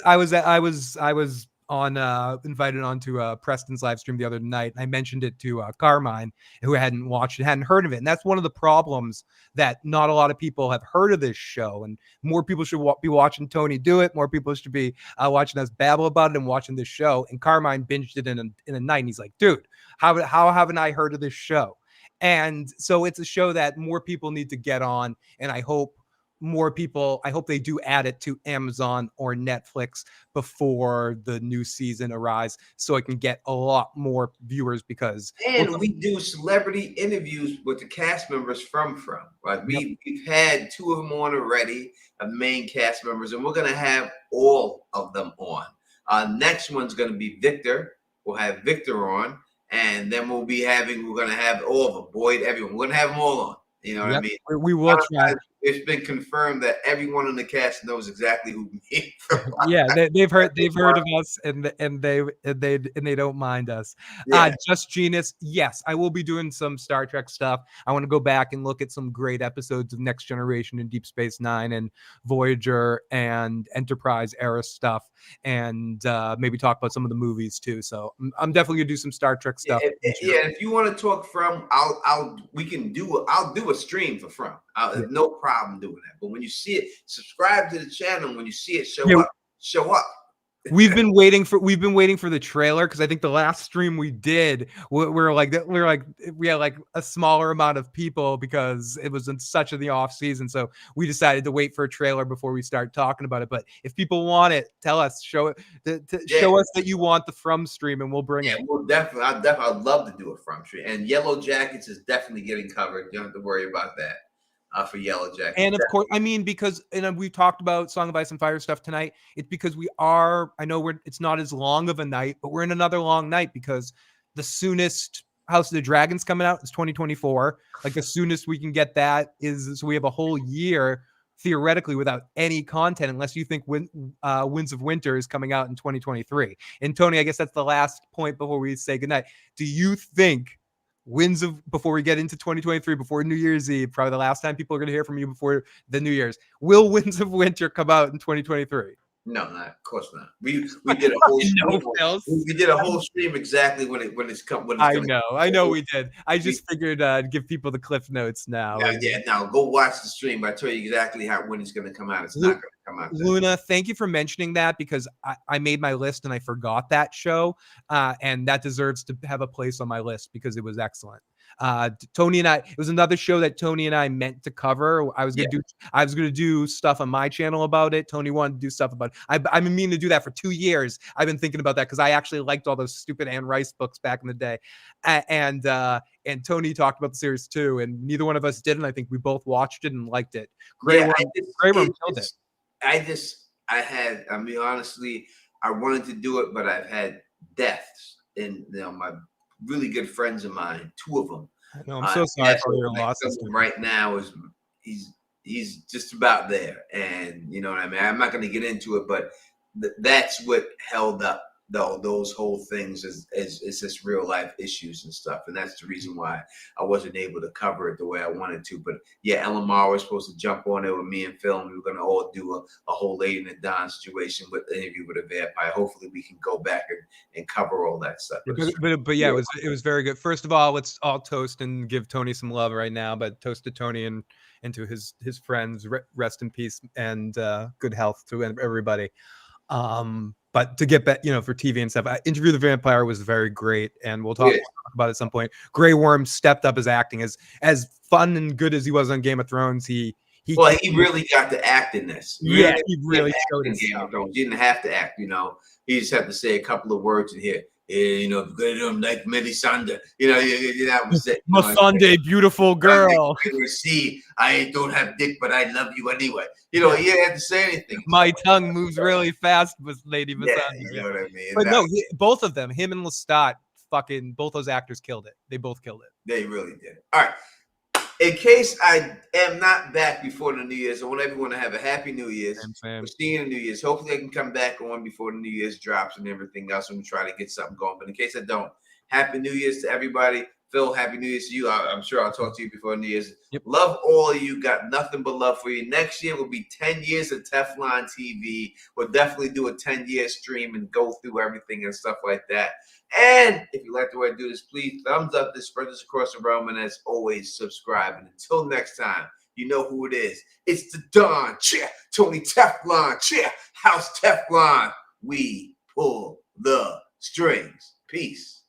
on invited onto Preston's live stream the other night. I mentioned it to Carmine, who hadn't watched it, hadn't heard of it, and that's one of the problems, that not a lot of people have heard of this show, and more people should be watching Tony do it. More people should be watching us babble about it and watching this show. And Carmine binged it in a night, and he's like, "Dude, how haven't I heard of this show?" And so it's a show that more people need to get on, and I hope they do add it to Amazon or Netflix before the new season arrives, so it can get a lot more viewers. And we do celebrity interviews with the cast members from. Like we've had 2 of them on already, of the main cast members, and we're gonna have all of them on. Next one's gonna be Victor. We'll have Victor on, and then we're gonna have all of them, Boyd, everyone. We're gonna have them all on. You know what I mean? We will try. It's been confirmed that everyone in the cast knows exactly who me. Yeah, they've heard of us, and they don't mind us. Yeah. Just Genius. Yes, I will be doing some Star Trek stuff. I want to go back and look at some great episodes of Next Generation and Deep Space Nine and Voyager and Enterprise era stuff, and maybe talk about some of the movies too. So I'm definitely gonna do some Star Trek stuff. If you want to talk From, I'll do a stream for From. I have no problem doing that. But when you see it, subscribe to the channel. When you see it show up. We've been waiting for the trailer, because I think the last stream we did, we had like a smaller amount of people because it was in such the off season. So we decided to wait for a trailer before we start talking about it. But if people want it, tell us, show us that you want the From stream, and we'll bring it. Well, I'd love to do a From stream. And Yellow Jackets is definitely getting covered. You don't have to worry about that. For Yellow Jackets. And of course, I mean, because we've talked about Song of Ice and Fire stuff tonight. It's because it's not as long of a night, but we're in another long night, because the soonest House of the Dragon's coming out is 2024. Like the soonest we can get that is, so we have a whole year theoretically without any content, unless you think Winds of Winter is coming out in 2023. And Tony, I guess that's the last point before we say goodnight. Do you think before we get into 2023, before New Year's Eve, probably the last time people are going to hear from you before the New Year's, will Winds of Winter come out in 2023? No, of course not. We did a whole stream. We did a whole stream exactly when it's come. I know we did. I just figured give people the cliff notes now. Now go watch the stream. I tell you exactly when it's going to come out. It's not going to come out. Luna, thank you for mentioning that, because I made my list and I forgot that show, and that deserves to have a place on my list because it was excellent. Tony and I, it was another show that Tony and I meant to cover. I was gonna do stuff on my channel about it. Tony wanted to do stuff about it. I've been meaning to do that for 2 years. I've been thinking about that because I actually liked all those stupid Anne Rice books back in the day, and Tony talked about the series too, and neither one of us did, and I think we both watched it and liked it. Grey Worm killed it. Honestly, I wanted to do it, but I've had deaths, and my really good friends of mine, 2 of them. No, I'm so sorry for your loss. Right now he's just about there, and you know what I mean. I'm not going to get into it, but that's what held up those whole things is just real life issues and stuff, and that's the reason why I wasn't able to cover it the way I wanted to. But yeah, Ellen Mar was supposed to jump on it with me and Phil, and we were going to all do a whole Lady in the Dawn situation with the interview with a vampire. Hopefully we can go back and cover all that stuff. But yeah, it was very good. First of all, let's all toast and give Tony some love right now. But toast to Tony and to his friends. Rest in peace and good health to everybody. But to get back, for TV and stuff, Interview the Vampire was very great, and we'll talk about at some point. Grey Worm stepped up his acting as fun and good as he was on Game of Thrones. He really got to act in this. Yeah, he really acted showed in his Game stuff. of Thrones. He didn't have to act, you know. He just had to say a couple of words in here. You know, like Melisandre. You know, that was it. You know, Sunday, beautiful girl. See, I don't have dick, but I love you anyway. You know, he didn't have to say anything. My tongue moves really fast with Lady Melisandre. You know what I mean? But no, both of them, him and Lestat, fucking both those actors killed it. They both killed it. They really did. All right. In case I am not back before the New Year's, I want everyone to have a happy New Year's. We'll see you in the New Year's. Hopefully I can come back on before the New Year's drops and everything else and try to get something going. But in case I don't, happy New Year's to everybody. Phil, happy New Year's to you. I'm sure I'll talk to you before New Year's. Yep. Love all of you. Got nothing but love for you. Next year will be 10 years of Teflon TV. We'll definitely do a 10-year stream and go through everything and stuff like that. And if you like the way I do this, please thumbs up this, spread this across the realm, and as always, subscribe. And until next time, you know who it is. It's the Don Chair, Tony Teflon Chair, House Teflon. We pull the strings. Peace.